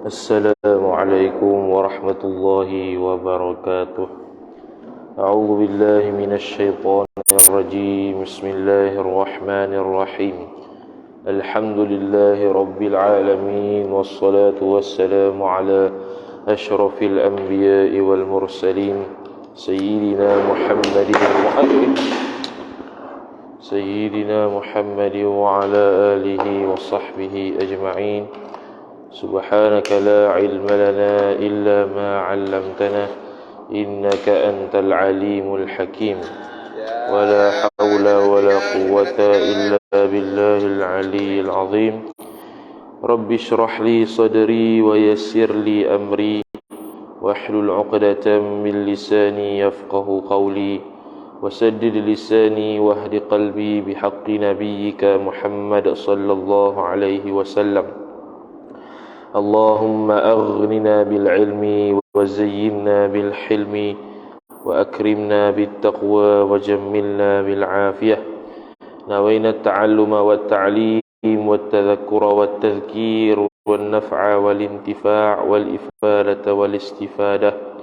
Assalamualaikum warahmatullahi wabarakatuh. A'udzu billahi minasy syaithanir rajim. Bismillahirrahmanirrahim. Alhamdulillahi rabbil alamin wassalatu wassalamu ala asyrafil anbiya'i wal mursalin sayyidina Muhammadin wa ala alihi wa sahbihi ajma'in. Subhanaka la ilma lana illa ma 'allamtana innaka antal alimul hakim. Wa la hawla wa la quwwata illa billahil aliyyil azim. Rabbi shrah li sadri wa yassir li amri wahlul 'uqdatam min lisani yafqahu qawli wasaddid lisani wahdi qalbi bihaqqi nabiyyika Muhammad sallallahu alaihi wasallam. Allahumma aghnina bil ilmi wa zayyinna bil hilmi wa akrimna bit taqwa wa jammilna bil afiyah. Nawayna at-ta'alluma wat ta'lim wat tadhakkura wat tadhkir wan naf'a wal intifa' wal ifadata wal istifadah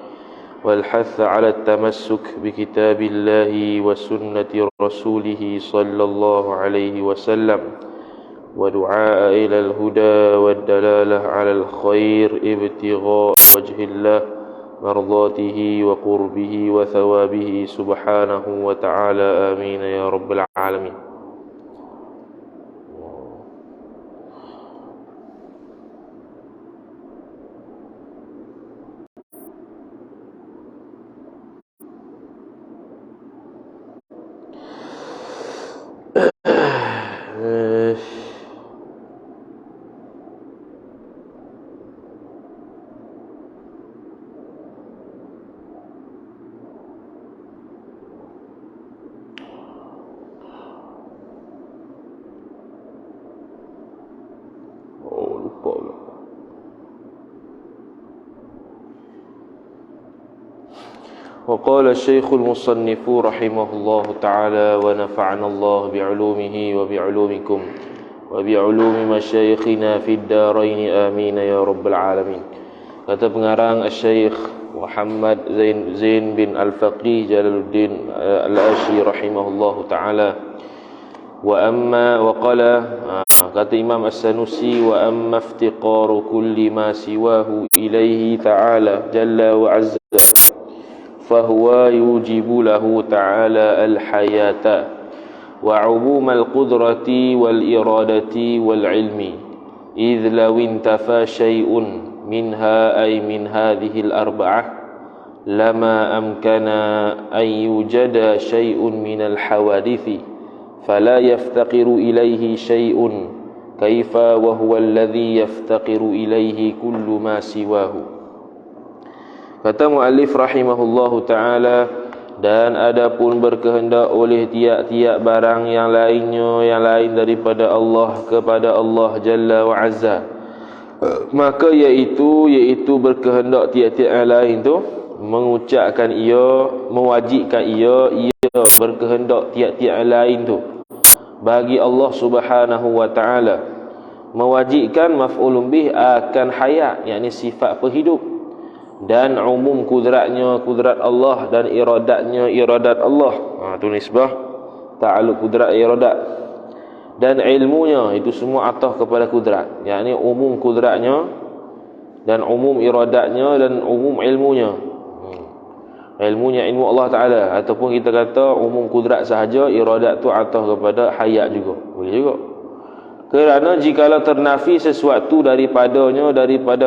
wal hath 'ala at-tamassuk bi kitabillahi wa sunnati rasulih sallallahu alaihi wasallam. ودعاء إلى الهدى والدلالة على الخير ابتغاء وجه الله مرضاته وقربه وثوابه سبحانه وتعالى آمين يا رب العالمين. وقال الشيخ المصنف رحمه الله تعالى ونفعنا الله بعلومه وبعلومكم وبعلوم مشايخنا في الدارين آمين يا رب العالمين. Kata pengarang Syekh Muhammad Zain bin Al-Faqih Jalaluddin Al-Ashi rahimahullah ta'ala. Kata Imam As-Sanusi, wa amma iftiqaru kulli ma siwahu ilaihi ta'ala jalla wa azza fahuwa yujibu lahu ta'ala al-hayata wa 'umum al-qudrati wal iradati wal ilmi idh law intafa shay'un minha ay min hadhihi al-arba'ah lama amkana an yujada shay'un min al-hawadithi fala yaftaqiru ilayhi shay'un kaifa wa huwa alladhi yaftaqiru ilayhi kullu ma siwahu. Kata muallif rahimahullahu ta'ala, dan adapun berkehendak oleh tiap-tiap barang yang lainnya yang lain daripada Allah kepada Allah Jalla wa Azza, maka iaitu berkehendak tiap-tiap yang lain tu mengucapkan mewajibkan ia berkehendak tiap-tiap yang lain tu bagi Allah Subhanahu wa ta'ala. Mewajibkan maf'ulun bih akan hayat, yakni sifat perhidup, dan umum kudratnya kudrat Allah, dan iradatnya iradat Allah. Itu nisbah ta'alluq kudrat iradat. Dan ilmunya itu semua atah kepada kudrat, yakni umum kudratnya dan umum iradatnya dan umum ilmunya. Ilmunya ilmu Allah Ta'ala, ataupun kita kata umum kudrat sahaja, iradat tu atah kepada hayat juga, boleh juga. Kerana jikalau ternafi sesuatu daripada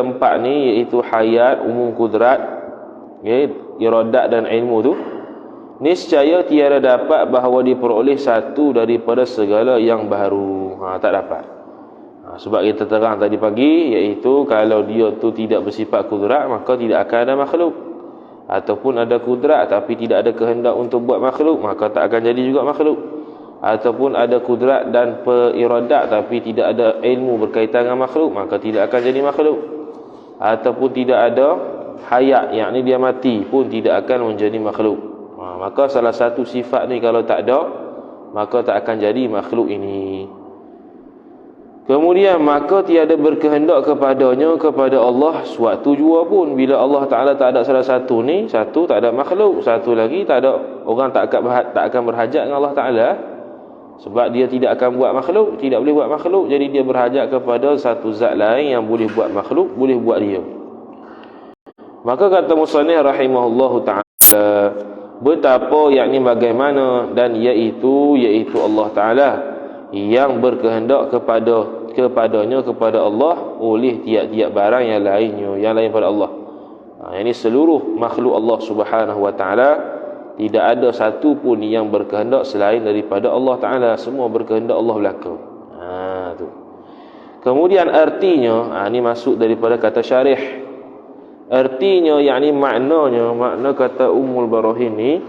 empat ni, iaitu hayat, umum kudrat, iradat dan ilmu tu, niscaya tiada dapat bahawa diperoleh satu daripada segala yang baru. Tak dapat. Sebab kita terang tadi pagi, iaitu kalau dia tu tidak bersifat kudrat, maka tidak akan ada makhluk. Ataupun ada kudrat tapi tidak ada kehendak untuk buat makhluk, maka tak akan jadi juga makhluk. Ataupun ada kudrat dan iradat tapi tidak ada ilmu berkaitan dengan makhluk, maka tidak akan jadi makhluk. Ataupun tidak ada hayat, yakni dia mati pun tidak akan menjadi makhluk. Maka salah satu sifat ni kalau tak ada, maka tak akan jadi makhluk ini. Kemudian maka tiada berkehendak kepadanya kepada Allah suatu jua pun. Bila Allah Ta'ala tak ada salah satu ni, satu tak ada makhluk, satu lagi tak ada, orang tak akan berhajat dengan Allah Ta'ala. Sebab dia tidak akan buat makhluk, tidak boleh buat makhluk, jadi dia berhajat kepada satu zat lain yang boleh buat makhluk, boleh buat dia. Maka kata musannif rahimahullahu ta'ala, betapa yakni bagaimana, dan iaitu Allah Ta'ala yang berkehendak kepadanya kepada Allah oleh tiap-tiap barang yang lainnya, yang lain pada Allah. Ini seluruh makhluk Allah Subhanahu wa taala, tidak ada satu pun yang berkehendak selain daripada Allah Taala, semua berkehendak Allah belaka. Tu. Kemudian artinya, ini masuk daripada kata syarih. Artinya yakni makna kata Ummul Barahin ni,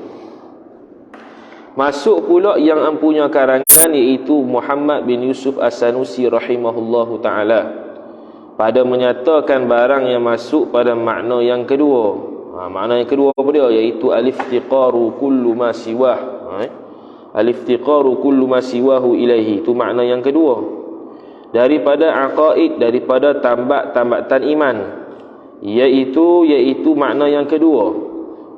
masuk pula yang empunya karangan, iaitu Muhammad bin Yusuf As-Sanusi rahimahullahu ta'ala, pada menyatakan barang yang masuk pada makna yang kedua. Makna yang kedua apa dia? Iaitu al-iftiqaru kullu ma siwah. Al-iftiqaru kullu ma siwahu ilaihi. Itu makna yang kedua. Daripada aqaid, daripada tambatan iman. Iaitu makna yang kedua,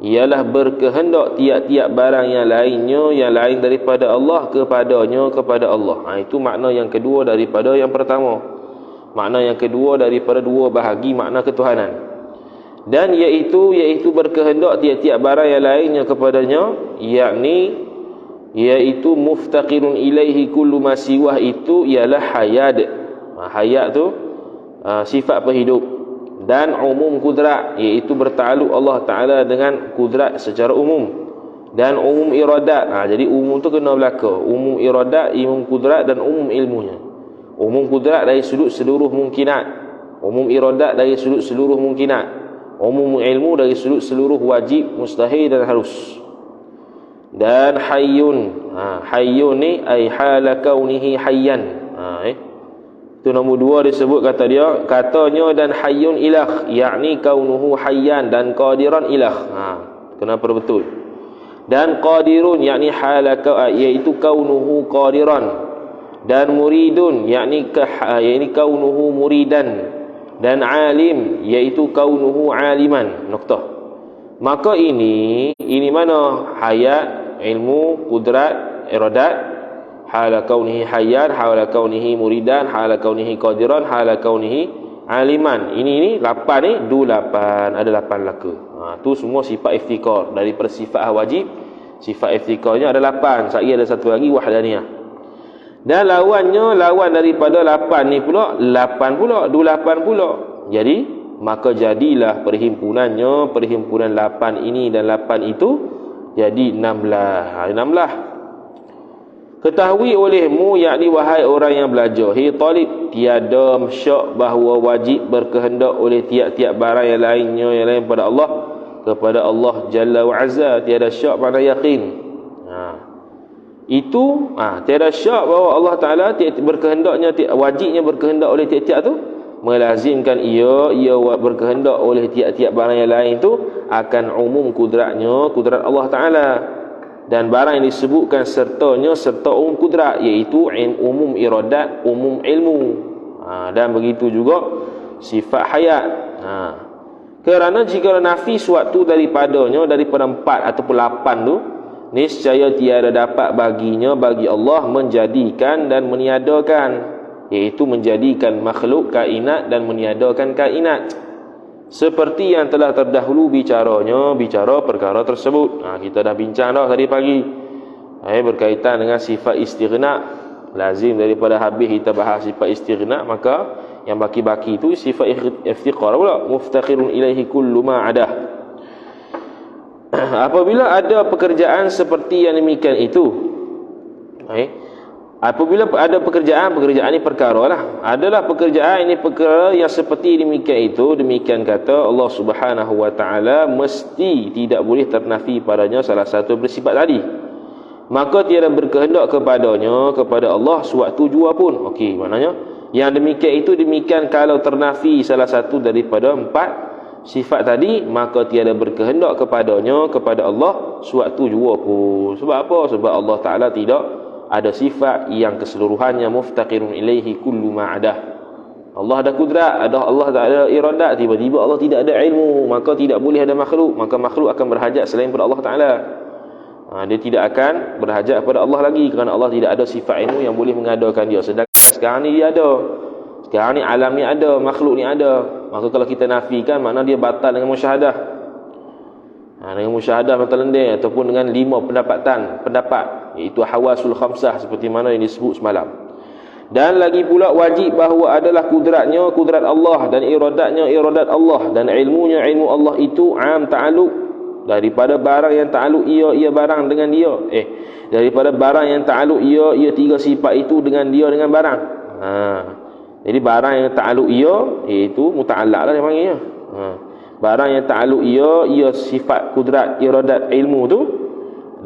ialah berkehendak tiap-tiap barang yang lainnya, yang lain daripada Allah, kepada Allah. Itu makna yang kedua daripada yang pertama. Makna yang kedua daripada dua bahagi makna ketuhanan. Dan iaitu berkehendak tiap-tiap barang yang lainnya kepadanya, iaitu muftaqirun ilaihi kullu ma siwah, itu ialah hayat. Hayat tu sifat penghidup. Dan umum kudrat, iaitu bertakluk Allah Ta'ala dengan kudrat secara umum. Dan umum iradat, jadi umum tu kena belaka. Umum iradat, umum kudrat dan umum ilmunya. Umum kudrat dari sudut seluruh mungkinat, umum iradat dari sudut seluruh mungkinat, umum ilmu dari sudut seluruh wajib, mustahil dan harus. Dan hayyun, hayyun ni ay hala kaunihi hayyan. Itu nombor dua disebut, kata dia, katanya dan hayyun ilah, yakni kaunuhu hayyan, dan qadiran ilah. Kenapa betul? Dan qadirun, yakni halaka, iaitu kaunuhu qadiran. Dan muridun, yakni kaunuhu muridan. Dan alim, iaitu kaunuhu aliman. Noktah. Maka ini mana? Hayat, ilmu, kudrat, iradat, hala kaunihi hayyan, hala kaunihi muridan, hala kaunihi qadiran, hala kaunihi aliman. Ini 8 ni, 28, ada 8 laka. Tu semua sifat iftikar. Daripada sifat wajib, sifat iftikarnya ada 8. Sekali ada satu lagi, wahdaniyah. Dan lawan daripada 8 ni pula 8 pula. Jadi maka jadilah perhimpunannya, perhimpunan 8 ini dan 8 itu jadi 16. 16. Ketahui olehmu, yakni wahai orang yang belajar, hi talib, tiada syak bahawa wajib berkehendak oleh tiap-tiap barang yang lainnya, yang lain pada Allah, kepada Allah Jalla wa Azza. Tiada syak makna yakin. Itu tiada syak bahawa Allah Ta'ala berkehendaknya, wajibnya berkehendak oleh tiap-tiap tu, melazimkan ia berkehendak oleh tiap-tiap barang yang lain tu akan umum kudratnya, kudrat Allah Ta'ala. Dan barang yang disebutkan serta umum kudrat, iaitu umum iradat, umum ilmu. Dan begitu juga sifat hayat. Kerana jika nafi suatu daripadanya, daripada 4 ataupun 8 tu, niscaya tiada dapat baginya, bagi Allah, menjadikan dan meniadakan, iaitu menjadikan makhluk kainat dan meniadakan kainat, seperti yang telah terdahulu bicara perkara tersebut. Kita dah bincang dah tadi pagi, berkaitan dengan sifat istighna. Lazim daripada habis kita bahas sifat istighna, maka yang baki-baki itu sifat iftiqar pula, muftaqirun ilaihi kullu ma adah. Apabila ada pekerjaan seperti yang demikian itu, apabila ada pekerjaan ni perkara lah, adalah pekerjaan ini perkara yang seperti demikian itu, demikian kata Allah Subhanahu wa ta'ala, mesti tidak boleh ternafi padanya salah satu bersifat tadi. Maka tiada berkehendak kepadanya, kepada Allah, suatu jua pun. Okey, maknanya yang demikian itu demikian kalau ternafi salah satu daripada 4 sifat tadi, maka tiada berkehendak kepadanya, kepada Allah, suatu jua pun. Sebab apa? Sebab Allah Ta'ala tidak ada sifat yang keseluruhannya muftaqirun ilaihi kullu ma adah. Allah ada kudrat, Allah tak ada iradat, tiba-tiba Allah tidak ada ilmu, maka tidak boleh ada makhluk, maka makhluk akan berhajat selain pada Allah Ta'ala. Dia tidak akan berhajat pada Allah lagi, kerana Allah tidak ada sifat ilmu yang boleh mengadakan dia. Sedangkan sekarang ni dia ada, sekarang ni alam ni ada, makhluk ni ada. Maka kalau kita nafikan, makna dia batal dengan musyahadah. Dengan musyahadah mata lendir, ataupun dengan 5 pendapat, iaitu hawasul khamsah, seperti mana yang disebut semalam. Dan lagi pula wajib bahawa adalah kudratnya kudrat Allah, dan iradatnya iradat Allah, dan ilmunya ilmu Allah itu am ta'aluk, daripada barang yang ta'aluk ia barang dengan dia, daripada barang yang ta'aluk ia 3 sifat itu dengan dia, dengan barang. Jadi barang yang ta'aluk iaitu muta'allaq lah dia panggilnya. Barang yang ta'aluk ia sifat kudrat iradat ilmu tu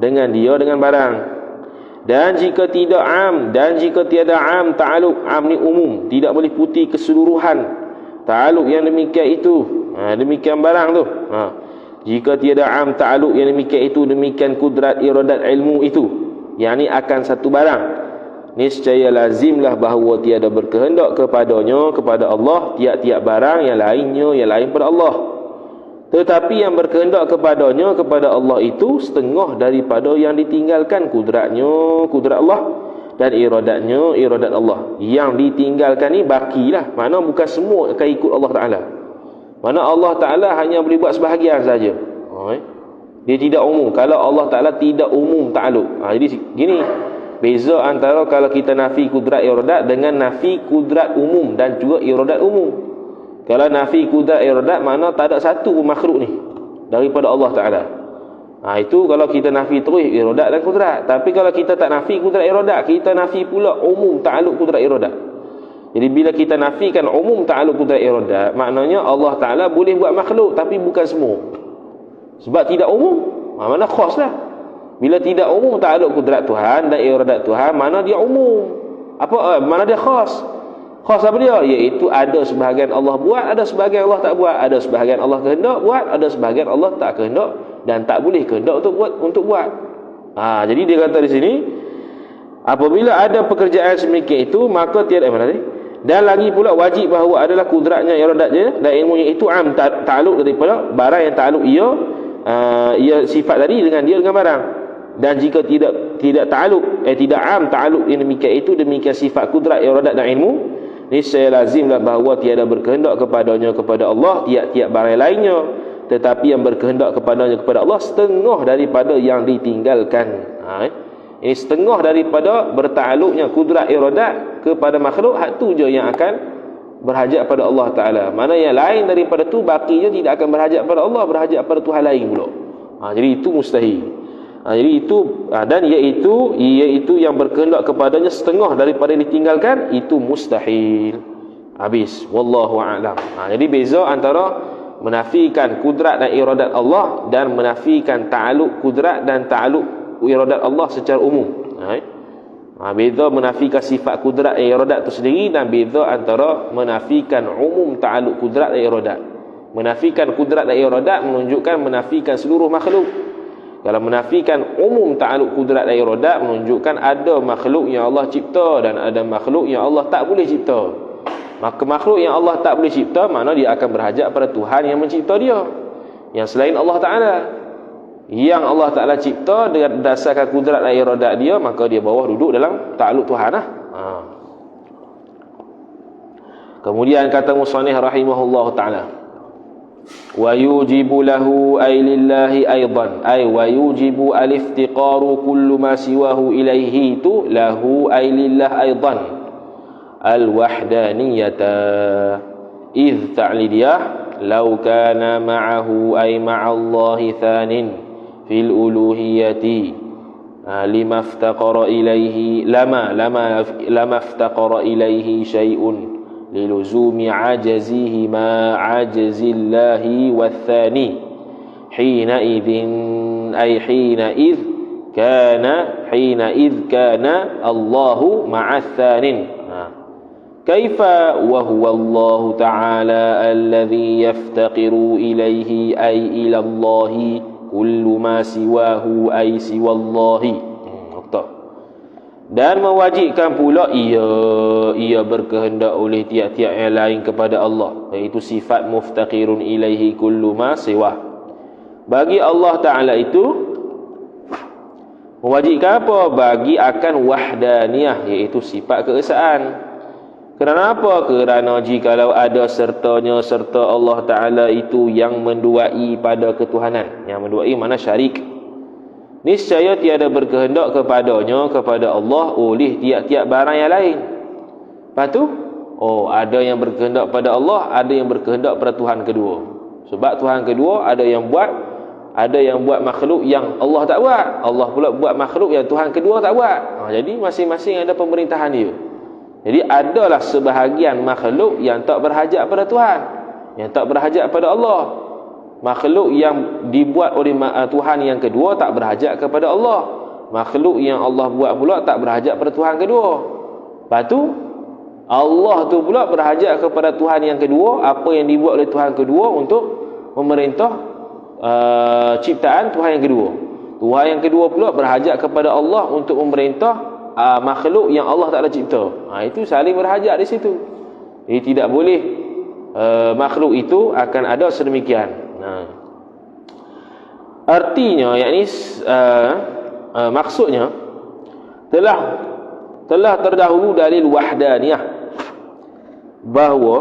dengan dia, dengan barang. Dan jika tidak am, dan jika tiada am ta'aluk, am ni umum, tidak boleh putih keseluruhan ta'aluk yang demikian itu, demikian barang tu. Jika tiada am ta'aluk yang demikian itu, demikian kudrat iradat ilmu itu, yakni akan satu barang, niscaya lazimlah bahawa tiada berkehendak kepadanya, kepada Allah, tiap-tiap barang yang lainnya yang lain pada Allah. Tetapi yang berkehendak kepadanya, kepada Allah itu setengah daripada yang ditinggalkan kudratnya kudrat Allah, dan iradatnya iradat Allah. Yang ditinggalkan ni bakilah, makna bukan semua akan ikut Allah Ta'ala. Mana Allah Ta'ala hanya boleh buat sebahagian saja. Dia tidak umum. Kalau Allah Ta'ala tidak umum ta'aluk. Jadi gini, beza antara kalau kita nafi kudrat iradat dengan nafi kudrat umum dan juga iradat umum. Kalau nafi kudrat iradat, makna tak ada satu pun makhluk ni daripada Allah Ta'ala. Itu kalau kita nafi terus iradat dan kudrat. Tapi kalau kita tak nafi kudrat iradat, kita nafi pula umum ta'aluk kudrat iradat. Jadi bila kita nafikan umum ta'aluk kudrat iradat, maknanya Allah Ta'ala boleh buat makhluk, tapi bukan semua. Sebab tidak umum, mana khas lah. Bila tidak umum ta'aluk kudrat Tuhan dan iradat Tuhan, mana dia umum, mana dia khas. Khas apa dia? Iaitu ada sebahagian Allah buat, ada sebahagian Allah tak buat. Ada sebahagian Allah kehendak buat, ada sebahagian Allah tak kehendak dan tak boleh kehendak untuk buat. Jadi dia kata di sini, apabila ada pekerjaan semikian itu, maka tiada mana tadi? Dan lagi pula wajib bahawa adalah kudratnya, iradatnya dan ilmunya itu am ta'aluk daripada barang yang ta'aluk ia sifat tadi dengan dia, dengan barang. Dan jika tidak ta'aluk, tidak am ta'aluk yang demikian itu, demikian sifat kudrat, iradat dan ilmu, niscaya lazimlah bahawa tiada berkehendak kepadanya, kepada Allah, tiap-tiap barang lainnya. Tetapi yang berkehendak kepadanya, kepada Allah, setengah daripada yang ditinggalkan. Ini setengah daripada berta'aluknya kudrat iradat kepada makhluk, hak tu je yang akan berhajat pada Allah Ta'ala. Mana yang lain daripada tu, bakinya tidak akan berhajat pada Allah, berhajat pada Tuhan lain pula. Jadi itu mustahil. Jadi itu, dan iaitu yang berkehendak kepadanya setengah daripada yang ditinggalkan, itu mustahil. Habis. Wallahu a'lam. Jadi beza antara menafikan kudrat dan iradat Allah dan menafikan ta'aluk kudrat dan ta'aluk iradat Allah secara umum. Beza menafikan sifat kudrat dan iradat itu sendiri, dan beza antara menafikan umum ta'aluk kudrat dan iradat. Menafikan kudrat dan iradat menunjukkan menafikan seluruh makhluk. Kalau menafikan umum ta'aluk kudrat dan iradat, menunjukkan ada makhluk yang Allah cipta dan ada makhluk yang Allah tak boleh cipta. Maka makhluk yang Allah tak boleh cipta, makna dia akan berhajat pada Tuhan yang mencipta dia, yang selain Allah Ta'ala. Yang Allah Ta'ala cipta dengan berdasarkan kudrat dan iradat dia, maka dia bawah duduk dalam ta'aluk Tuhan lah. Kemudian kata musannif rahimahullah ta'ala, wa yujibu lahu ay lillahi aidan, ay wa yujibu al-iftiqaru kullu ma siwahu ilaihi tu lahu ay lillah aidan al-wahdaniyata idh ta'lidiyah law kana ma'ahu ay ma'allahi thanin fil uluhiyati lama iftaqara ilaihi lama iftaqara ilaihi syai'un للزوم عجزه ما عجز الله والثاني حينئذ أي حينئذ كان الله مع الثاني كيف وهو الله تعالى الذي يفتقر إليه أي إلى الله كل ما سواه أي سوى الله. Dan mewajibkan pula ia berkehendak oleh tiap-tiap yang lain kepada Allah, iaitu sifat muftaqirun ilaihi kullu ma siwa. Bagi Allah Ta'ala itu mewajibkan apa? Bagi akan wahdaniyah, iaitu sifat keesaan. Kerana apa? Kerana jikalau ada sertanya serta Allah Ta'ala itu yang menduai pada ketuhanan. Yang menduai mana syarik. Niscaya tiada berkehendak kepadanya, kepada Allah, oleh tiap-tiap barang yang lain. Lepas tu, ada yang berkehendak pada Allah, ada yang berkehendak pada Tuhan kedua. Sebab Tuhan kedua ada yang buat makhluk yang Allah tak buat. Allah pula buat makhluk yang Tuhan kedua tak buat. Jadi masing-masing ada pemerintahan dia. Jadi adalah sebahagian makhluk yang tak berhajat pada Tuhan, yang tak berhajat pada Allah. Makhluk yang dibuat oleh Tuhan yang kedua tak berhajat kepada Allah. Makhluk yang Allah buat pula tak berhajat pada Tuhan kedua. Lepas tu Allah tu pula berhajat kepada Tuhan yang kedua, apa yang dibuat oleh Tuhan kedua untuk memerintah ciptaan Tuhan yang kedua. Tuhan yang kedua pula berhajat kepada Allah untuk memerintah makhluk yang Allah Ta'ala cipta. Itu saling berhajat di situ. Jadi tidak boleh makhluk itu akan ada sedemikian. Artinya, yakni maksudnya telah terdahulu dalil wahdaniyah bahawa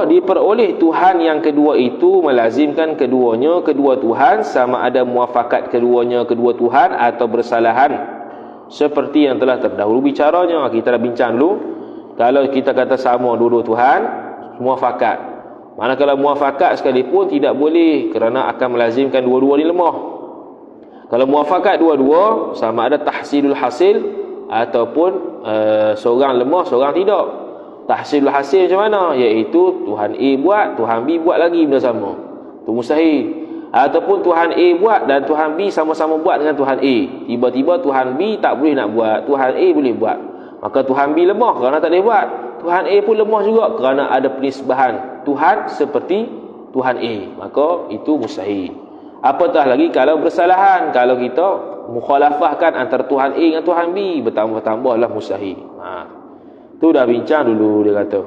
diperoleh Tuhan yang kedua itu melazimkan kedua Tuhan, sama ada muafakat kedua Tuhan atau bersalahan, seperti yang telah terdahulu bicaranya. Kita dah bincang dulu, kalau kita kata sama dua-dua Tuhan, muafakat. Manakala muafakat sekalipun tidak boleh, kerana akan melazimkan dua-dua ni lemah. Kalau muafakat dua-dua, sama ada tahsilul hasil ataupun seorang lemah, seorang tidak. Tahsilul hasil macam mana? Iaitu Tuhan A buat, Tuhan B buat lagi benda sama. Itu mustahil. Ataupun Tuhan A buat dan Tuhan B sama-sama buat dengan Tuhan A. Tiba-tiba Tuhan B tak boleh nak buat, Tuhan A boleh buat. Maka Tuhan B lemah kerana tak boleh buat. Tuhan A pun lemah juga kerana ada penisbahan Tuhan seperti Tuhan A. Maka itu mustahil. Apatah lagi kalau bersalahan, kalau kita mukhalafahkan antara Tuhan A dengan Tuhan B, bertambah-tambahlah mustahil. Tu dah bincang dulu, dia kata.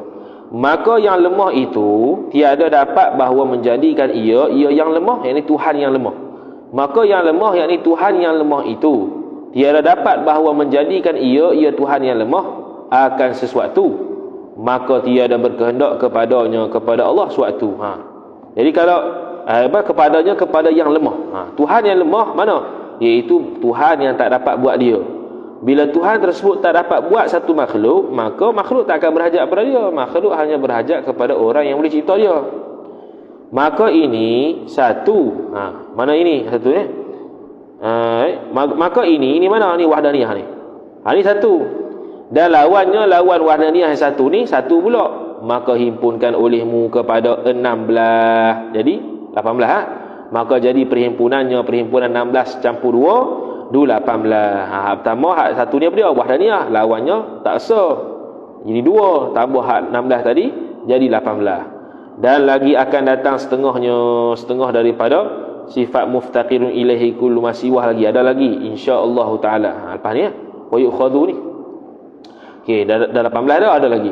Maka yang lemah itu tiada dapat bahawa menjadikan ia yang lemah, yakni Tuhan yang lemah. Maka yang lemah, yakni Tuhan yang lemah itu tiada dapat bahawa menjadikan ia Tuhan yang lemah akan sesuatu, maka tiada berkehendak kepadanya, kepada Allah suatu. Jadi kalau kepadanya, kepada yang lemah. Tuhan yang lemah mana? Iaitu Tuhan yang tak dapat buat dia. Bila Tuhan tersebut tak dapat buat satu makhluk, maka makhluk tak akan berhajat kepada dia. Makhluk hanya berhajat kepada orang yang boleh cipta dia. Maka ini satu. Mana ini satu ni? Maka ini mana? Ni wahdaniyah ni. Ni satu. Dan lawan wahdaniyah yang satu ni satu pula. Maka himpunkan olehmu kepada 16. Jadi 18. Maka jadi perhimpunan 16 campur 2 18. Pertama satu ni apa dia? Wahdaniyah. Lawannya tak sah. Jadi 2 tambah 16 tadi jadi 18. Dan lagi akan datang setengah daripada sifat muftaqirun ilaihi kullu ma siwah lagi. Ada lagi insya-Allah taala. Lepas ni wa yukhadhu ni. Okey, dah 18 dah, ada lagi.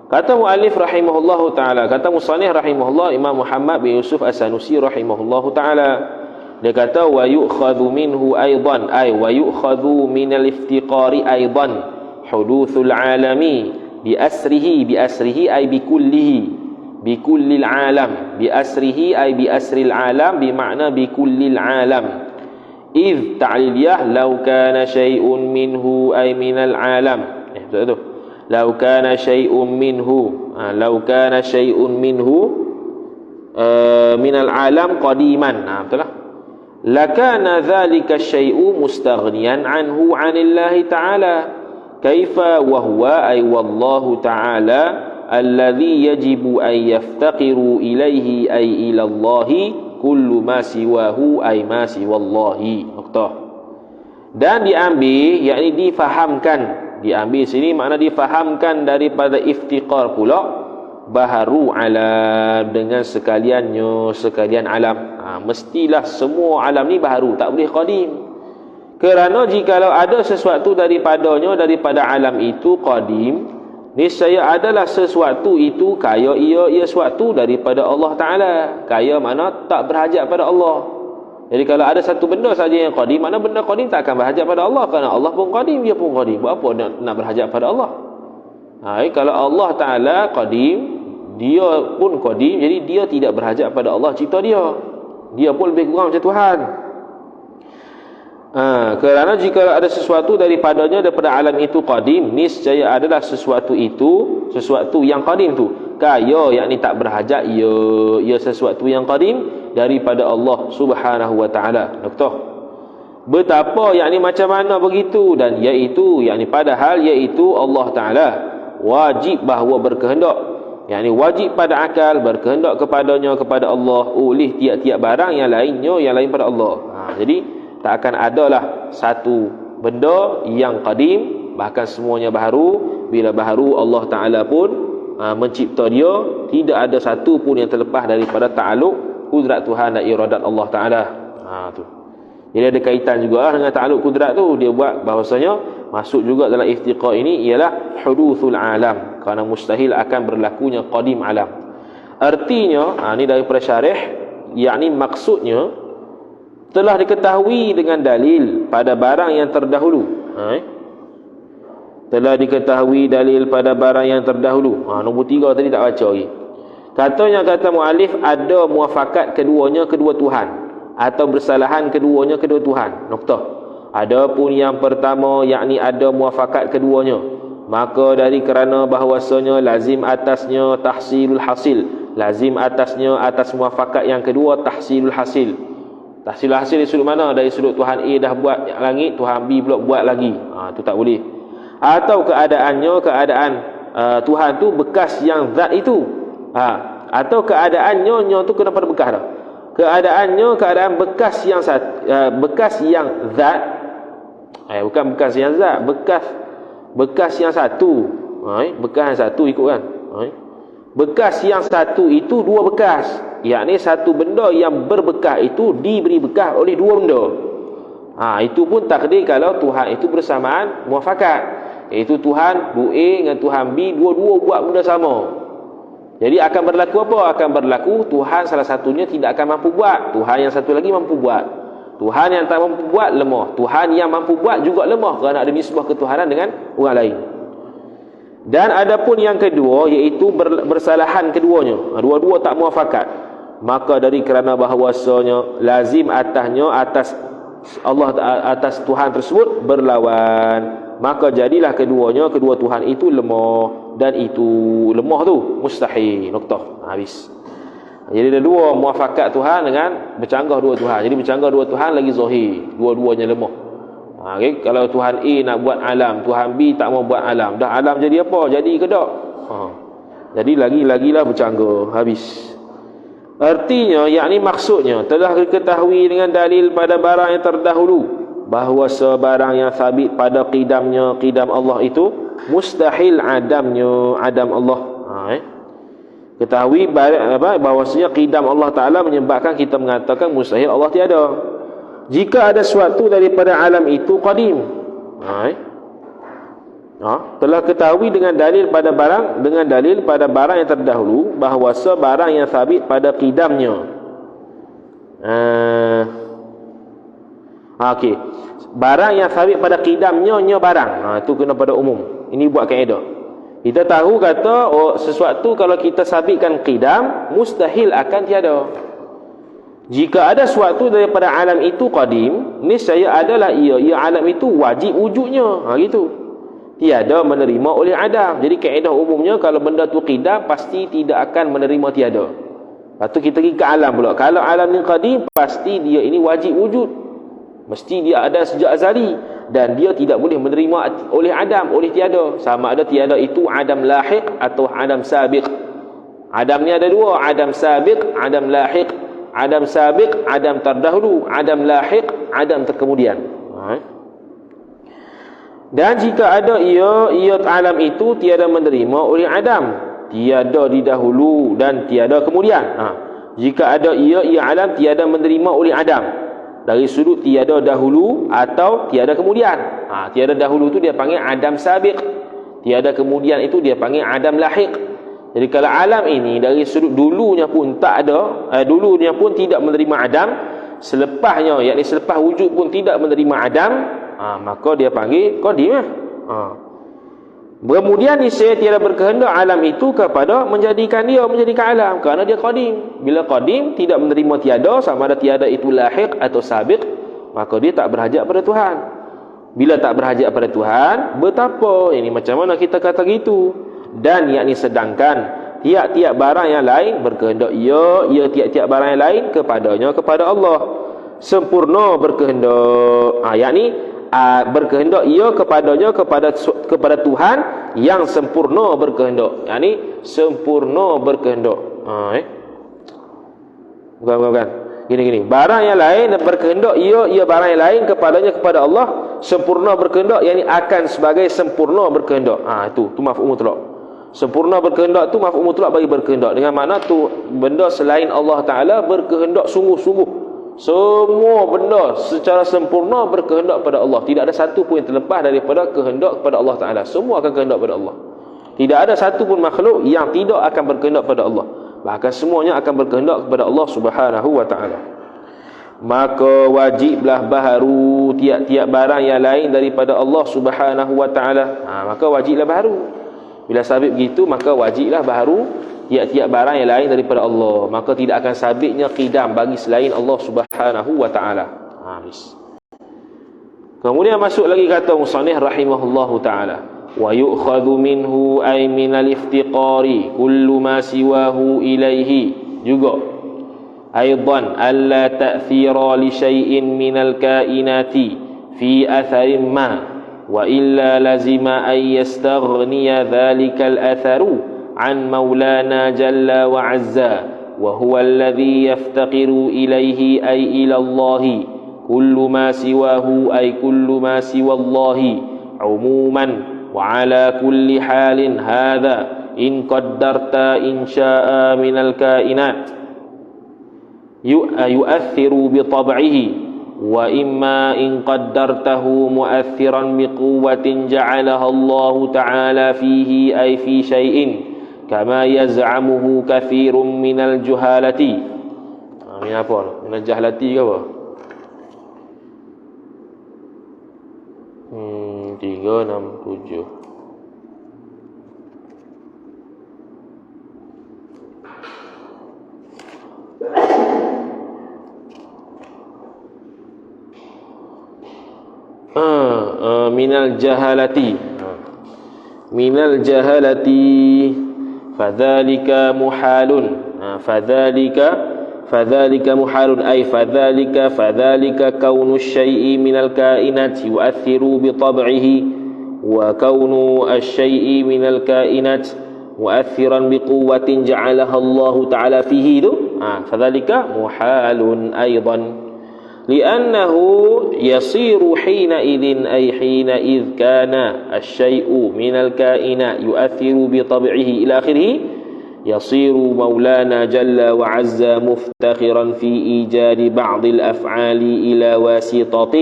Kata muallif rahimahullahu taala, kata musannif rahimahullah, Imam Muhammad bin Yusuf As-Sanusi rahimahullahu taala, dia kata wa yu'khadhu minhu aidan, ay wa yu'khadhu min al-iftiqari aidan huduthul alami bi asrihi ay bi kullil alam, bi asrihi ay bi asril alam, bi makna bi kullil alam. Idh ta'liliyah law kana shay'un minhu ay minal alam. Betul tu. Law kana shay'un minhu, minal alam qadiman. Betul lah. Lakana dhalika syai'u mustaghniyan anhu 'anillahi ta'ala. Kaifa wa huwa ay wallahu ta'ala alladhi yajibu an yaftaqiru ilaihi ay ila Allahi kullu ma siwahu ay ma siwallahi. Nukta. Dan diambil, yakni diambil sini makna difahamkan daripada iftiqar pula, baharu alam, dengan sekalian alam. Mestilah semua alam ni baharu, tak boleh qadim. Kerana jikalau ada sesuatu daripadanya, daripada alam itu qadim, niscaya adalah sesuatu itu kaya ia sesuatu daripada Allah Ta'ala. Kaya mana tak berhajat pada Allah. Jadi kalau ada satu benda saja yang qadim, mana benda qadim tak akan berhajat pada Allah. Kerana Allah pun qadim, dia pun qadim. Buat apa nak berhajat pada Allah? Kalau Allah Ta'ala qadim, dia pun qadim, jadi dia tidak berhajat pada Allah cipta dia. Dia pun lebih kurang macam Tuhan. Kerana jika ada sesuatu daripadanya, daripada alam itu qadim, niscaya adalah sesuatu itu, sesuatu yang qadim tu kaya, yakni tak berhajat ia sesuatu yang qadim daripada Allah Subhanahu wa taala. Nukta. Betapa yakni macam mana begitu, dan iaitu yakni padahal iaitu Allah Taala wajib bahawa berkehendak, yakni wajib pada akal berkehendak kepadanya, kepada Allah, oleh tiap-tiap barang yang lainnya yang lain pada Allah. Jadi tak akan adalah satu benda yang qadim, bahkan semuanya baharu. Bila baharu, Allah Ta'ala pun mencipta dia, tidak ada satu pun yang terlepas daripada ta'aluk kudrat Tuhan dan iradat Allah Ta'ala. Tu. Jadi ada kaitan juga dengan ta'aluk kudrat tu. Dia buat bahawasanya masuk juga dalam iftiqa ini ialah huduthul alam, kerana mustahil akan berlakunya qadim alam. Artinya, ni daripada syarih, yakni maksudnya telah diketahui dengan dalil pada barang yang terdahulu. Telah diketahui dalil pada barang yang terdahulu. Nombor 3 tadi tak baca lagi. Katanya, kata mu'alif, ada muafakat keduanya kedua Tuhan, atau bersalahan keduanya kedua Tuhan. Noktah. Adapun yang pertama, yakni ada muafakat keduanya, maka dari kerana bahawasanya lazim atasnya tahsilul hasil, lazim atasnya atas muafakat yang kedua tahsilul hasil. Tahsil hasil dari sudut mana? Dari sudut Tuhan A dah buat langit, Tuhan B pula buat lagi. Itu tak boleh. Atau keadaannya, keadaan Tuhan tu bekas yang zat itu. Atau keadaannya tu kena pada bekas dah. Keadaannya, keadaan bekas yang bekas yang zat. Bukan bekas yang zat, bekas yang satu. Bekas yang satu ikut kan? Bekas yang satu itu dua bekas, yakni satu benda yang berbekas itu diberi bekas oleh dua benda. Itu pun takdir kalau Tuhan itu bersamaan muafakat, iaitu Tuhan A dengan Tuhan B dua-dua buat benda sama. Jadi akan berlaku apa? Akan berlaku Tuhan salah satunya tidak akan mampu buat, Tuhan yang satu lagi mampu buat. Tuhan yang tak mampu buat lemah, Tuhan yang mampu buat juga lemah, kerana ada nisbah ketuhanan dengan orang lain. Dan adapun yang kedua, iaitu bersalahan keduanya, dua-dua tak muafakat, maka dari kerana bahawasanya lazim atasnya atas Allah, atas Tuhan tersebut berlawan, maka jadilah keduanya, kedua Tuhan itu lemah, dan itu lemah tu mustahil. Noktah. Habis. Jadi ada dua muafakat Tuhan dengan bercanggah dua Tuhan. Jadi bercanggah dua Tuhan lagi zahir, dua-duanya lemah. Kalau Tuhan A nak buat alam, Tuhan B tak mau buat alam, dah alam jadi apa? Jadi ke tak? Jadi lagi-lagilah bercanggah. Habis. Artinya, yakni maksudnya telah diketahui dengan dalil pada barang yang terdahulu bahawa sebarang yang sabit pada qidamnya, qidam Allah itu mustahil adamnya, adam Allah. Ketahui bahawasanya qidam Allah Ta'ala menyebabkan kita mengatakan mustahil Allah tiada. Jika ada sesuatu daripada alam itu qadim, telah ketahui dengan dalil pada barang, dengan dalil pada barang yang terdahulu bahawa sebarang yang sabit pada qidamnya. Okey. Barang yang sabit pada qidamnya barang. Itu kena pada umum. Ini buat kaedah. Kita tahu kata sesuatu kalau kita sabitkan qidam mustahil akan tiada. Jika ada sesuatu daripada alam itu qadim, niscaya adalah ia alam itu wajib wujudnya. Gitu. Tiada menerima oleh adam. Jadi kaedah umumnya kalau benda tu qidam pasti tidak akan menerima tiada. Lepas tu kita pergi ke alam pula. Kalau alam ni qadim, pasti dia ini wajib wujud. Mesti dia ada sejak azali, dan dia tidak boleh menerima oleh adam, oleh tiada. Sama ada tiada itu adam lahiq atau adam sabiq. Adam ni ada dua, adam sabiq, adam lahiq. Adam sabiq, adam terdahulu, adam lahiq, adam terkemudian. Dan jika ada ia alam itu tiada menerima oleh adam, tiada didahulu dan tiada kemudian. Jika ada ia alam tiada menerima oleh adam, dari sudut tiada dahulu atau tiada kemudian. Tiada dahulu tu dia panggil adam sabiq, tiada kemudian itu dia panggil adam lahiq. Jadi kalau alam ini dari sudut dulunya pun tak ada, dulunya pun tidak menerima adam, selepasnya yakni selepas wujud pun tidak menerima adam, maka dia panggil qadim. Kemudian niscaya tiada berkehendak alam itu kepada menjadikan alam, kerana dia qadim. Bila qadim tidak menerima tiada, sama ada tiada itu lahiq atau sabiq, maka dia tak berhajat pada Tuhan. Bila tak berhajat pada Tuhan, betapa ini macam mana kita kata gitu. Dan yakni sedangkan tiap-tiap barang yang lain berkehendak ia tiap-tiap barang yang lain kepada Allah. Sempurna berkehendak, yakni berkehendak ia kepada Tuhan yang sempurna berkehendak, yakni sempurna berkehendak. Bukan gini barang yang lain berkehendak ia barang yang lain kepada Allah sempurna berkehendak, yakni akan sebagai sempurna berkehendak. Itu mafhum mutlak. Sempurna berkehendak tu mafhum mutlak bagi berkehendak, dengan makna tu benda selain Allah Taala berkehendak sungguh-sungguh. Semua benda secara sempurna berkehendak pada Allah. Tidak ada satu pun yang terlepas daripada kehendak kepada Allah Ta'ala. Semua akan kehendak pada Allah. Tidak ada satu pun makhluk yang tidak akan berkehendak pada Allah. Bahkan semuanya akan berkehendak kepada Allah Subhanahu wa Ta'ala. Maka wajiblah baharu tiap-tiap barang yang lain daripada Allah Subhanahu wa Ta'ala. Maka wajiblah baharu. Bila sabit begitu, maka wajiblah baharu tiap-tiap barang yang lain daripada Allah. Maka tidak akan sabitnya qidam bagi selain Allah Subhanahu wa Ta'ala. Kemudian masuk lagi kata musannif rahimahullahu ta'ala, wa yu'khadhu minhu ay minal iftiqari kullu ma siwahu ilaihi, juga aidan alla ta'thira li syai'in minal kainati fi atharin ma wa illa lazima ay yastaghniya dhalikal atharu عن مولانا جل وعزا وهو الذي يفتقر إليه أي إلى الله كل ما سواه أي كل ما سوى الله عموما وعلى كل حال هذا إن قدرت إن شاء من الكائنات يؤثر بطبعه وإما إن قدرته مؤثرا بقوة جعلها الله تعالى فيه أي في شيء kama yaz'amuhu kathirun minal juhalati. Ini apa? Minal jahalati ke apa? 367. Minal jahalati. Minal jahalati fadzalika muhalun. Fadzalika muhalun ay fadzalika kaunu syai'i minal kainat yu'athiru bi tab'ihi wa kaunu asy-syai'i minal kainat mu'athiran bi quwwatin ja'alaha Allah ta'ala fihi. Fadzalika muhalun aidan لأنه يصير حينئذ أي حينئذ كان الشيء من الكائنات يؤثر بطبعه إلى آخره يصير مولانا جل وعز مفتخرا في إيجاد بعض الأفعال إلى واسطة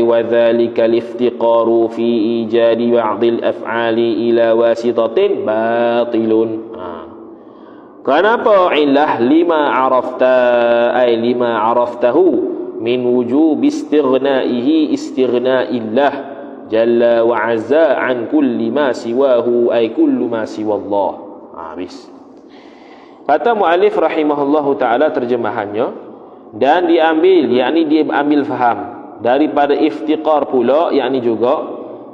وذلك الافتقار في إيجاد بعض الأفعال إلى واسطة باطل. Kenapa illah lima araftahu min wujub istighnaihi istighna'illah jalla wa azza an kulli ma siwahu ay kullu ma siwallah. Habis. Kata muallif rahimahullahu taala terjemahannya, dan diambil, yakni dia ambil faham daripada iftiqar pula, yakni juga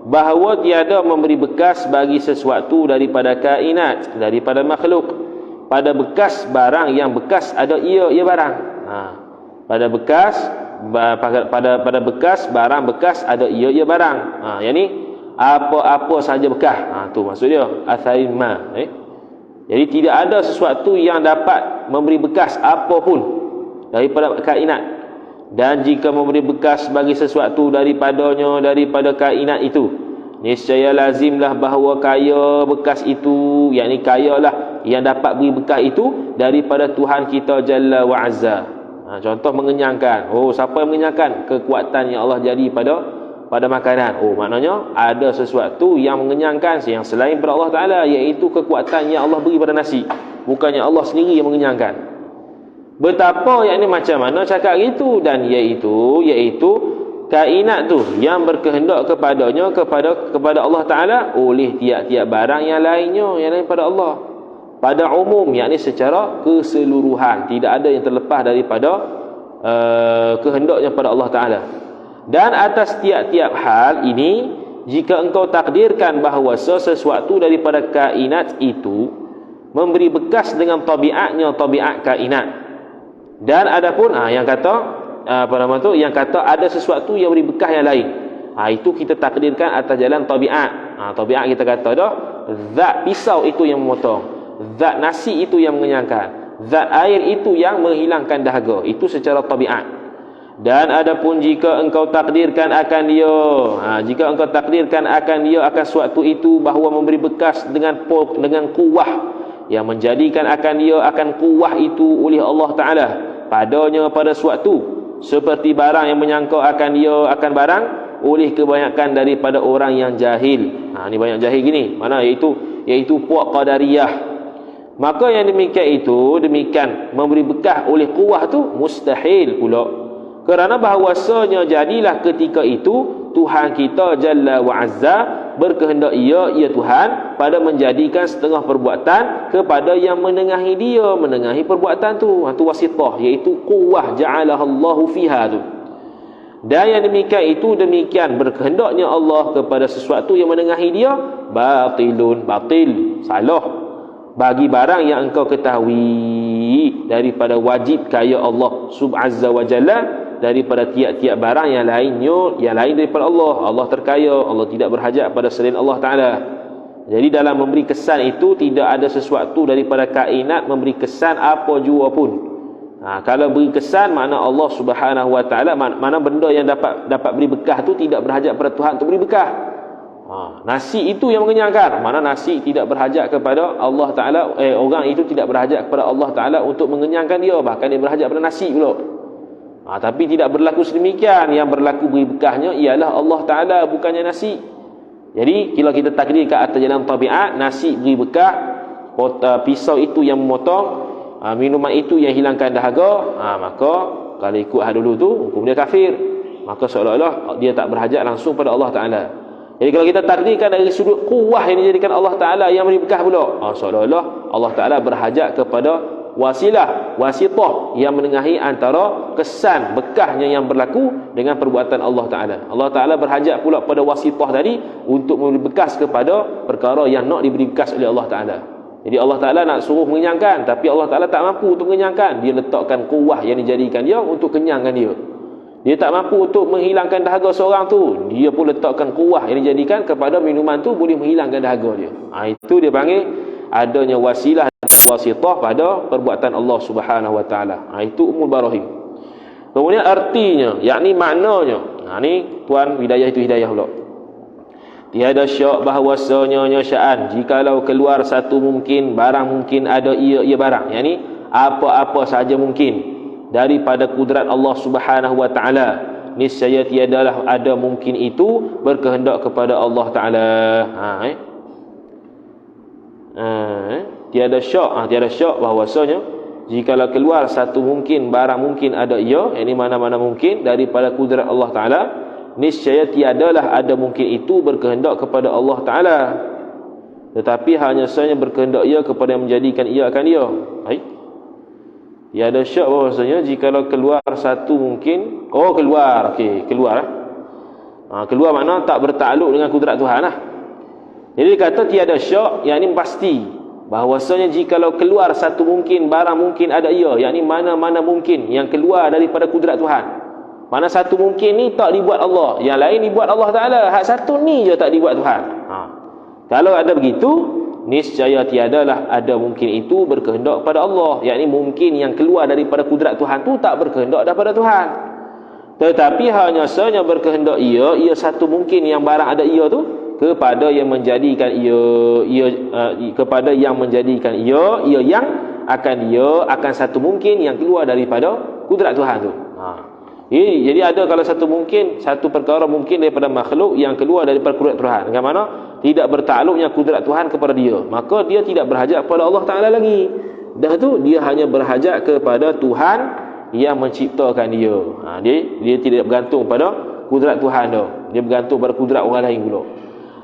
bahawa tiada memberi bekas bagi sesuatu daripada kainat, daripada makhluk, pada bekas barang yang bekas ada ia barang. Pada bekas barang bekas ada ia barang. Yani apa-apa saja bekas. Tu maksud dia atharin ma. Jadi tidak ada sesuatu yang dapat memberi bekas apa pun daripada kainat, dan jika memberi bekas bagi sesuatu daripada kainat itu, niscaya lazimlah bahawa kaya bekas itu, yakni kayalah yang dapat beri bekas itu daripada Tuhan kita Jalla wa Azza. Contoh mengenyangkan. Siapa yang mengenyangkan? Kekuatan yang Allah jadi pada makanan. Maknanya ada sesuatu yang mengenyangkan yang selain pada Allah Ta'ala, iaitu kekuatan yang Allah beri pada nasi. Bukannya Allah sendiri yang mengenyangkan. Betapa yang ini macam mana cakap gitu, dan iaitu kainat tu yang berkehendak kepadanya kepada Allah Ta'ala oleh tiap-tiap barang yang lainnya, yang lain pada Allah pada umum, yakni secara keseluruhan, tidak ada yang terlepas daripada kehendaknya pada Allah Ta'ala. Dan atas tiap-tiap hal ini, jika engkau takdirkan bahawa sesuatu daripada kainat itu memberi bekas dengan tabiatnya, tabiat kainat, dan adapun yang kata yang kata ada sesuatu yang beri bekas yang lain, itu kita takdirkan atas jalan tabiat. Tabiat kita kata dah, zat pisau itu yang memotong, zat nasi itu yang mengenyangkan, zat air itu yang menghilangkan dahaga. Itu secara tabiat. Dan adapun jika engkau takdirkan akan dia, akan suatu itu bahawa memberi bekas dengan kuwah, yang menjadikan akan dia akan kuwah itu oleh Allah Ta'ala padanya pada suatu, seperti barang yang menyangka akan dia akan barang oleh kebanyakan daripada orang yang jahil. Ni banyak jahil gini, mana iaitu puak qadariyah. Maka yang demikian memberi bekas oleh kuwah tu mustahil pula, kerana bahawasanya jadilah ketika itu Tuhan kita Jalla wa Azza berkehendak ia Tuhan pada menjadikan setengah perbuatan kepada yang menengahi perbuatan tu. Tu wasitah, iaitu kuwah ja'alahallahu fiha tu. Dan yang demikian berkehendaknya Allah kepada sesuatu yang menengahi dia, batil, salah, bagi barang yang engkau ketahui daripada wajib kaya Allah Subhazza wa Jalla, daripada tiap-tiap barang yang lain daripada Allah. Allah terkaya, Allah tidak berhajat pada selain Allah Ta'ala. Jadi dalam memberi kesan itu tidak ada sesuatu daripada kainat memberi kesan apa jua pun. Kalau beri kesan, makna Allah Subhanahu wa Ta'ala, mana benda yang dapat beri bekah tu tidak berhajat pada Tuhan untuk beri bekah. Nasi itu yang mengenyangkan, mana nasi tidak berhajat kepada Allah Ta'ala, orang itu tidak berhajat kepada Allah Ta'ala untuk mengenyangkan dia, bahkan dia berhajat pada nasi pula. Tapi tidak berlaku sedemikian. Yang berlaku beri bekahnya ialah Allah Ta'ala, bukannya nasi. Jadi kalau kita takdir ke atas jalan tabiat, nasi beri bekah, pisau itu yang memotong, minuman itu yang hilangkan dahaga, maka kalau ikut dulu tu hukum dia kafir. Maka seolah-olah dia tak berhajat langsung pada Allah Ta'ala. Jadi kalau kita takdirkan dari sudut kuwah yang dijadikan Allah Ta'ala yang beri bekah pula, seolah-olah Allah Ta'ala berhajat kepada wasitah yang menengahi antara kesan bekahnya yang berlaku dengan perbuatan Allah Ta'ala. Allah Ta'ala berhajat pula pada wasitah tadi untuk memberi bekas kepada perkara yang nak diberi bekas oleh Allah Ta'ala. Jadi Allah Ta'ala nak suruh mengenyangkan, tapi Allah Ta'ala tak mampu untuk mengenyangkan. Dia letakkan kuwah yang dijadikan dia untuk kenyangkan dia. Dia tak mampu untuk menghilangkan dahaga seorang tu, dia pun letakkan kuwah yang dijadikan kepada minuman tu boleh menghilangkan dahaga dia. Itu dia panggil adanya wasilah, wasitah pada perbuatan Allah Subhanahu wa Ta'ala. Itu umul barahim. Kemudian artinya, yakni maknanya, ni tuan hidayah itu hidayah pula. Tiada syak bahawasanya nyasaan jikalau keluar satu mungkin, barang mungkin ada ia barang, yakni apa-apa saja mungkin daripada kudrat Allah Subhanahu wa Ta'ala, niscaya tiadalah ada mungkin itu berkehendak kepada Allah Ta'ala. Tiada syak bahawasanya jikalau keluar satu mungkin, barang mungkin ada ia, yakni mana-mana mungkin daripada kudrat Allah Ta'ala, niscaya tiadalah ada mungkin itu berkehendak kepada Allah Ta'ala, tetapi hanya sahaja berkehendak ia kepada yang menjadikan ia akan dia. Tiada syak bahawasanya jikalau keluar satu mungkin, keluar makna tak bertakluk dengan kudrat Tuhan lah. Jadi kata tiada syak, yakni pasti bahawasanya jikalau keluar satu mungkin, barang mungkin ada ia, yakni mana-mana mungkin yang keluar daripada kudrat Tuhan. Mana satu mungkin ni tak dibuat Allah, yang lain dibuat Allah Ta'ala, hak satu ni je tak dibuat Tuhan. Kalau ada begitu, niscaya tiadalah ada mungkin itu berkehendak pada Allah, yakni mungkin yang keluar daripada kudrat Tuhan tu tak berkehendak daripada Tuhan, tetapi hanya sahaja berkehendak ia satu mungkin yang barang ada ia tu kepada yang menjadikan ia yang akan satu mungkin yang keluar daripada kudrat Tuhan tu. Jadi ada kalau satu perkara mungkin daripada makhluk yang keluar daripada kudrat Tuhan. Dengan mana tidak bertakluknya kudrat Tuhan kepada dia, maka dia tidak berhajat kepada Allah Ta'ala lagi. Dah tu dia hanya berhajat kepada Tuhan yang menciptakan dia. Dia tidak bergantung pada kudrat Tuhan dah. Dia bergantung pada kudrat orang lain pula.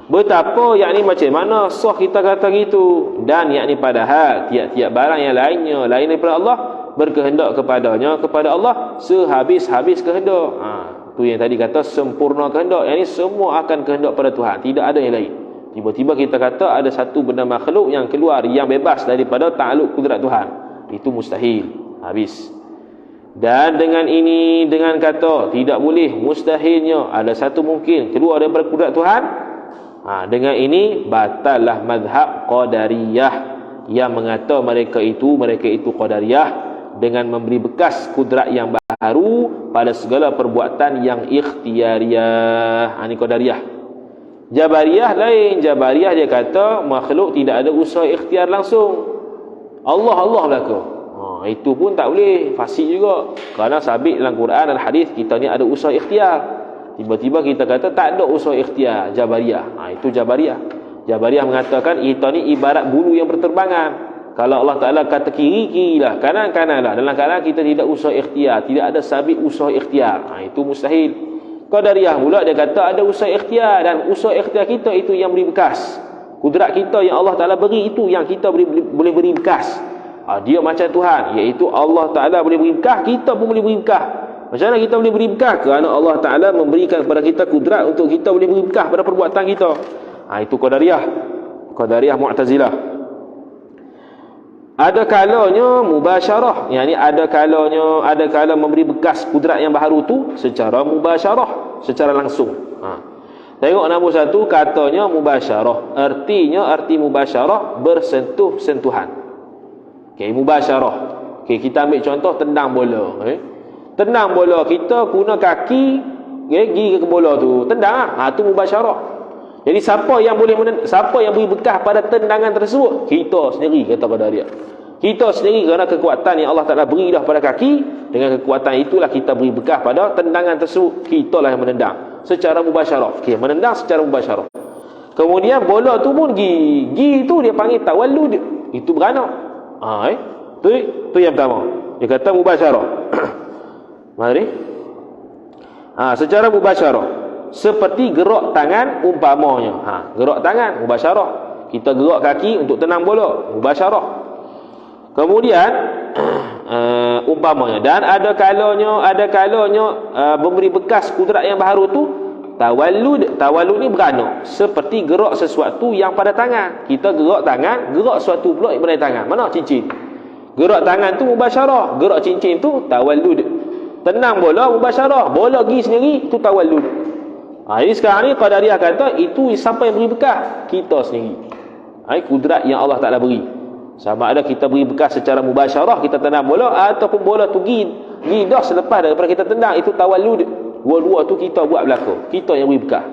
Betapa yakni macam mana sah kita kata gitu. Dan yakni padahal tiap-tiap barang yang lainnya lain daripada Allah berkehendak kepada Allah sehabis-habis kehendak. Tu yang tadi kata sempurna kehendak. Yang ni semua akan kehendak pada Tuhan, tidak ada yang lain. Tiba-tiba kita kata ada satu benda makhluk yang keluar, yang bebas daripada takluk kudrat Tuhan, itu mustahil. Habis. Dan dengan ini, dengan kata tidak boleh, mustahilnya ada satu mungkin keluar daripada kudrat Tuhan, dengan ini batallah mazhab Qadariyah yang mengata mereka itu Qadariyah dengan memberi bekas kudrat yang baru pada segala perbuatan yang ikhtiariyah. Ini Qadariyah. Jabariyah lain. Jabariyah dia kata makhluk tidak ada usaha ikhtiar langsung. Allah belaka. Itu pun tak boleh, fasik juga. Kerana sabit dalam Quran dan hadis kita ni ada usaha ikhtiar. Tiba-tiba kita kata tak ada usaha ikhtiar. Jabariyah. Itu Jabariyah. Jabariyah mengatakan kita ni ibarat bulu yang berterbangan. Kalau Allah Ta'ala kata kiri lah, kanan lah, dalam keadaan kita tidak usaha ikhtiar, tidak ada sabit usaha ikhtiar, itu mustahil. Qadariyah pula dia kata ada usaha ikhtiar, dan usaha ikhtiar kita itu yang beri bekas. Kudrat kita yang Allah Ta'ala beri itu yang kita boleh beri bekas. Dia macam Tuhan, iaitu Allah Ta'ala boleh beri bekas, kita pun boleh beri bekas. Macam mana kita boleh beri bekas? Kerana Allah Ta'ala memberikan kepada kita kudrat untuk kita boleh beri bekas pada perbuatan kita. Itu Qadariyah. Qadariyah Mu'tazilah. Ada kalanya mubasyarah, yakni ada kala memberi bekas kudrat yang baru tu secara mubasyarah, secara langsung. Tengok nombor satu, katanya mubasyarah. Arti mubasyarah bersentuh-sentuhan. Mubasyarah. Kita ambil contoh tendang bola. Tendang bola, kita guna kaki pergi ke bola tu, tendang tu mubasyarah. Jadi siapa yang beri bekas pada tendangan tersebut? Kita sendiri, kata Qadariyah. Kita sendiri, kerana kekuatan yang Allah Ta'ala beri dah pada kaki, dengan kekuatan itulah kita beri bekas pada tendangan tersebut. Kita lah yang menendang secara mubasyarah. Menendang secara mubasyarah. Kemudian bola tu pun gi tu dia panggil tawallud. Itu beranak. Tu yang pertama. Dia kata mubasyarah. Mari. Secara mubasyarah. Seperti gerak tangan umpamanya. Gerak tangan mubasyarah. Kita gerak kaki untuk tenang bola, mubasyarah. Kemudian umpamanya, dan ada kalanya memberi bekas kudrat yang baru tu tawallud ni beranak seperti gerak sesuatu yang pada tangan. Kita gerak tangan, gerak sesuatu pula yang pada tangan. Mana cincin? Gerak tangan tu mubasyarah, gerak cincin tu tawallud. Tenang bola mubasyarah, bola pergi sendiri tu tawallud. Jadi sekarang ni Qadariyah kata itu siapa yang beri bekas? Kita sendiri. Kudrat yang Allah Ta'ala beri. Sama ada kita beri bekas secara mubasyarah, kita tendang bola, ataupun bola tu pergi dah selepas daripada kita tendang, itu tawallud. Dua-dua tu kita buat belaka, kita yang beri bekas.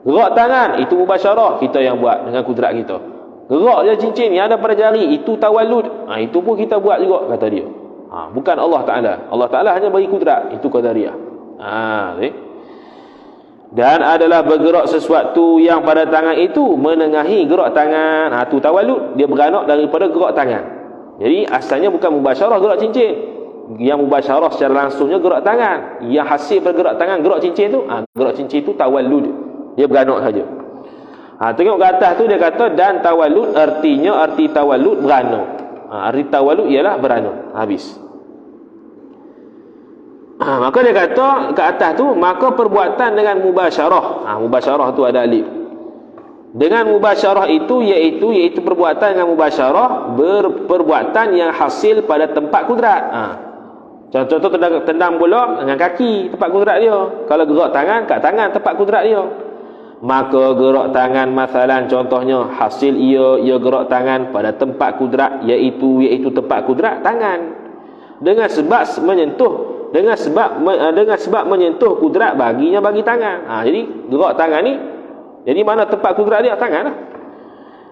Gerak tangan, itu mubasyarah, kita yang buat dengan kudrat kita. Gerak je cincin yang ada pada jari, itu tawallud. Itu pun kita buat juga, kata dia. Bukan Allah Ta'ala. Allah Ta'ala hanya beri kudrat. Itu Qadariyah. Dan adalah bergerak sesuatu yang pada tangan itu menengahi gerak tangan. Tu tawallud. Dia beranak daripada gerak tangan. Jadi asalnya bukan mubasyarah gerak cincin. Yang mubasyarah secara langsungnya gerak tangan. Yang hasil pada gerak tangan, gerak cincin tu, gerak cincin tu tawallud. Dia beranak saja. Tengok ke atas tu dia kata, dan tawallud arti tawallud beranak. Arti tawallud ialah beranak. Habis. Maka dia kata ke atas tu, maka perbuatan dengan mubasyarah. Mubasyarah tu ada alif. Dengan mubasyarah itu iaitu perbuatan dengan mubasyarah perbuatan yang hasil pada tempat kudrat. Contoh tendang bola dengan kaki, tempat kudrat dia. Kalau gerak tangan, kat tangan tempat kudrat dia. Maka gerak tangan masalan contohnya hasil ia gerak tangan pada tempat kudrat, iaitu tempat kudrat tangan. Dengan sebab menyentuh kudrat bagi tangan. Jadi gerak tangan ni, jadi mana tempat kudrat dia? Tangan lah.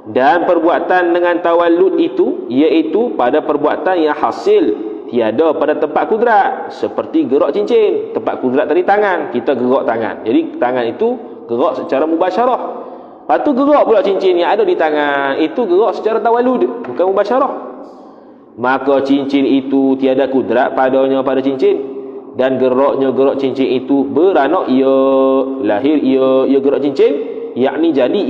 Dan perbuatan dengan tawallud itu iaitu pada perbuatan yang hasil tiada pada tempat kudrat, seperti gerak cincin. Tempat kudrat tadi tangan, kita gerak tangan. Jadi tangan itu gerak secara mubasyarah. Lepas tu gerak pula cincin yang ada di tangan, itu gerak secara tawalud, bukan mubasyarah. Maka cincin itu tiada kudrat padanya pada cincin, dan geraknya gerak cincin itu beranak ia lahir ia gerak cincin, yakni jadi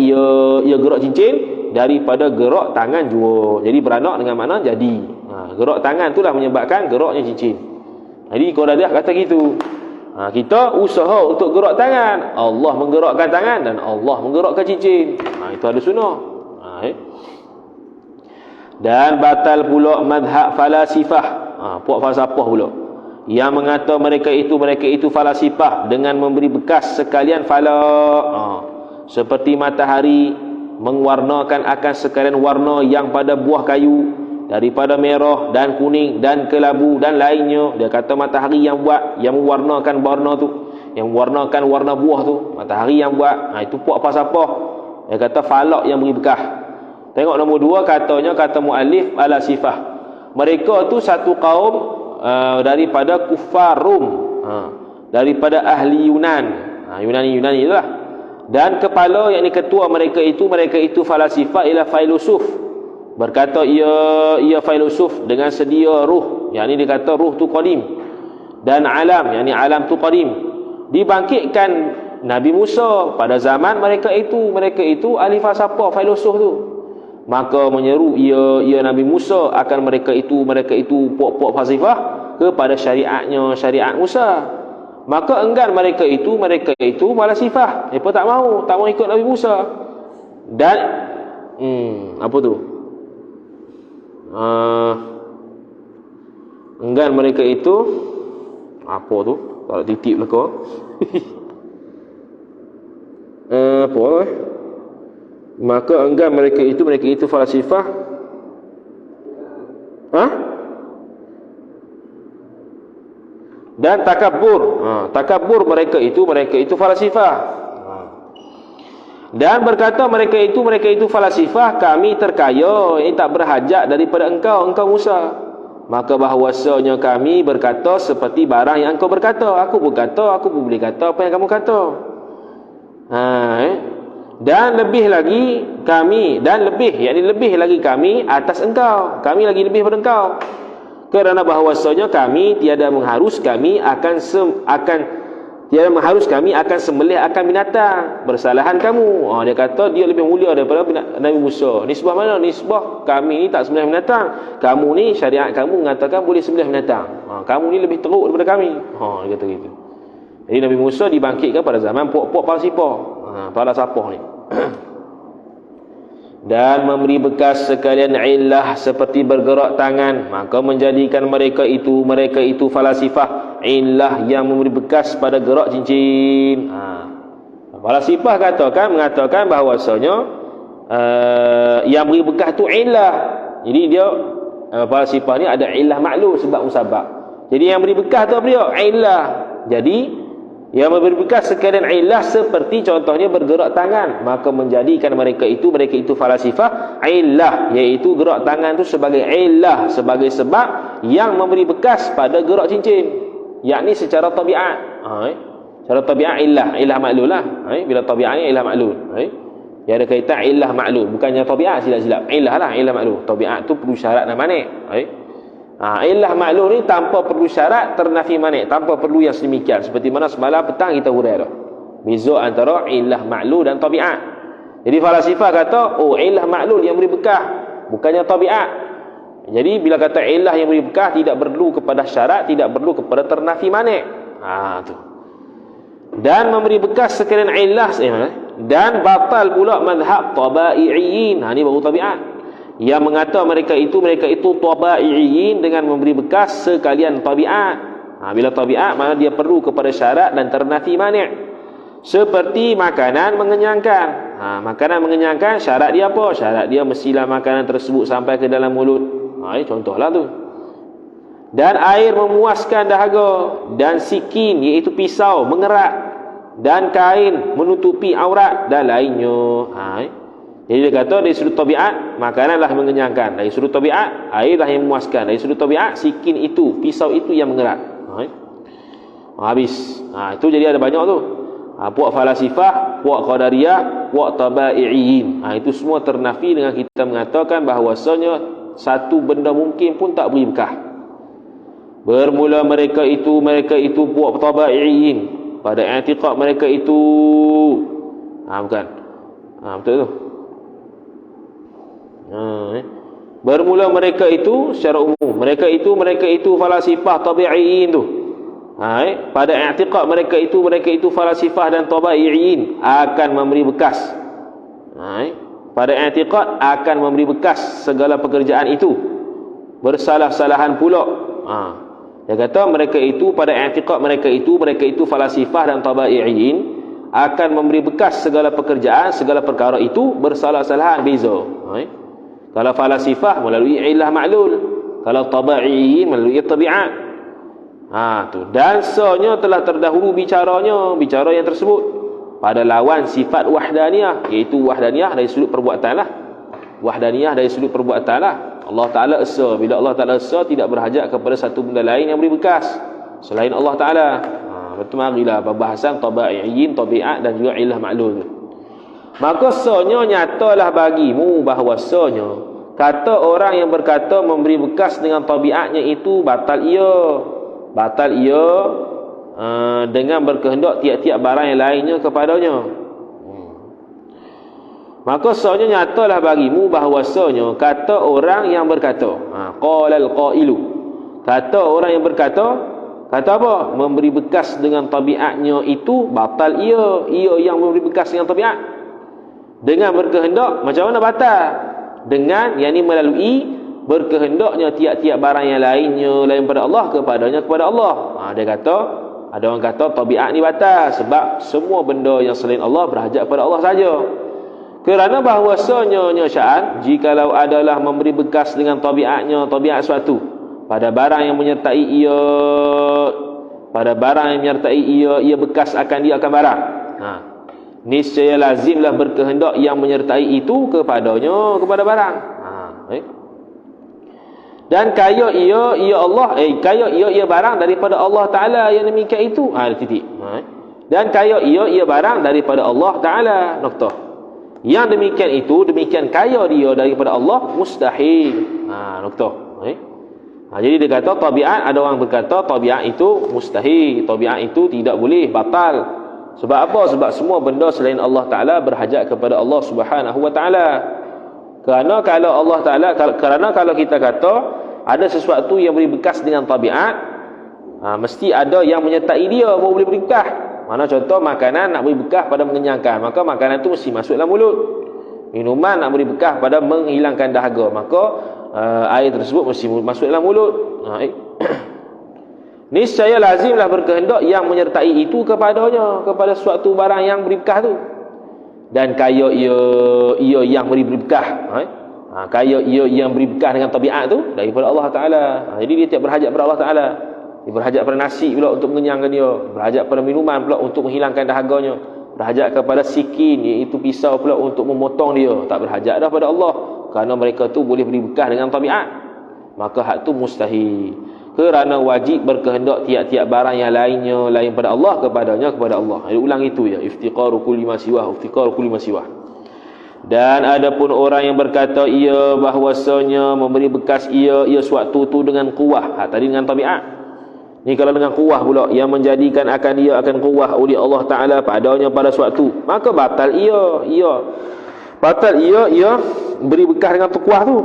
ia gerak cincin daripada gerak tangan jua. Jadi beranak dengan makna jadi. Gerak tangan itulah menyebabkan geraknya cincin. Jadi Quradah kata gitu. Kita usaha untuk gerak tangan, Allah menggerakkan tangan dan Allah menggerakkan cincin. Itu ada sunnah. Dan batal pula madhab falasifah, puak falsafah pula, yang mengata mereka itu falasifah dengan memberi bekas sekalian falak. Seperti matahari mewarnakan akan sekalian warna yang pada buah kayu, daripada merah dan kuning dan kelabu dan lainnya. Dia kata matahari yang buat, yang mewarnakan warna tu, yang mewarnakan warna buah tu, matahari yang buat. Itu puak falsafah. Dia kata falak yang beri bekas. Tengok nombor 2, katanya, kata muallif falasifah, mereka tu satu kaum daripada kufar Rum, daripada ahli Yunan, Yunani itulah. Dan kepala, yakni ketua mereka itu falasifah ialah filosof. Berkata ia filosof dengan sedia ruh, yakni dia kata ruh tu qadim, dan alam, yakni alam tu qadim. Dibangkitkan Nabi Musa pada zaman mereka itu ahli falsafah, filosof tu. Maka menyeru ia Nabi Musa akan mereka itu puak-puak falsafah kepada syariat Musa. Maka enggan mereka itu falasifah. Mereka tak mau ikut Nabi Musa. Dan apa tu? Enggan mereka itu apa tu? Tak titik belaka. Maka enggan mereka itu falasifah. Dan takabur mereka itu falasifah. Dan berkata mereka itu falasifah, kami terkaya, ini tak berhajat daripada engkau Musa. Maka bahawasanya kami berkata seperti barang yang engkau berkata. Aku berkata, aku boleh kata apa yang kamu kata. Dan lebih lagi kami atas engkau, kami lagi lebih pada engkau, kerana bahawasanya kami tiada mengharus kami akan sembelih akan binatang bersalahan kamu. Dia kata dia lebih mulia daripada Nabi Musa. Nisbah mana? Nisbah kami ni tak sembelih binatang, kamu ni syariat kamu mengatakan boleh sembelih binatang. Kamu ni lebih teruk daripada kami. Dia kata gitu. Jadi Nabi Musa dibangkitkan pada zaman puak-puak falsafah ni. Dan memberi bekas sekalian illah seperti bergerak tangan, maka menjadikan mereka itu falasifah, illah yang memberi bekas pada gerak cincin. Falasifah mengatakan bahawasanya yang beri bekas tu illah. Jadi dia falasifah ni ada illah maklum, sebab musabab. Jadi yang beri bekas tu apa dia? Illah. Jadi yang memberi bekas sekalian illah seperti contohnya bergerak tangan, maka menjadikan mereka itu falasifah illah, iaitu gerak tangan itu sebagai illah, sebagai sebab yang memberi bekas pada gerak cincin, yakni secara tabiat. Secara tabiat illah maklul lah. Bila tabiatnya illah maklul, dia ada kaitan illah maklul, bukannya tabiat, silap-silap. Illah maklul. Tabiat tu perlu syarat dan manik. Illah maklum ni tanpa perlu syarat, ternafi manik, tanpa perlu yang sedemikian. Seperti mana semalam petang kita hurai dah. Beza antara illah maklum dan tabiat. Jadi falasifah kata, illah maklum yang beri bekas, bukannya tabiat. Jadi bila kata illah yang beri bekas, tidak perlu kepada syarat, tidak perlu kepada ternafi manik. Tu. Dan memberi bekas sekalian illah, dan batal pula madhab tabai'iyin. Ni baru tabiat. Yang mengata mereka itu tabai'iyin dengan memberi bekas sekalian tabiat. Bila tabiat, mana dia perlu kepada syarat dan ternafi manik. Seperti makanan mengenyangkan. Makanan mengenyangkan, syarat dia apa? Syarat dia mestilah makanan tersebut sampai ke dalam mulut. Ini contohlah tu. Dan air memuaskan dahaga, dan sikin iaitu pisau mengerat, dan kain menutupi aurat dan lainnya. Jadi dia kata dari sudut tabiat makananlah yang mengenyangkan, dari sudut tabiat airlah yang memuaskan, dari sudut tabiat sikin itu, pisau itu yang mengerat. Habis. Itu jadi ada banyak tu. Puak falasifah, puak qadariyah, puak tabai'iyyin. Itu semua ternafi dengan kita mengatakan bahawasanya satu benda mungkin pun tak beri bekah. Bermula mereka itu puak tabai'iyyin. Pada i'tiqad mereka itu bukan. Betul tu. Bermula mereka itu secara umum, mereka itu falasifah tabi'iyyin tu. Pada i'tiqad mereka itu falasifah dan tabai'iyyin akan memberi bekas. Pada i'tiqad akan memberi bekas segala pekerjaan itu. Bersalah-salahan pula. Dia kata mereka itu pada i'tiqad mereka itu falasifah dan tabai'iyyin akan memberi bekas segala pekerjaan, segala perkara itu bersalah-salahan beza. Kalau falasifah melalui illah ma'lul, kalau tabai'iyyin melalui tabiat. Tu dansanya telah terdahulu bicara yang tersebut pada lawan sifat wahdaniyah, iaitu wahdaniyah dari sudut perbuatan lah. Wahdaniyah dari sudut perbuatan lah. Allah Ta'ala esa. Bila Allah Ta'ala esa, tidak berhajat kepada satu benda lain yang beri bekas selain Allah Ta'ala. Betul marilah pembahasan tabai'iyyin, tabiat dan juga illah ma'lul. Maka sonyo nyatalah bagimu bahawasanya kata orang yang berkata memberi bekas dengan tabiatnya itu batal ia dengan berkehendak tiap-tiap barang yang lainnya kepadanya. Maka sebenarnya nyatalah bagimu bahawasanya kata orang yang berkata, qalal qailu, kata orang yang berkata, kata apa? Memberi bekas dengan tabiatnya itu batal ia yang memberi bekas dengan tabiat. Dengan berkehendak macam mana batal? Dengan yakni melalui berkehendaknya tiap-tiap barang yang lainnya lain pada Allah kepada Allah. Dia kata, ada orang kata tabiat ni batal sebab semua benda yang selain Allah berhajat pada Allah saja. Kerana bahawasanya sya'an, jikalau adalah memberi bekas dengan tabiat suatu pada barang yang menyertai ia bekas akan dia akan barang. Niscaya lazimlah berkehendak yang menyertai itu kepada barang. Dan kaya ia barang daripada Allah Ta'ala yang demikian itu. Titik. Dan kaya ia barang daripada Allah Ta'ala. Noktah. Yang demikian kaya dia daripada Allah mustahil. Noktah. Jadi dia kata tabiat, ada orang berkata tabiat itu mustahil, tabiat itu tidak boleh, batal. Sebab apa? Sebab semua benda selain Allah Ta'ala berhajat kepada Allah Subhanahu Wa Ta'ala. Kerana kalau kita kata ada sesuatu yang beri bekas dengan tabiat, mesti ada yang menyertai dia baru boleh beri bekas. Mana contoh makanan nak beri bekas pada mengenyangkan, maka makanan itu mesti masuk dalam mulut. Minuman nak beri bekas pada menghilangkan dahaga, maka air tersebut mesti masuk dalam mulut. Niscaya lazimlah berkehendak yang menyertai itu kepada suatu barang yang beri bekas tu. Dan kaya ia yang beri bekas, kaya ia yang beri bekas dengan tabiat tu daripada Allah Ta'ala. Jadi dia tidak berhajat pada Allah Ta'ala. Dia berhajat pada nasi pula untuk mengenyangkan dia, berhajat pada minuman pula untuk menghilangkan dahaganya, berhajat kepada sikin iaitu pisau pula untuk memotong dia. Tak berhajat dah pada Allah, kerana mereka tu boleh beri bekas dengan tabiat. Maka hak tu mustahil. Kerana wajib berkehendak tiap-tiap barang yang lainnya lain pada Allah kepada Allah. Dia ulang itu ya, iftiqaru kulli ma siwah. Dan adapun orang yang berkata ia bahwasanya memberi bekas ia suatu tu dengan kuah, tadi dengan tabiat. Ni kalau dengan kuah pula yang menjadikan akan dia akan kuah oleh Allah Ta'ala padanya pada suatu, maka batal ia beri bekas dengan kuah tu.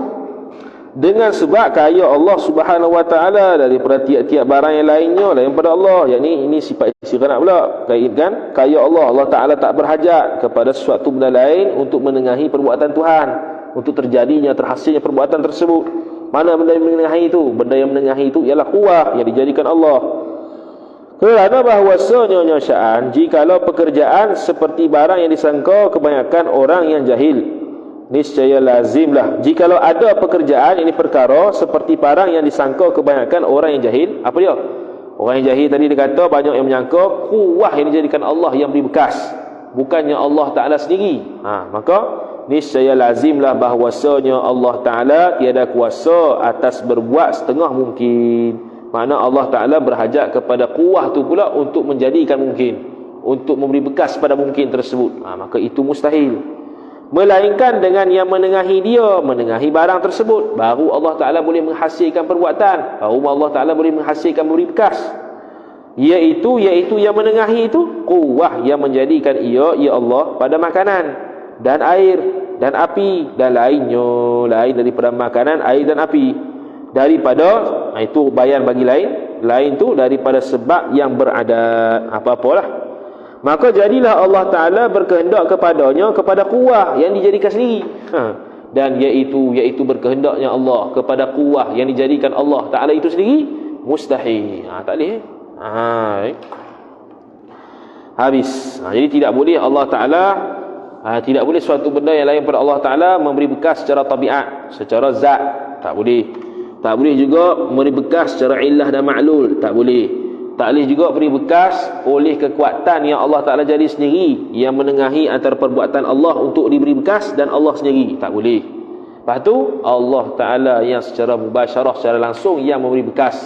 Dengan sebab kaya Allah Subhanahu Wa Ta'ala daripada tiap-tiap barang yang lainnya lain pada Allah. Yakni ini sifat istighna pula, kaitkan kaya Allah Ta'ala tak berhajat kepada sesuatu benda lain untuk menengahi perbuatan Tuhan, untuk terjadinya terhasilnya perbuatan tersebut. Mana benda yang menengahi itu? Benda yang menengahi itu ialah kuah yang dijadikan Allah. Kerana bahawasanya sya'an, jikalau pekerjaan seperti barang yang disangka kebanyakan orang yang jahil, niscaya lazimlah jikalau ada pekerjaan ini perkara seperti barang yang disangka kebanyakan orang yang jahil. Apa dia? Orang yang jahil tadi dia kata banyak yang menyangka kuah yang dijadikan Allah yang beri bekas, bukannya Allah Ta'ala sendiri. Maka niscaya lazimlah bahwasanya Allah Ta'ala tiada kuasa atas berbuat setengah mungkin. Makna Allah Ta'ala berhajat kepada kuwah tu pula untuk menjadikan mungkin, untuk memberi bekas pada mungkin tersebut. Maka itu mustahil. Melainkan dengan yang menengahi dia, menengahi barang tersebut, baru Allah Ta'ala boleh menghasilkan perbuatan, baru Allah Ta'ala boleh menghasilkan memberi bekas. Iaitu yang menengahi itu kuwah yang menjadikan ia, ya Allah, pada makanan dan air dan api dan lainnya, lain daripada makanan, air dan api, daripada itu bayan bagi lain tu daripada sebab yang beradat, apa-apalah. Maka jadilah Allah Ta'ala berkehendak kepadanya kepada kuwah yang dijadikan sendiri. Dan iaitu berkehendaknya Allah kepada kuwah yang dijadikan Allah Ta'ala itu sendiri mustahil. Tak boleh. Habis. Jadi tidak boleh Allah Ta'ala, tidak boleh suatu benda yang lain pada Allah Ta'ala memberi bekas secara tabiat, secara zat. Tak boleh. Tak boleh juga memberi bekas secara illah dan ma'lul. Tak boleh. Tak boleh juga beri bekas oleh kekuatan yang Allah Ta'ala jadi sendiri, yang menengahi antara perbuatan Allah untuk diberi bekas dan Allah sendiri. Tak boleh. Lepas tu Allah Ta'ala yang secara mubasyarah, secara langsung yang memberi bekas,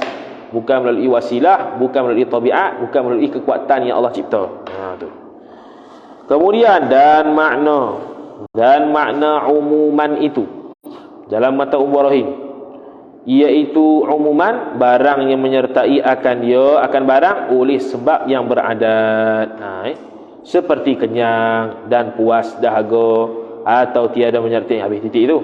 bukan melalui wasilah, bukan melalui tabiat, bukan melalui kekuatan yang Allah cipta. Tu. Kemudian dan makna umuman itu dalam mata Ibrahim, iaitu umuman barang yang menyertai akan dia, akan barang oleh sebab yang beradat, seperti kenyang dan puas dahaga atau tiada menyertai. Habis titik itu.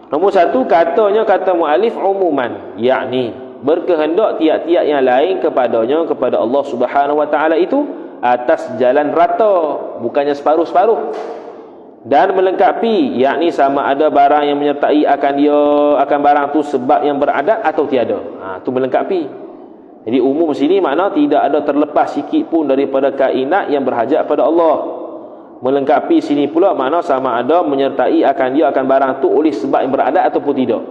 Nombor satu, kata mu'alif umuman, yakni berkehendak tiap-tiap yang lain kepadanya, kepada Allah Subhanahu Wa Ta'ala itu atas jalan rata, bukannya separuh-separuh. Dan melengkapi, yakni sama ada barang yang menyertai akan dia, akan barang tu sebab yang beradat atau tiada. Tu melengkapi. Jadi umum sini makna tidak ada terlepas sikit pun daripada kainat yang berhajat pada Allah. Melengkapi sini pula makna sama ada menyertai akan dia, akan barang tu oleh sebab yang beradat ataupun tidak.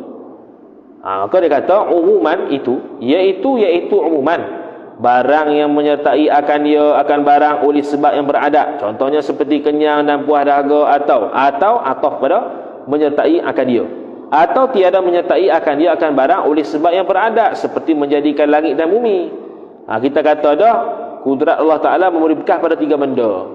Maka dia kata umuman itu, iaitu umuman barang yang menyertai akan dia, akan barang oleh sebab yang beradat. Contohnya seperti kenyang dan puas dahaga, atau pada menyertai akan dia, atau tiada menyertai akan dia, akan barang oleh sebab yang beradat, seperti menjadikan langit dan bumi. Kita kata dah kudrat Allah Ta'ala memberi bekas pada tiga benda.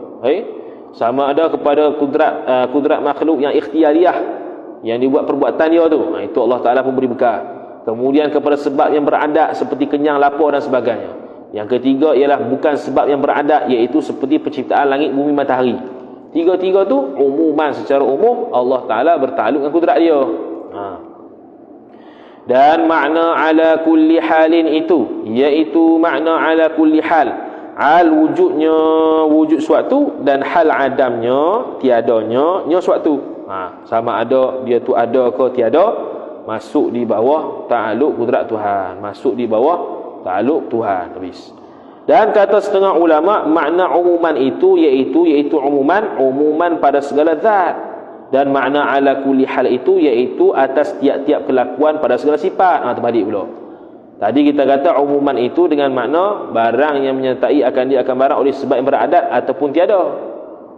Sama ada kepada kudrat makhluk yang ikhtiariyah, yang dibuat perbuatan dia tu, itu Allah Ta'ala pun beri bekas. Kemudian kepada sebab yang beradat seperti kenyang, lapar dan sebagainya. Yang ketiga ialah bukan sebab yang beradat, iaitu seperti penciptaan langit, bumi, matahari. Tiga-tiga tu umuman, secara umum Allah Ta'ala bertakluk dengan kudrat dia. Dan makna ala kulli halin itu, iaitu makna ala kulli hal, al wujudnya, wujud suatu, dan hal adamnya, tiadanya suatu. Sama ada dia tu ada ke tiada, masuk di bawah ta'aluk kudrat Tuhan, masuk di bawah ta'aluk Tuhan. Habis. Dan kata setengah ulama, makna umuman itu iaitu umuman pada segala zat. Dan makna ala kulli hal itu iaitu atas tiap-tiap kelakuan pada segala sifat. Terbalik pula. Tadi kita kata umuman itu dengan makna barang yang menyertai akan dia, akan barang oleh sebab yang beradat ataupun tiada.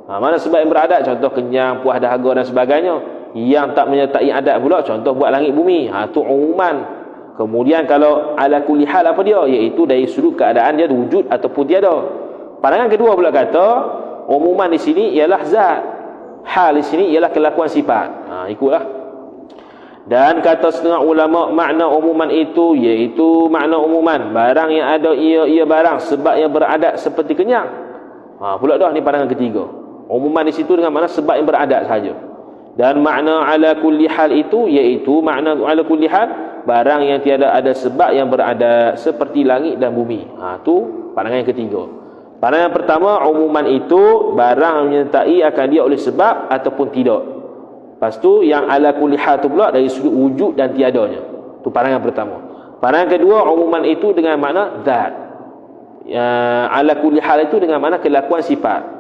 Mana sebab yang beradat? Contoh kenyang, puas dahaga dan sebagainya. Yang tak menyertai adat pula, contoh buat langit bumi. Itu umuman. Kemudian kalau ala kulli hal apa dia? Iaitu dari sudut keadaan dia wujud ataupun tiada. Pandangan kedua pula kata umuman di sini ialah zat, hal di sini ialah kelakuan sifat. Ikutlah. Dan kata setengah ulama, makna umuman itu iaitu makna umuman barang yang ada ia barang sebab yang beradat seperti kenyang. Pula dah ni pandangan ketiga. Umuman di situ dengan makna sebab yang beradat saja. Dan makna ala kulli hal itu iaitu makna ala kulli hal barang yang tiada ada sebab yang beradat seperti langit dan bumi. Tu pandangan yang ketiga. Pandangan pertama, umuman itu barang yang menyertai akan dia oleh sebab ataupun tidak. Lepas tu yang ala kulli hal tu pula dari sudut wujud dan tiadanya. Tu pandangan pertama. Pandangan kedua, umuman itu dengan makna zat. Ala kulli hal itu dengan makna kelakuan sifat.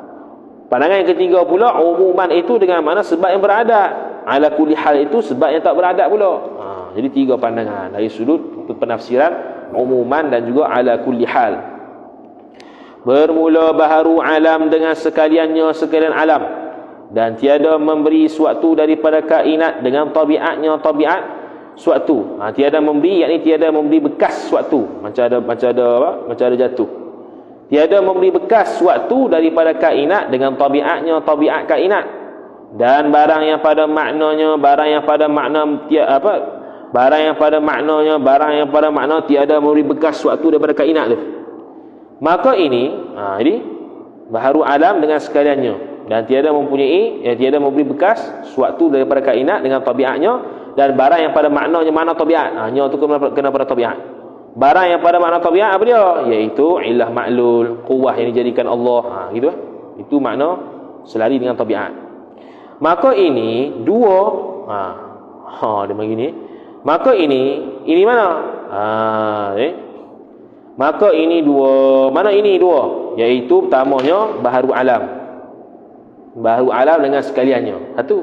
Pandangan yang ketiga pula, umuman itu dengan makna sebab yang beradat. Ala kulli hal itu sebab yang tak beradat pula. Jadi tiga pandangan dari sudut penafsiran umuman dan juga ala kulli hal. Bermula baharu alam dengan sekalian alam. dan tiada memberi suatu daripada kainat dengan tabiatnya tabiat suatu. Tiada memberi, yakni tiada memberi bekas suatu, macam ada jatuh. Tiada memberi bekas suatu daripada kainat dengan tabiatnya tabiat kainat, dan barang yang pada maknanya tiada memberi bekas suatu daripada kainat tu. Maka ini baharu alam dengan sekaliannya, dan tiada memberi bekas suatu daripada kainat dengan tabiatnya, dan barang yang pada maknanya mana tabiat. Nya tu kena pada tabiat. Barang yang pada makna tabiat apa dia? Iaitu illah ma'lul, quwwah yang dijadikan Allah. Gitu. Itu makna selari dengan tabiat. Maka ini dua dia begini. Maka ini mana? Maka ini dua. Mana ini dua? Iaitu pertamanya baharu alam. Baharu alam dengan sekaliannya. Satu.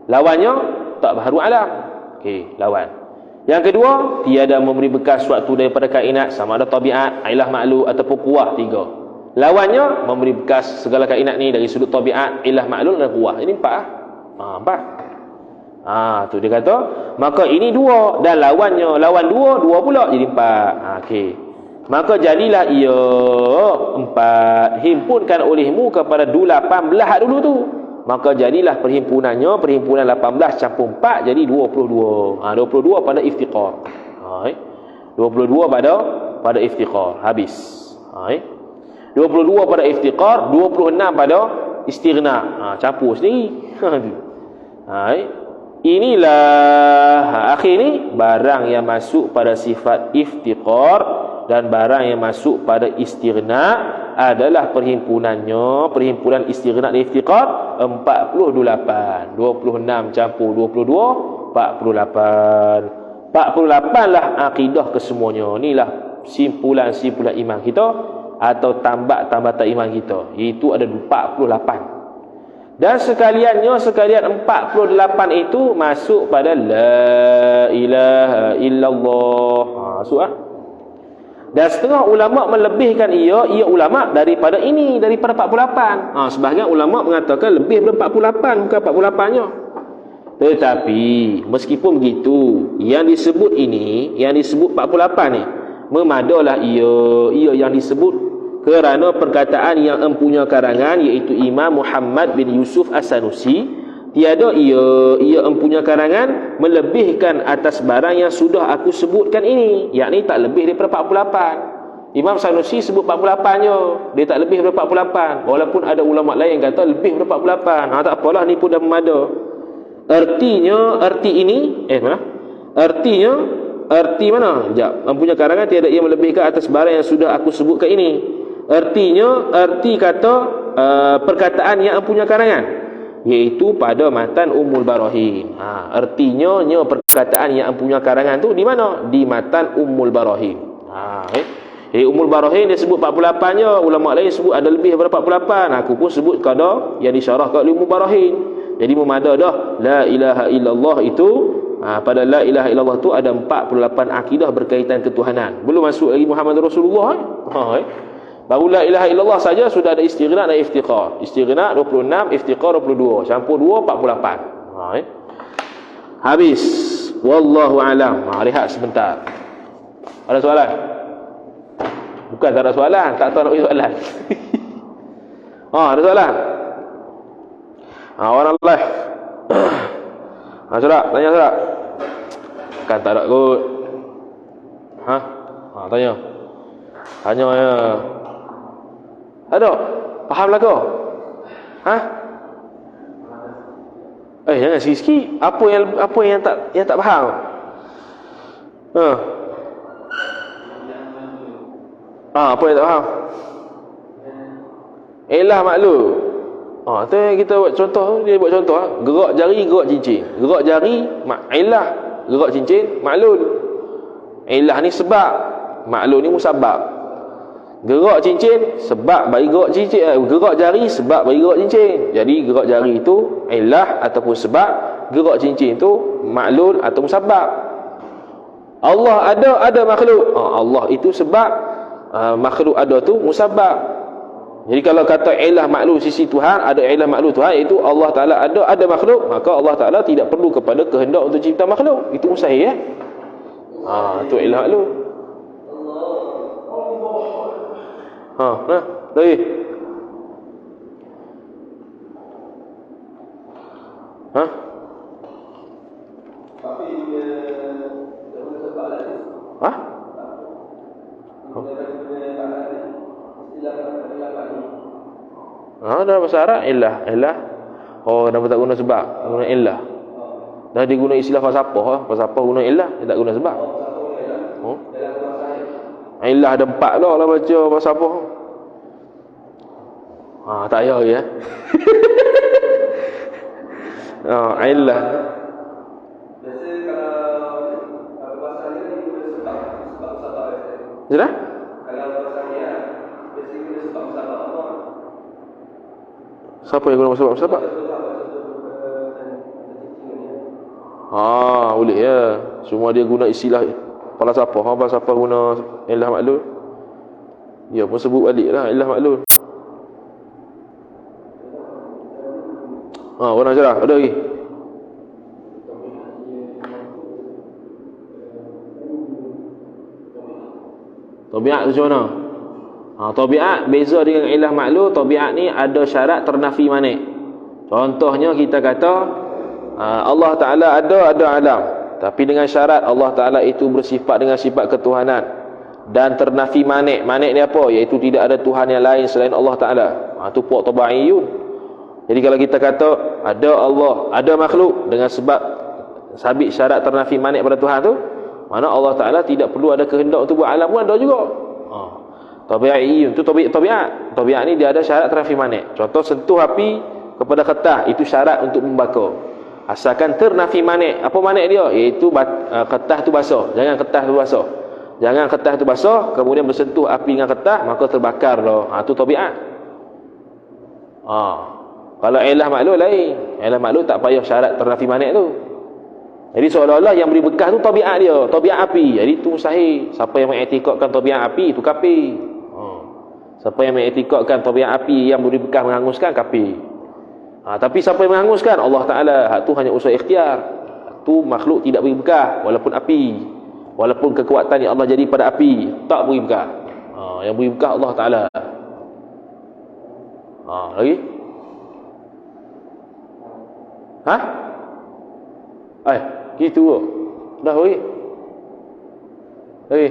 Lawannya tak baharu alam. Okey, lawan. Yang kedua, tiada memberi bekas suatu daripada kainat, sama ada tabiat, ilah maklul ataupun quwwah. Tiga. Lawannya memberi bekas segala kainat ni dari sudut tabiat, ilah maklul dan quwwah. Ini empat. Empat. Tu dia kata, maka ini dua, dan lawannya, lawan dua pula jadi empat. Okey. Maka jadilah ia empat, himpunkan olehmu kepada 18 dulu tu. Maka jadilah perhimpunan 18 campur 4 jadi 22. 22 pada iftiqar. 22 pada iftiqar. Habis. 22 pada iftiqar, 26 pada istighna. Campur sendiri. Inilah akhir ni barang yang masuk pada sifat iftiqar, dan barang yang masuk pada istighna adalah perhimpunan istighna dan iftiqar 48. 26 campur 22, 48. 48 lah akidah kesemuanya. Inilah simpulan iman kita atau tambatan iman kita. Itu ada 48. Dan sekalian 48 itu masuk pada la ilaha illallah. Masuk Dan setengah ulama melebihkan ia ulama daripada 48. Sebahagian ulama mengatakan lebih daripada 48, bukan 48-nya. Tetapi meskipun begitu, yang disebut 48 ni memadalah ia yang disebut kerana perkataan yang empunya karangan, iaitu Imam Muhammad bin Yusuf As-Sanusi. Tiada ia empunya karangan melebihkan atas barang yang sudah aku sebutkan ini, yakni tak lebih daripada 48. Imam Sanusi sebut 48-nya, dia tak lebih daripada 48. Walaupun ada ulama lain yang kata lebih daripada 48. Tak apalah, ni pun dah memada. Arti mana? Sekejap. Empunya karangan tiada ia melebihkan atas barang yang sudah aku sebutkan ini. Arti kata perkataan yang empunya karangan, iaitu pada matan Ummul Barahin. Artinya perkataan yang empunya karangan tu di mana? Di matan Ummul Barahin. Ummul Barahin dia sebut 48-nya, ulama lain sebut ada lebih daripada 48. Aku pun sebut kada yang disyarah kat Ummul Barahin. Jadi memada dah la ilaha illallah itu. Pada la ilaha illallah tu ada 48 akidah berkaitan ketuhanan. Belum masuk lagi Muhammad Rasulullah. Baru la ilaha illallah saja sudah ada istighna dan iftiqar. Istighna 26, iftiqar 22. Campur 2, 48. Habis. Wallahu alam. Rehat sebentar. Ada soalan? Bukan tak ada soalan, tak tahu nak bagi soalan. Ada soalan? Orang live. Saudara, tanya saudara. Kan tak ada kot. Tanya. Tanya ya. Ada? Faham lah kau? Jangan sikit-sikit. Apa yang tak faham? Apa yang tak faham? Elah maklul. Tu yang kita buat contoh. Dia buat contoh. Gerak jari, gerak cincin. Gerak jari, elah. Gerak cincin, maklul. Elah ni sebab, maklul ni musabab. Gerak cincin sebab bagi gerak cincin, gerak jari sebab bagi gerak cincin. Jadi gerak jari itu ilah ataupun sebab, gerak cincin itu maklul atau musabab. Allah ada makhluk. Allah itu sebab, makhluk ada tu musabab. Jadi kalau kata ilah maklum sisi Tuhan, ada ilah maklum Tuhan, iaitu Allah Ta'ala ada makhluk, maka Allah Ta'ala tidak perlu kepada kehendak untuk cipta makhluk. Itu mustahil, ya. Itu ilah maklum. Lagi. Dalam bahasa Arab ilah. Kenapa tak guna sebab? Guna ilah. Dah diguna istilah falsafah, falsafah guna ilah, dia tak guna sebab. Ilah ada 4 dah lah baca falsafah. Tak payah ya. Ilah. Biasa kalau bahasa dia guna sebab Sudah? Kalau bahasa dia biasa guna sebab apa? Siapa yang guna sebab? Boleh ya. Semua dia guna istilah falsafah. Falsafah guna ilah maklul. Ya pun sebut balik lah ilah maklul. Warna cerah. Ada lagi? Tabiat tu macam mana? Tabiat beza dengan ilah maklul. Tabiat ni ada syarat ternafi manik. Contohnya kita kata Allah Ta'ala ada alam, tapi dengan syarat Allah Ta'ala itu bersifat dengan sifat ketuhanan dan ternafi manik. Manik ni apa? Iaitu tidak ada Tuhan yang lain selain Allah Ta'ala. Itu puak tabi'iyun. Jadi kalau kita kata ada Allah, ada makhluk, dengan sebab sabit syarat ternafi manik pada Tuhan tu, mana Allah Ta'ala tidak perlu ada kehendak untuk buat alam pun ada juga. Tabi'iyun tu tabiat. Tabiat ni dia ada syarat ternafi manik. Contoh sentuh api kepada kertas, itu syarat untuk membakar. Asalkan ternafi manik. Apa manik dia? Iaitu kertas tu basah. Jangan kertas tu basah. Jangan kertas tu basah kemudian bersentuh api dengan kertas, maka terbakar dah. Itu tabiat. Kalau ilah maklul lain. Ilah maklul tak payah syarat ternafi manik tu. Jadi seolah-olah yang beri bekas tu tabiat dia, tabiat api. Jadi itu mustahil. Siapa yang mengiktikadkan tabiat api itu kafir. Siapa yang mengiktikadkan tabiat api yang beri bekas menghanguskan, kafir. Tapi siapa yang menghanguskan? Allah Ta'ala. Hak tu hanya usaha ikhtiar. Tu makhluk tidak beri bekas walaupun api. Walaupun kekuatan yang Allah jadi pada api, tak beri bekas. Yang beri bekas Allah Ta'ala. Lagi? Gitu ke? Dah lagi? Lagi?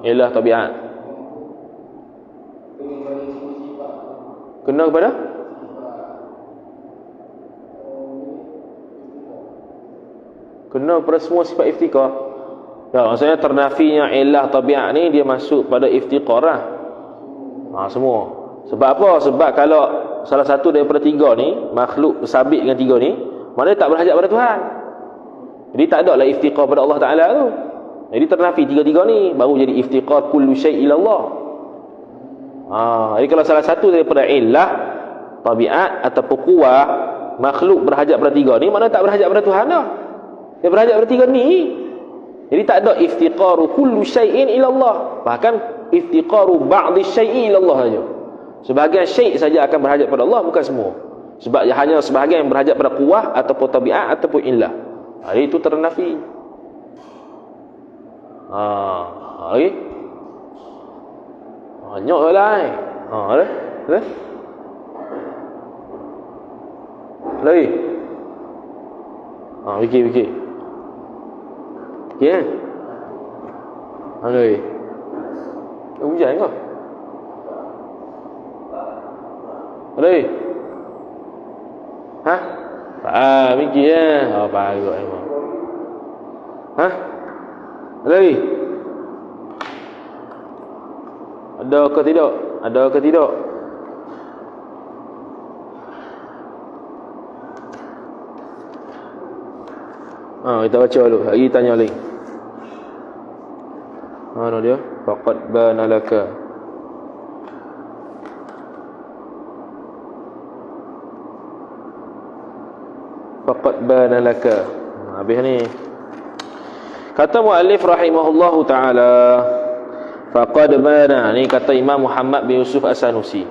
Ialah tabiat. Kena kepada? Kena pada semua sifat iftikar. Maksudnya ternafinya ilah tabiat ni dia masuk pada iftikar lah. Semua. Sebab apa? Sebab kalau salah satu daripada 3 ni, makhluk sabit dengan 3 ni, mana tak berhajat pada Tuhan. Jadi tak ada lah iftikar pada Allah Ta'ala tu. Jadi ternafi 3-3 ni, baru jadi iftikar kullu syai' ila Allah. Jadi kalau salah satu daripada ilah tabiat ataupun kuah makhluk berhajat pada 3 ni, mana tak berhajat pada Tuhan dah. Dia berhajat pada 3 ni. Jadi tak ada iftiqaru kullu syai'in ila Allah. Bahkan iftiqaru ba'dhi syai'i ila Allah saja. Sebahagian syai' saja akan berhajat pada Allah, bukan semua. Sebab hanya sebahagian yang berhajat pada kuah ataupun tabiat ataupun ilah. Jadi itu ternafi. Lagi? Banyak lah. Ada? Lagi? Fikir. Ya. Lagi? Hujan kau? Lagi? Fikir ya. Bagus memang. Lagi? Ada ke tidak? Kita baca dulu. Lagi tanya lagi. Mana dia? Faqad bana laka. Habis ni. Kata muallif rahimahullahu taala, faqad bana, ni kata Imam Muhammad bin Yusuf As-Sanusi,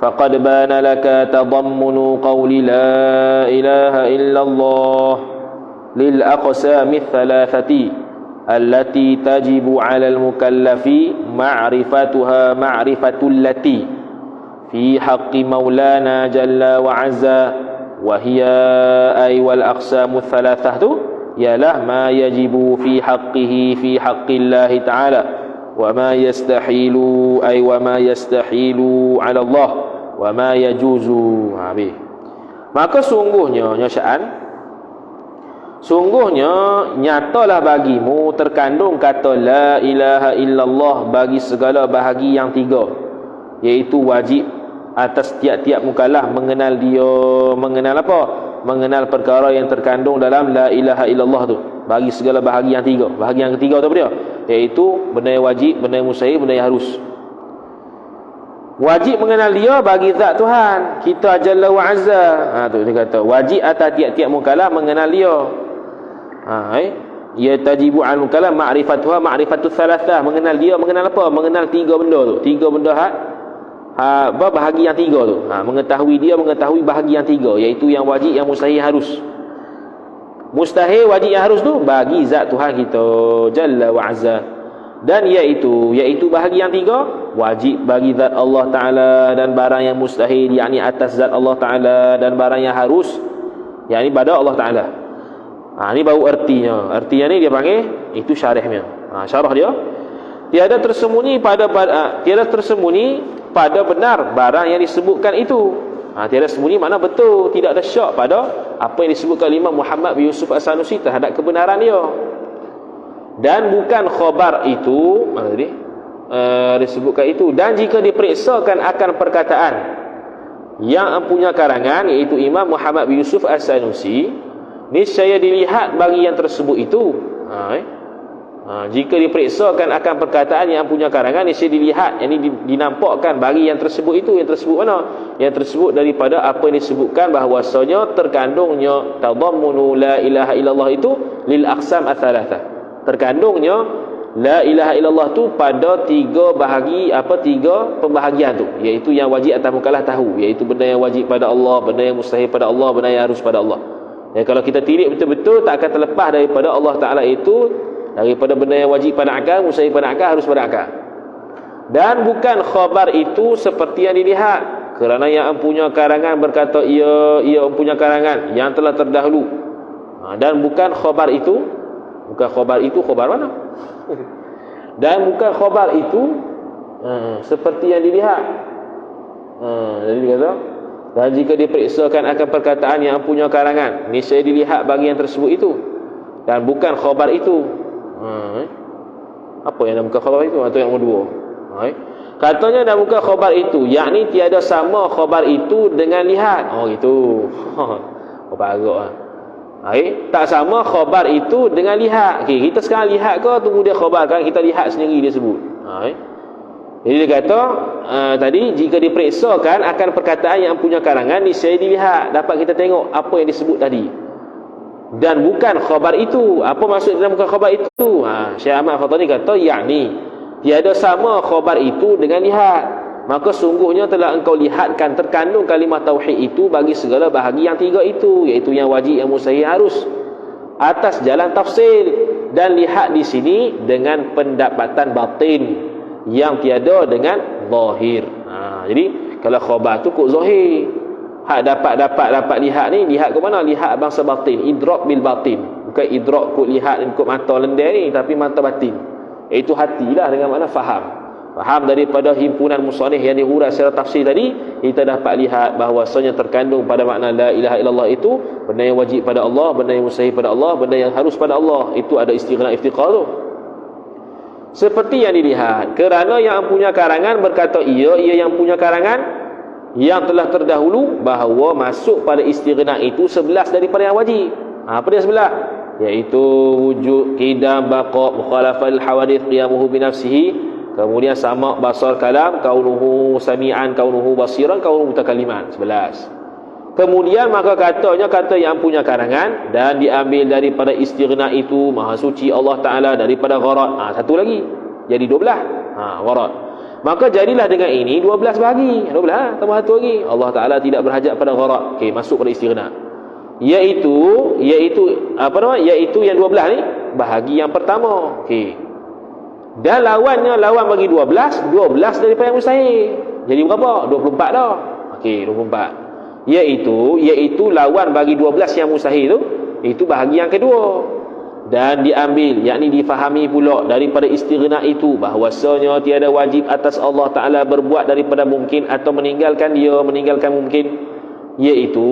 faqad bana laka tadammunu qawli la ilaha illallah lil aqsami thalathati allati tajibu 'ala al-mukallafi ma'rifatuha ma'rifatul lati fi haqqi maulana jalla wa 'azza wa hiya ay wal aqsamu thalathah tu ialah ma yajibu fi haqqihi fi haqqillahi ta'ala wa ma yastahilu ay wa ma yastahilu 'ala Allah wa ma yajuzu. Habis. Maka sungguhnya nyatalah bagimu terkandung kata la ilaha illallah bagi segala bahagi yang tiga, iaitu wajib atas tiap-tiap mukallaf mengenal dia, mengenal apa? Mengenal perkara yang terkandung dalam la ilaha illallah tu bagi segala bahagi yang tiga. Bahagi yang ketiga tu apa dia? Iaitu benda yang wajib, benda yang mustahil, benda yang harus. Wajib mengenal dia bagi zat Tuhan kita jalla wa azza. Tu dia kata wajib atas tiap-tiap mukallaf mengenal dia. Ya tajibu al mukallaf ma'rifatuha ma'rifatus thalathah, mengenal dia, mengenal apa? Mengenal tiga benda tu. Tiga benda bahagi yang tiga tu. Mengetahui dia, mengetahui bahagi yang tiga, iaitu yang wajib, yang mustahil, harus. Mustahil, wajib, yang harus tu bagi zat Tuhan kita jalla wa azza. Dan iaitu bahagi yang tiga, wajib bagi zat Allah Ta'ala, dan barang yang mustahil yakni atas zat Allah Ta'ala, dan barang yang harus yakni pada Allah Ta'ala. Ni baru artinya. Artinya ni dia panggil, itu syarahnya. Syarah dia, tiada tersembunyi pada benar barang yang disebutkan itu. Tiada sembunyi makna betul, tidak ada syak pada apa yang disebutkan Imam Muhammad bin Yusuf As-Sanusi terhadap kebenaran dia. Dan bukan khabar itu, disebutkan itu. Dan jika diperiksakan akan perkataan yang empunya karangan, iaitu Imam Muhammad bin Yusuf As-Sanusi, niscaya dilihat bagi yang tersebut itu. Jika diperiksakan akan perkataan yang punya karangan, niscaya dilihat, yang ini dinampakkan bagi yang tersebut itu. Yang tersebut mana? Yang tersebut daripada apa yang disebutkan bahwasanya terkandungnya tadammunu la ilaha illallah itu lil aqsam ats-tsalatsah. Terkandungnya la ilaha illallah tu pada tiga pembahagian tu, iaitu yang wajib atas mukallaf tahu, iaitu benda yang wajib pada Allah, benda yang mustahil pada Allah, benda yang harus pada Allah. Kalau kita tilik betul-betul, tak akan terlepas daripada Allah Ta'ala itu, daripada benda yang wajib pada akal, mustahil pada akal, harus pada akal. Dan bukan khabar itu seperti yang dilihat, kerana yang empunya karangan berkata ia empunya karangan yang telah terdahulu. Dan bukan khabar itu khabar mana? Dan bukan khabar itu seperti yang dilihat. Jadi dia kata, dan jika diperiksakan akan perkataan yang empunya karangan, niscaya dilihat bagi yang tersebut itu. Dan bukan khabar itu. Apa yang bukan khabar itu? Atau yang nombor dua? Katanya dan bukan khabar itu, yakni tiada sama khabar itu dengan lihat. Gitu. Agak tak sama khabar itu dengan lihat. Kita sekarang lihat ke tunggu dia khabar kan? Kita lihat sendiri dia sebut. Jadi dia kata tadi, jika diperiksakan akan perkataan yang punya karangan, niscaya dilihat, dapat kita tengok apa yang disebut tadi. Dan bukan khabar itu. Apa maksud dalam bukan khabar itu? Syekh Ahmad Fatani kata, yakni tiada sama khabar itu dengan lihat. Maka sungguhnya telah engkau lihatkan terkandung kalimah tauhid itu bagi segala bahagi yang tiga itu, iaitu yang wajib, yang mustahil, harus, atas jalan tafsil. Dan lihat di sini dengan pendapatan batin yang tiada dengan zahir. Jadi kalau khabar tu kok zahir, dapat lihat ni, lihat ke mana? Lihat bangsa batin, idrak bil batin, bukan idrak kok lihat ikut mata lendai ni, tapi mata batin, iaitu hatilah, dengan makna faham daripada himpunan musannif yang dihurai secara tafsir tadi. Kita dapat lihat bahawasanya terkandung pada makna la ilaha illallah itu benda yang wajib pada Allah, benda yang mustahil pada Allah, benda yang harus pada Allah. Itu ada istighna iftiqar tu, seperti yang dilihat. Kerana yang punya karangan berkata ia yang punya karangan yang telah terdahulu, bahawa masuk pada istighna itu 11 daripada yang wajib. Apa dia 11? Iaitu wujud, qidam, baqa, mukhalafal hawadith, qiyamuhu binafsihi, kemudian sama, basar, kalam, kaunuhu sami'an, kaunuhu basiran, kaunuhu mutakalliman. 11. Kemudian maka katanya kata yang punya karangan, dan diambil daripada istighna itu maha suci Allah Ta'ala daripada gharat. Satu lagi jadi 12. Gharat. Maka jadilah dengan ini 12 bahagi. 12 tambah satu lagi. Allah Ta'ala tidak berhajat pada gharat. Okey, masuk pada istighna. Iaitu apa nama? Iaitu yang 12 ni bahagi yang pertama. Okey. Dan lawannya, lawan bagi 12 daripada yang mustahil. Jadi berapa? 24 dah. Okey, 24. Iaitu lawan bagi 12 yang mustahil tu, itu bahagi yang kedua. Dan diambil, yakni difahami pula daripada istighna itu bahwasanya tiada wajib atas Allah Ta'ala berbuat daripada mungkin atau meninggalkan mungkin. Iaitu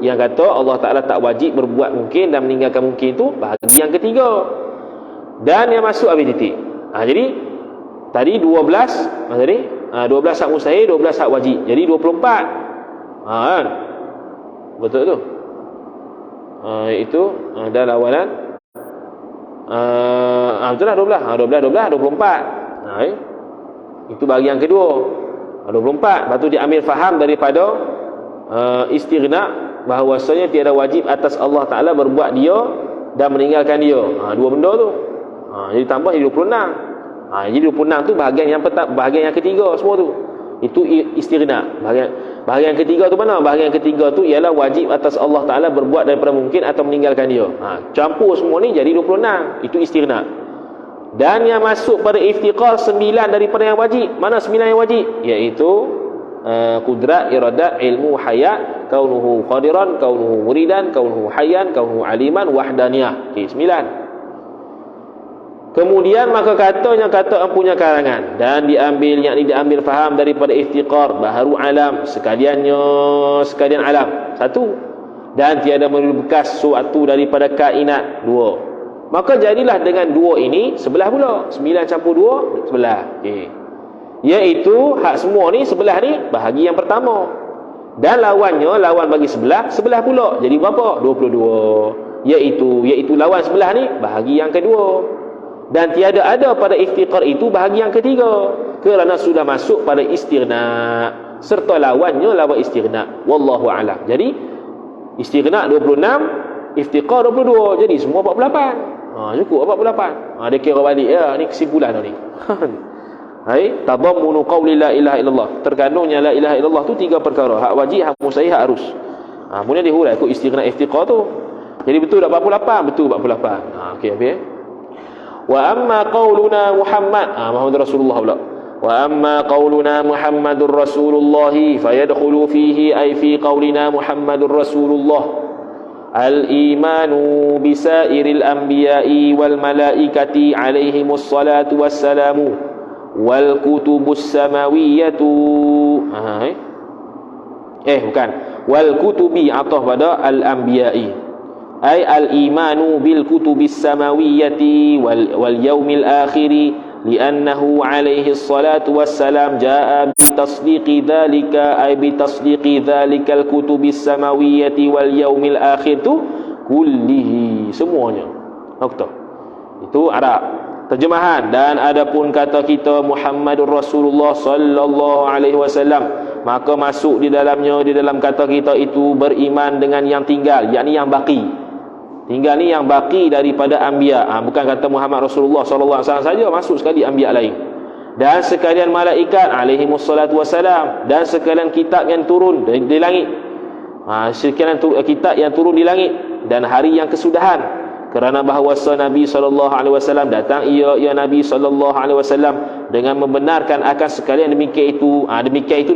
yang kata Allah Ta'ala tak wajib berbuat mungkin dan meninggalkan mungkin itu bahagi yang ketiga. Dan yang masuk habis titik. Jadi tadi 12 hak mustahil, 12 hak wajib. Jadi 24. Kan? Betul tu. Itu dah lawanan. Betul lah 12, 24. Itu bagi yang kedua. 24. Lepas tu dia ambil faham daripada istighna bahawasanya tiada wajib atas Allah Ta'ala berbuat dia dan meninggalkan dia. Dua benda tu. Jadi tambah jadi 26. Jadi 26 tu bahagian yang ketiga semua tu. Itu istighna. Bahagian ketiga tu mana? Bahagian ketiga tu ialah wajib atas Allah Ta'ala berbuat daripada mungkin atau meninggalkan dia. Campur semua ni jadi 26. Itu istighna. Dan yang masuk pada iftiqar 9 daripada yang wajib. Mana 9 yang wajib? Iaitu kudrat, iradat, ilmu, hayat, kaunuhu qadiran, kaunuhu muridan, kaunuhu hayyan, kaunuhu aliman, wahdaniyah. Okey, 9. Kemudian maka katanya kata empunya karangan, dan diambil, yakni diambil faham daripada iftiqar baharu alam, sekalian alam. Satu. Dan tiada bekas suatu daripada kainat. 2. Maka jadilah dengan 2 ini 11 pula. 9 campur 2 11. Okey. Iaitu hak semua ni 11 ni bahagi yang pertama. Dan lawan bagi 11 pula. Jadi berapa? 22. Iaitu lawan 11 ni bahagi yang kedua. Dan tiada ada pada iftiqar itu bahagi yang ketiga, kerana sudah masuk pada istighna, serta lawannya lawan istighna. Wallahu a'lam. Jadi istighna 26, iftiqar 22, jadi semua 48. Cukup 48. Dia kira balik ya, ni kesimpulan dah ni. Hai, tadammunu qauli la ilaha illallah. Terkandungnya la ilaha illallah tu 3 perkara: hak wajib, hak mustahil, hak harus. Kemudian dihurai ikut istighna iftiqar tu. Jadi betul tak 48? Betul 48. Okey, habis. Wa amma qauluna Muhammad Muhammad Rasulullah pula. Wa amma qauluna Muhammadur Rasulullah fayadkhulu fihi ay fi qaulina Muhammadur Rasulullah al-imanu bisairil anbiya'i wal malaikati alaihimus salatu wassalamu wal kutubus samawiyyatu. Bukan. Wal kutubi atah pada al-anbiya'i. Ay al-imanu bil kutubis samawiyyati wal yaumil akhiri li'annahu alaihi salatu wassalam jaa bitasdiqi dhalika ay bitasdiqi dhalikal kutubis samawiyyati wal yaumil akhir tu kullihi, semuanya. Nokta. Itu Arab. Terjemahan. Dan adapun kata kita Muhammadur Rasulullah sallallahu alaihi wasallam, maka masuk di dalamnya, di dalam kata kita itu beriman dengan yang tinggal, yakni yang baki. Tinggal ni yang baki daripada anbiya. Bukan kata Muhammad Rasulullah sallallahu alaihi wasallam saja, masuk sekali anbiya lain. Dan sekalian malaikat alaihimus salatu wassalam, dan sekalian kitab yang turun di langit. Sekalian kitab yang turun di langit, dan hari yang kesudahan. Kerana bahawasa Nabi sallallahu alaihi wasallam datang ia Nabi sallallahu alaihi wasallam dengan membenarkan akan sekalian demikian itu.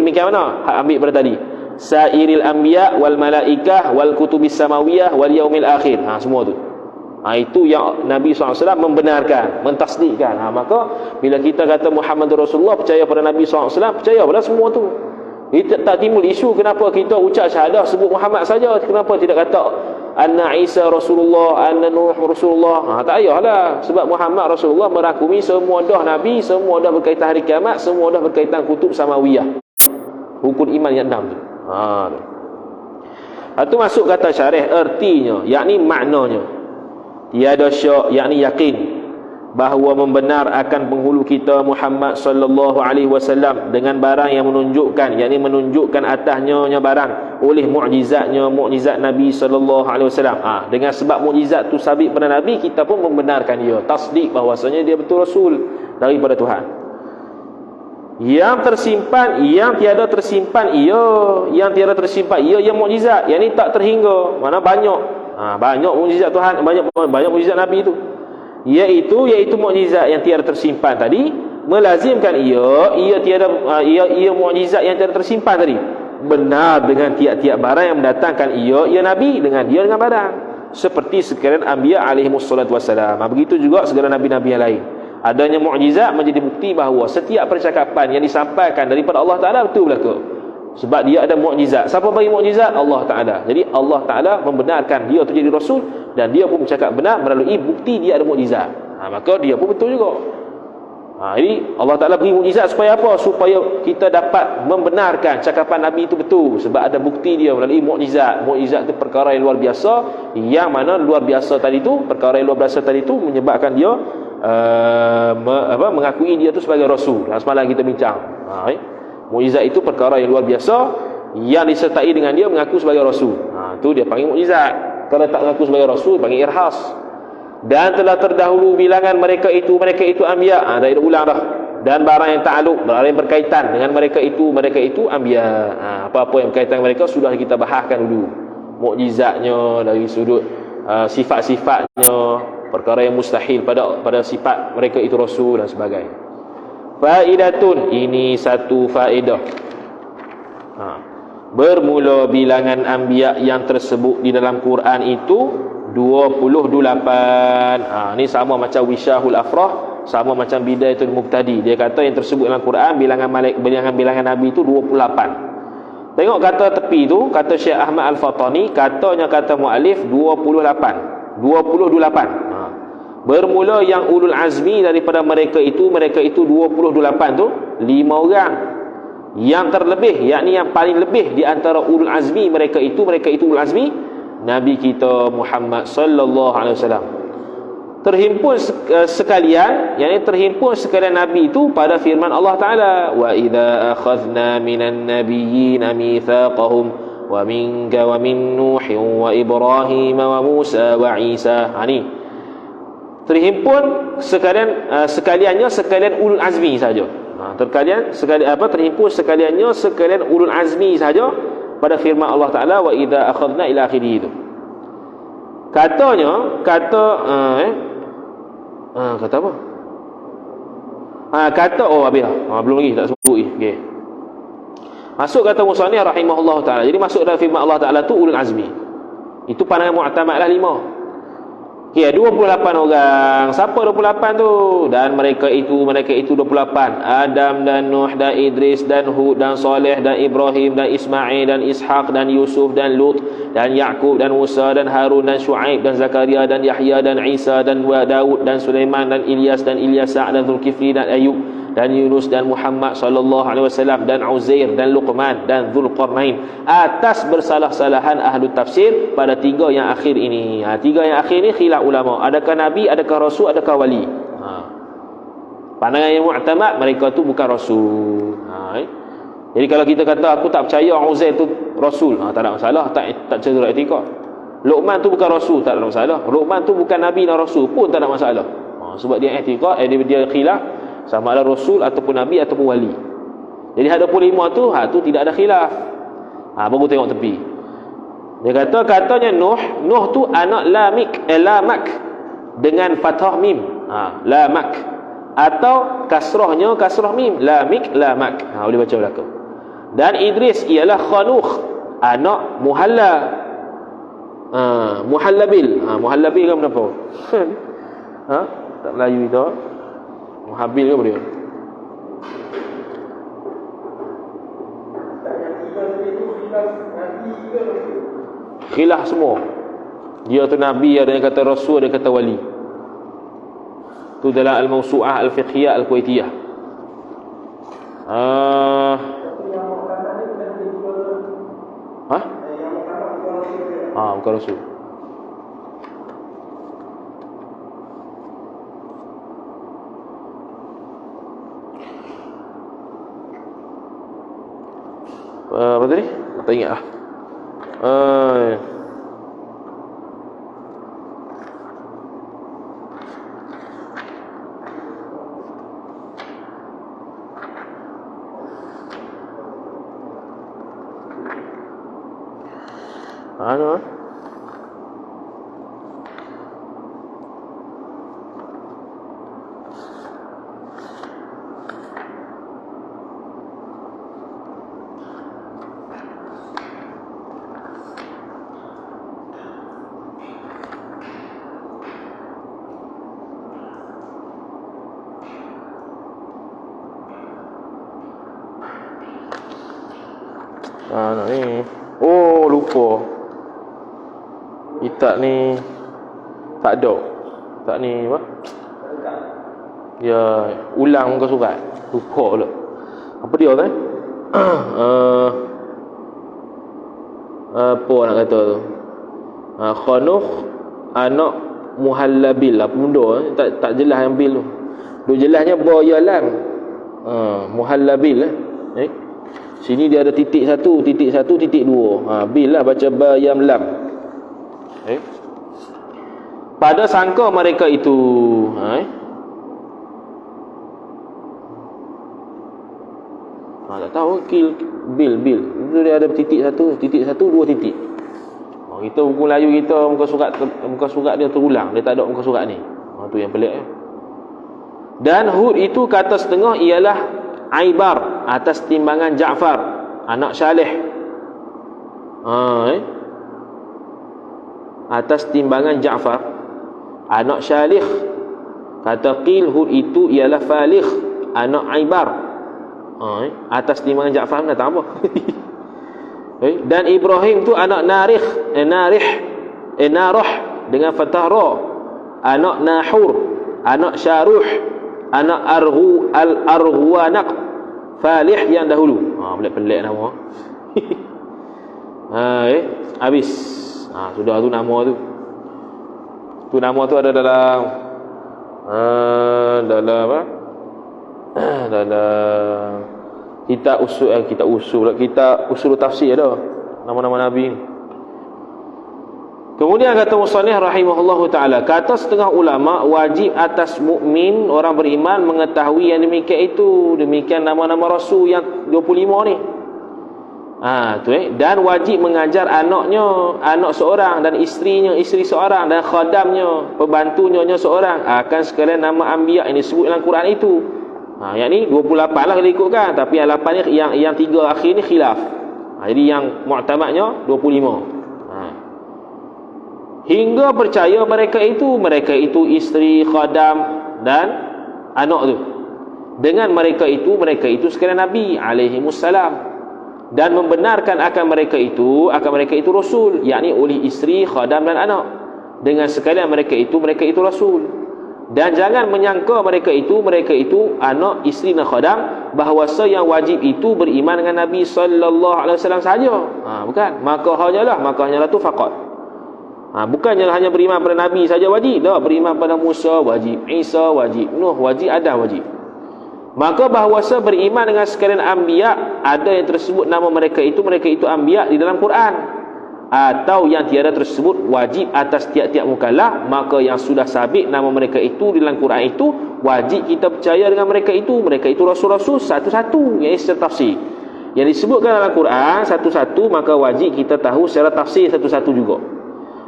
Demikian mana? Hak ambil pada tadi. Sairil anbiya wal malaikah wal kutubis samawiyah wal yaumil akhir. Semua tu. Itu yang Nabi SAW membenarkan, mentasdikkan. Maka bila kita kata Muhammad Rasulullah, percaya pada Nabi SAW, percaya pada semua tu. Itu tak timbul isu kenapa kita ucap syahadah sebut Muhammad saja, kenapa tidak kata anna Isa Rasulullah, anna Nuh Rasulullah. Tak payahlah, sebab Muhammad Rasulullah merangkumi semua dah Nabi, semua dah berkaitan hari kiamat, semua dah berkaitan kutub samawiyah, rukun iman yang 6 tu. Itu masuk kata syarih, ertinya, yakni maknanya tiada syak, yakni yakin, bahawa membenar akan penghulu kita Muhammad sallallahu alaihi wasallam dengan barang yang menunjukkan, yakni menunjukkan atasnya barang oleh mukjizat Nabi sallallahu alaihi wasallam. Dengan sebab mukjizat tu sabit pada Nabi, kita pun membenarkan dia, tasdik bahawasanya dia betul rasul daripada Tuhan. Yang tersimpan, yang tiada tersimpan yang tiada tersimpan yang mukjizat, yakni tak terhingga, mana banyak banyak mukjizat Tuhan, banyak mukjizat Nabi itu, iaitu mukjizat yang tiada tersimpan tadi, melazimkan ia tiada mukjizat yang tiada tersimpan tadi benar dengan tiap-tiap barang yang mendatangkan ia Nabi dengan barang, seperti sekalian anbiya alaihimussalatu wassalam. Begitu juga segala nabi-nabi yang lain. Adanya mukjizat menjadi bukti bahawa setiap percakapan yang disampaikan daripada Allah Ta'ala betul belaka, sebab dia ada mukjizat. Siapa bagi mukjizat? Allah Ta'ala. Jadi Allah Ta'ala membenarkan dia tu jadi rasul, dan dia pun bercakap benar melalui bukti dia ada mukjizat. Maka dia pun betul juga. Jadi Allah Ta'ala beri mukjizat supaya apa? Supaya kita dapat membenarkan cakapan Nabi itu betul, sebab ada bukti dia melalui mukjizat. Mukjizat itu perkara yang luar biasa, yang mana luar biasa tadi tu, perkara yang luar biasa tadi tu menyebabkan dia mengakui dia tu sebagai rasul. Semalam kita bincang, mukjizat itu perkara yang luar biasa yang disertai dengan dia mengaku sebagai rasul. Tu dia panggil mukjizat. Kalau tak mengaku sebagai rasul, panggil irhas. Dan telah terdahulu bilangan mereka itu anbiya. Dah ulang dah. Dan barang yang ta'aluk, barang yang berkaitan dengan mereka itu anbiya. Apa-apa yang berkaitan dengan mereka sudah kita bahaskan dulu. Mukjizatnya dari sudut sifat-sifatnya, perkara yang mustahil pada sifat mereka itu rasul dan sebagainya. Faidatun, ini satu faedah. Bermula bilangan anbiya yang tersebut di dalam Quran itu 28. Ni sama macam Wishahul Afrah, sama macam Bidayatul Muqtadi. Dia kata yang tersebut dalam Quran bilangan Nabi itu 28. Tengok kata tepi tu, kata Syekh Ahmad Al-Fatani, kata muallif 28. Bermula yang ulul azmi daripada mereka itu 28 tu 5 orang. Yang terlebih, yakni yang paling lebih di antara ulul azmi mereka itu ulul azmi, Nabi kita Muhammad sallallahu alaihi wasallam. Terhimpun sekalian, yakni terhimpun sekalian Nabi itu pada firman Allah Taala, wa idza akhadna minan nabiyyin mitsaqahum wa minka wa min Nuhin wa Ibrahim wa Musa wa Isa. Ni terhimpun sekalian ulul azmi saja. Terhimpun sekalian ulul azmi saja pada firman Allah Taala, wa idza akhadna ila akhirih itu. Kata apa? Habis belum lagi, tak sebut lagi. Okey. Masuk kata musannif rahimahullah taala. Jadi masuk dalam firman Allah Taala tu ulul azmi. Itu pandangan mu'tamadlah 5. Ya, 28 orang. Siapa 28 tu? Dan mereka itu 28. Adam dan Nuh dan Idris dan Hud dan Saleh dan Ibrahim dan Ismail dan Ishaq dan Yusuf dan Lut dan Yaqub dan Musa dan Harun dan Shu'aib dan Zakaria dan Yahya dan Isa dan Daud dan Sulaiman dan Ilyas dan Ilyasa dan Zulkifli dan Ayub dan Yunus dan Muhammad sallallahu alaihi wasallam dan Uzair dan Luqman dan Dzulqarnain, atas bersalah-salahan ahli tafsir pada 3 yang akhir ini. 3 yang akhir ni khilaf ulama, adakah nabi, adakah rasul, adakah wali. Pandangan yang mu'tamad, mereka tu bukan rasul. Jadi kalau kita kata aku tak percaya Uzair tu rasul, tak ada masalah, tak cedera etika. Luqman tu bukan rasul, tak ada masalah. Luqman tu bukan nabi dan rasul pun tak ada masalah. Sebab dia etika, dia khilaf sama ada rasul ataupun nabi ataupun wali. Jadi ada 25 tu tidak ada khilaf. Baru tengok tepi. Dia katanya Nuh tu anak Lamak dengan fathah mim. Lamak, atau kasrahnya kasrah mim, Lamak. Boleh baca belakang. Dan Idris ialah Khanukh, anak Muhalla. Muhallabil. Muhallabil kan kenapa? Tak Melayu itu. Muhabil ke apa dia? Khilaf semua. Dia tu nabi, ada yang kata rasul, ada yang kata wali. Tu dalam Al-Mawsu'ah Al-Fiqhiyah Al-Kuwaitiyah. Bukan rasul. Apa tadi? Tak ingat lah. Anu ni. Oh, lupa. Kitab ni tak ada. Tak ni apa? Ya, ulang muka surat. Lupa pula. Apa dia kan? Apa nak kata tu? Khanuf anak Muhallabil. Apa benda tak jelas yang bil tu. Duk jelasnya ba ya lam. Muhallabil Sini dia ada titik 1, titik 1, titik 2. Bil lah baca ba yam lam. Pada sangka mereka itu tak tahu bil itu dia ada titik 1, titik 1, 2 titik. Kita buku Melayu kita muka surat dia terulang, dia tak ada muka surat ni. Tu yang pelik. Dan Hud itu kata setengah ialah Aibar atas timbangan Ja'far anak Saleh. Atas timbangan Ja'far anak Salih. Kata qil Hud itu ialah Falih anak Aibar. Atas timbangan Ja'far nak tahu apa? Dan Ibrahim tu anak Narih dengan fathah ra. Anak Nahur, anak Syaruh, anak Al-Arghuanaq, Falih yang dahulu. Pelik-pelik nama. Habis. Sudah tu nama tu. Tu nama tu ada dalam apa? Dalam kitab usul tafsir ada nama-nama nabi ni. Kemudian kata musannif rahimahullahu taala, kata setengah ulama wajib atas mukmin orang beriman mengetahui yang demikian itu, demikian nama-nama rasul yang 25 ni. Dan wajib mengajar anak seorang dan isteri seorang dan khadamnya, pembantunya seorang akan sekalian nama anbiya yang disebut dalam Quran itu. Yang ni 28 lah kalau ikutkan, tapi yang 8 ni yang 3 akhir ni khilaf. Jadi yang mu'tamadnya 25. Hingga percaya mereka itu isteri, khadam dan anak tu. Dengan mereka itu sekalian Nabi alaihi wassalam, dan membenarkan akan mereka itu rasul, yakni oleh isteri, khadam dan anak. Dengan sekalian mereka itu rasul. Dan jangan menyangka mereka itu anak, isteri dan khadam bahawasa yang wajib itu beriman dengan Nabi sallallahu alaihi wasallam saja. Bukan. Maka hanyalah tu faqat. Bukannya hanya beriman pada Nabi saja wajib. Tak, beriman pada Musa wajib, Isa wajib, Nuh wajib, Adam wajib. Maka bahawasa beriman dengan sekalian anbiya, ada yang tersebut nama mereka itu anbiya di dalam Quran, atau yang tiada tersebut wajib atas tiap-tiap mukallaf, maka yang sudah sabit nama mereka itu di dalam Quran itu wajib kita percaya dengan mereka itu rasul-rasul satu-satu, yang secara tafsir yang disebutkan dalam Quran satu-satu, maka wajib kita tahu secara tafsir satu-satu juga.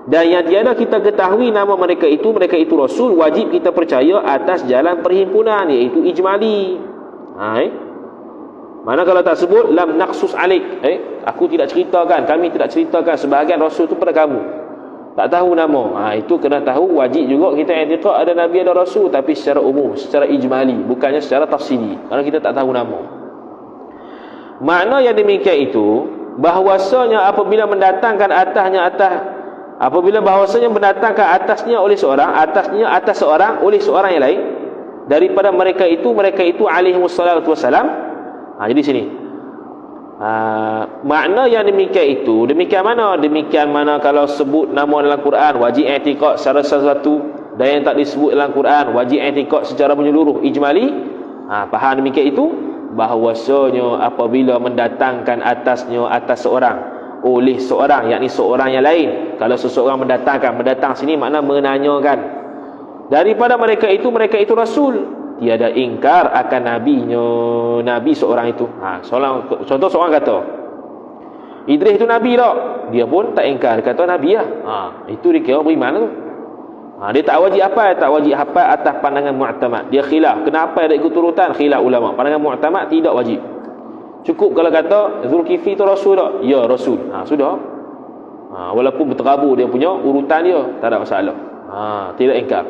Dan yang tiada kita ketahui nama mereka itu rasul, wajib kita percaya atas jalan perhimpunan, iaitu ijmali. Mana kalau tak sebut lam naqsus alik, kami tidak ceritakan sebahagian rasul itu pada kamu, tak tahu nama. Itu kena tahu, wajib juga kita i'tiqad ada nabi, ada rasul, tapi secara umum, secara ijmali, bukannya secara tafsili, kerana kita tak tahu nama. Makna yang demikian itu bahawasanya apabila mendatangkan atasnya oleh seorang, atas seorang oleh seorang yang lain daripada mereka itu alaihi wassalatu wassalam. Jadi sini makna yang demikian mana kalau sebut nama dalam Quran wajib i'tiqad secara sesuatu, dan yang tak disebut dalam Quran wajib i'tiqad secara menyeluruh ijmali. Faham demikian itu. bahwasanya apabila mendatangkan atas seorang oleh seorang, yakni seorang yang lain. Kalau seseorang mendatang sini makna menanyakan daripada mereka itu rasul, tiada ingkar akan nabi seorang itu. Contoh seorang kata Idris itu nabi tak, dia pun tak ingkar, kata nabi lah. Itu dikira beriman tu. Dia tak wajib hafal atas pandangan mu'tamad. Dia khilaf, kenapa ada ikut turutan? Khilaf ulama. Pandangan mu'tamad tidak wajib. Cukup kalau kata Zulkifli tu rasul tak? Ya, rasul. Sudah. Walaupun berterabur dia punya urutan dia, tak ada masalah. Tidak ingkar.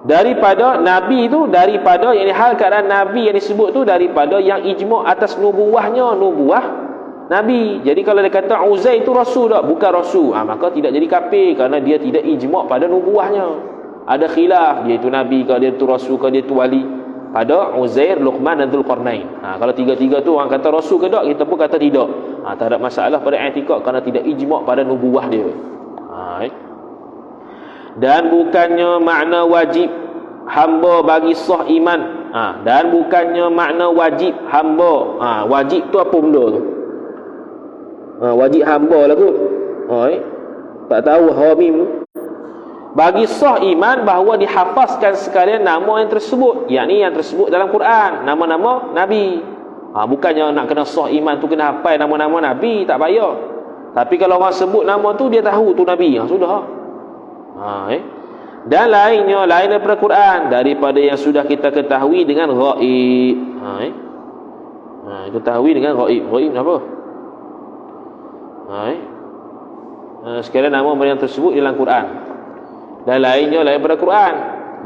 Daripada nabi itu, daripada yang hal keadaan nabi yang disebut tu, daripada yang ijma' atas nubuwahnya, nubuwah nabi. Jadi kalau dia kata Uzair itu rasul tak? Bukan rasul, maka tidak jadi kafir, kerana dia tidak ijma' pada nubuwahnya. Ada khilaf, dia itu nabi ke, dia itu rasul ke, dia itu wali. Pada Uzair, Luqman dan Dzulqarnain. Kalau tiga-tiga tu orang kata rasul ke tak, kita pun kata tidak. Tak ada masalah pada i'tikad, kerana tidak ijma' pada nubuwah dia. Dan bukannya makna wajib hamba bagi sah iman. Dan bukannya makna wajib hamba. Wajib tu apa benda tu? Wajib hamba lah kot. Tak tahu hamim tu. Bagi sah iman bahawa dihafazkan sekalian nama yang tersebut, yakni yang tersebut dalam Quran, nama-nama nabi. Bukannya nak kena sah iman tu kena hafal nama-nama nabi, tak payah. Tapi kalau orang sebut nama tu, dia tahu tu nabi, sudah. Dan lain daripada Quran, daripada yang sudah kita ketahui dengan ghaib. Ketahui dengan ghaib. Ghaib apa? Sekalian nama yang tersebut dalam Quran. Dan lainnya lain daripada Quran.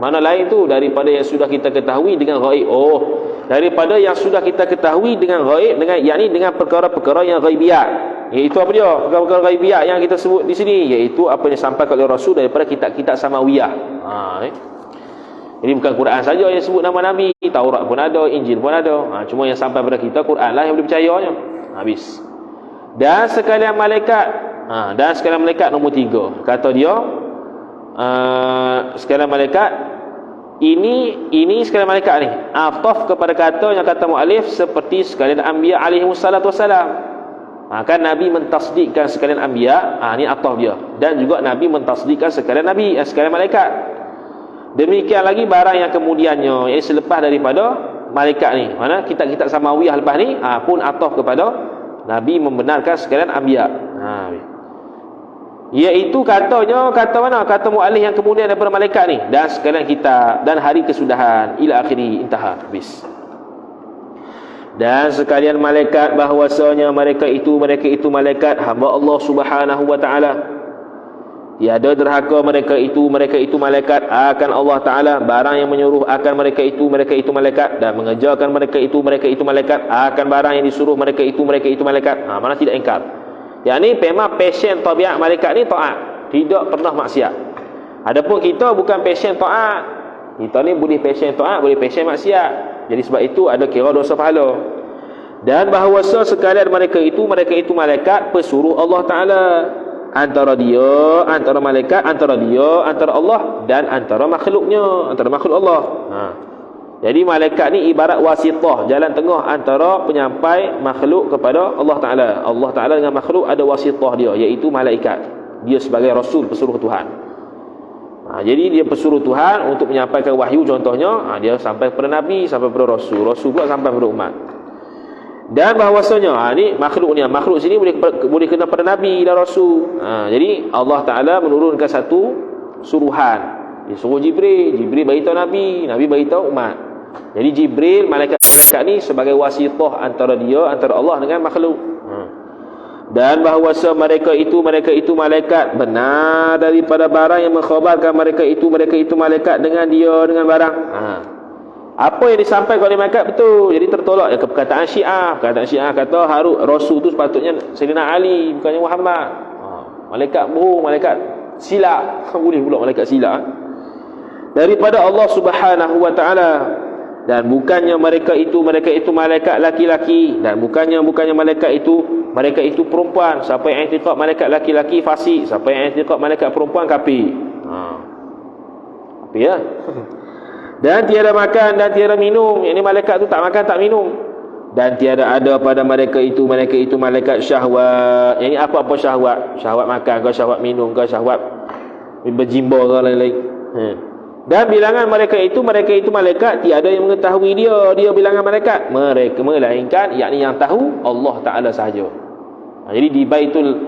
Mana lain tu? Daripada yang sudah kita ketahui dengan ghaib. Daripada yang sudah kita ketahui dengan ghaib, yakni dengan perkara-perkara yang ghaibiyat. Iaitu apa dia? Perkara-perkara ghaibiyat yang kita sebut di sini, iaitu apa yang disampaikan oleh Rasul daripada kitab-kitab samawiyah. Jadi bukan Quran saja yang sebut nama nabi, Taurat pun ada, Injil pun ada. Cuma yang sampai pada kita Quran lah yang boleh percayanya. Habis. Dan sekalian malaikat, nombor 3. Kata dia sekalian malaikat ini sekalian malaikat ni ataf kepada kata yang kata muallif seperti sekalian anbiya alaihi wassalatu wassalam. Kan nabi mentasdikkan sekalian anbiya, ni ataf dia, dan juga nabi mentasdikkan sekalian nabi, sekalian malaikat. Demikian lagi barang yang kemudiannya, yang selepas daripada malaikat ni, mana kitab-kitab samawiyah lepas ni pun ataf kepada nabi membenarkan sekalian anbiya. Iaitu kata mana? Kata muallif yang kemudian daripada malaikat ni, dan sekalian kitab dan hari kesudahan ila akhiri, intaha, habis. Dan sekalian malaikat bahwasanya mereka itu malaikat hamba Allah Subhanahu wa taala. Tiada derhaka mereka itu malaikat akan Allah taala, barang yang menyuruh akan mereka itu malaikat, dan mengejarkan mereka itu malaikat akan barang yang disuruh mereka itu malaikat. Mana tidak ingkar. Yang ni memang passion tabiat malaikat ni taat, tidak pernah maksiat. Adapun kita bukan passion taat. Kita ni boleh passion taat, boleh passion maksiat. Jadi sebab itu ada kira dosa pahala. Dan bahawasa sekalian mereka itu malaikat pesuruh Allah Taala, antara malaikat, antara Allah dan antara makhluknya, antara makhluk Allah. Jadi malaikat ni ibarat wasitah, jalan tengah antara penyampai makhluk kepada Allah Ta'ala. Allah Ta'ala dengan makhluk ada wasitah dia, iaitu malaikat. Dia sebagai rasul, pesuruh Tuhan. Jadi dia pesuruh Tuhan untuk menyampaikan wahyu. Contohnya dia sampai kepada Nabi, sampai kepada Rasul, Rasul pula sampai kepada umat. Dan bahawasanya ni makhluk sini boleh kena pada Nabi dan Rasul. Jadi Allah Ta'ala menurunkan satu suruhan. Dia suruh Jibril beritahu Nabi beritahu umat. Jadi Jibril, malaikat ni sebagai wasitah antara Allah dengan makhluk. Dan bahawasa mereka itu malaikat benar daripada barang yang mengkhabarkan mereka itu malaikat dengan barang. Apa yang disampaikan oleh malaikat betul. Jadi tertolak perkataan Syiah kata Rasul tu sepatutnya Sayyidina Ali, bukannya Muhammad. Malaikat bohong, malaikat silap. Boleh pula malaikat silap daripada Allah Subhanahu wa taala. Dan bukannya mereka itu malaikat laki-laki, dan bukannya malaikat itu perempuan. Siapa yang i'tiqad malaikat laki-laki fasik, siapa yang i'tiqad malaikat perempuan kafir. Kafir ya. Dan tiada makan dan tiada minum. Yang ni malaikat tu tak makan tak minum. Dan tiada ada pada mereka itu malaikat syahwat. Yang ni apa-apa syahwat. Syahwat makan ke, syahwat minum ke, syahwat berjimba ke, lain-lain. Dan bilangan mereka itu malaikat tiada yang mengetahui dia bilangan malaikat. Mereka melainkan yakni yang tahu Allah Ta'ala sahaja. Jadi di Baitul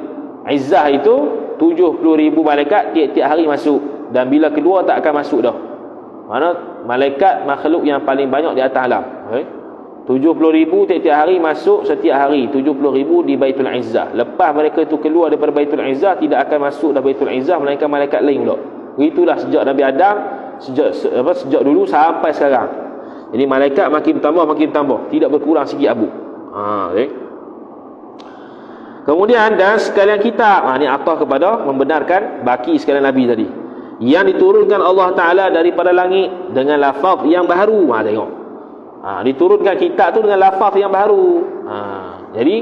Izzah itu 70,000 malaikat tiap-tiap hari masuk. Dan bila keluar tak akan masuk dah. Mana malaikat makhluk yang paling banyak di atas alam. 70,000 tiap-tiap hari masuk setiap hari. 70,000 di Baitul Izzah. Lepas mereka itu keluar daripada Baitul Izzah, tidak akan masuk dari Baitul Izzah melainkan malaikat lain pula. Itulah sejak Nabi Adam, sejak dulu sampai sekarang. Jadi malaikat makin bertambah, tidak berkurang sikit abu. Okay. Kemudian dan sekalian kitab. Ini atah kepada membenarkan baki sekalian Nabi tadi. Yang diturunkan Allah Ta'ala daripada langit dengan lafaz yang baharu. Tengok. Diturunkan kitab tu dengan lafaz yang baru. Jadi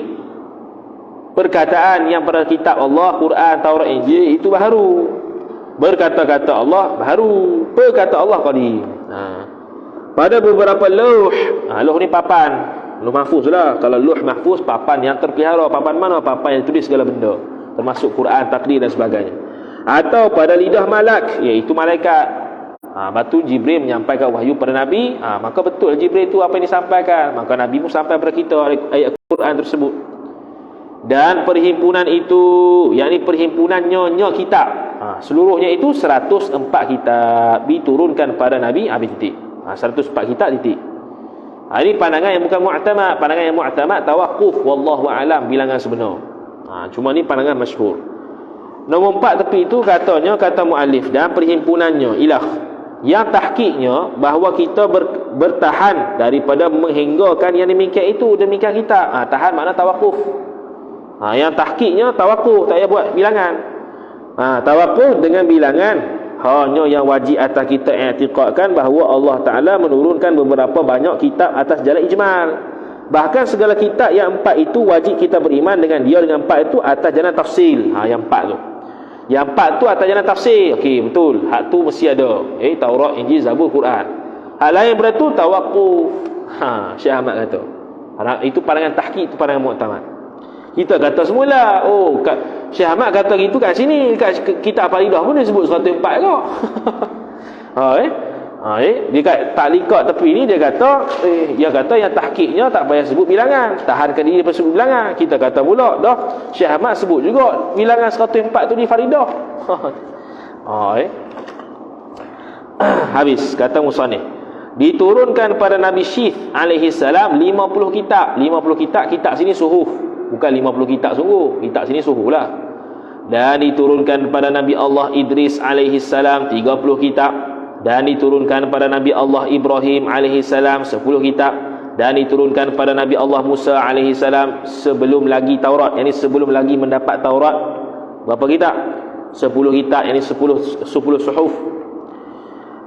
perkataan yang pada kitab Allah, Quran, Taurat, Injil itu baru. Berkata-kata Allah baru. Perkata Allah qadim. Pada beberapa lauh. Lauh ni papan. Lauh mahfuz lah. Kalau lauh mahfuz, papan yang terpelihara. Papan mana? Papan yang tulis segala benda, termasuk Quran, takdir dan sebagainya. Atau pada lidah malak, iaitu malaikat. Batu Jibril menyampaikan wahyu pada Nabi, maka betul Jibril itu apa yang disampaikan, maka Nabi pun sampai kepada kita ayat Quran tersebut. Dan perhimpunan itu, yakni perhimpunan nyonya kitab, seluruhnya itu 104 kitab diturunkan pada Nabi, habis titik. 104 kitab titik. Ini pandangan yang bukan mu'tamad. Pandangan yang mu'tamad tawakuf wallahu alam bilangan sebenar. Cuma ni pandangan masyhur. Nombor 4 tepi itu katanya, kata muallif, dan perhimpunannya ilah yang tahqiqnya bahawa kita bertahan daripada menghinggakan yang demikian itu demikian kita. Tahan makna tawakuf. Yang tahqiqnya tawakuf, tak payah buat bilangan. Tawakuf dengan bilangan hanya yang wajib atas kita i'tiqadkan bahawa Allah Ta'ala menurunkan beberapa banyak kitab atas jalan ijmal. Bahkan segala kitab yang 4 itu wajib kita beriman dengan dia, dengan 4 itu atas jalan tafsil. Yang 4 tu. Yang 4 tu atas jalan tafsir. Okey, betul. Hak tu mesti ada. Taurat, Injil, Zabur, Quran. Hak lain daripada tu tawakuf. Syekh Ahmad kata. Itu pandangan tahqiq, itu pandangan mu'tamad. Kita kata semula, Syekh Ahmad kata gitu kat sini, kat kitab Faridah pun dia sebut 104 kau. Dia kat taklikat tepi ni dia kata yang tahqiqnya tak payah sebut bilangan, tahankan diri daripada sebut bilangan. Kita kata pula dah Syekh Ahmad sebut juga bilangan 104 tu di Faridah. Habis kata musannif, diturunkan pada Nabi Syith alaihi salam 50 kitab. 50 kitab sini suhuf, bukan 50 kitab sungguh. Kitab sini suhuf lah. Dan diturunkan pada Nabi Allah Idris alaihi salam 30 kitab. Dan diturunkan pada Nabi Allah Ibrahim alaihi salam 10 kitab. Dan diturunkan pada Nabi Allah Musa alaihi salam sebelum lagi Taurat, yakni sebelum lagi mendapat Taurat, berapa kitab? 10 kitab, yakni 10 suhuf.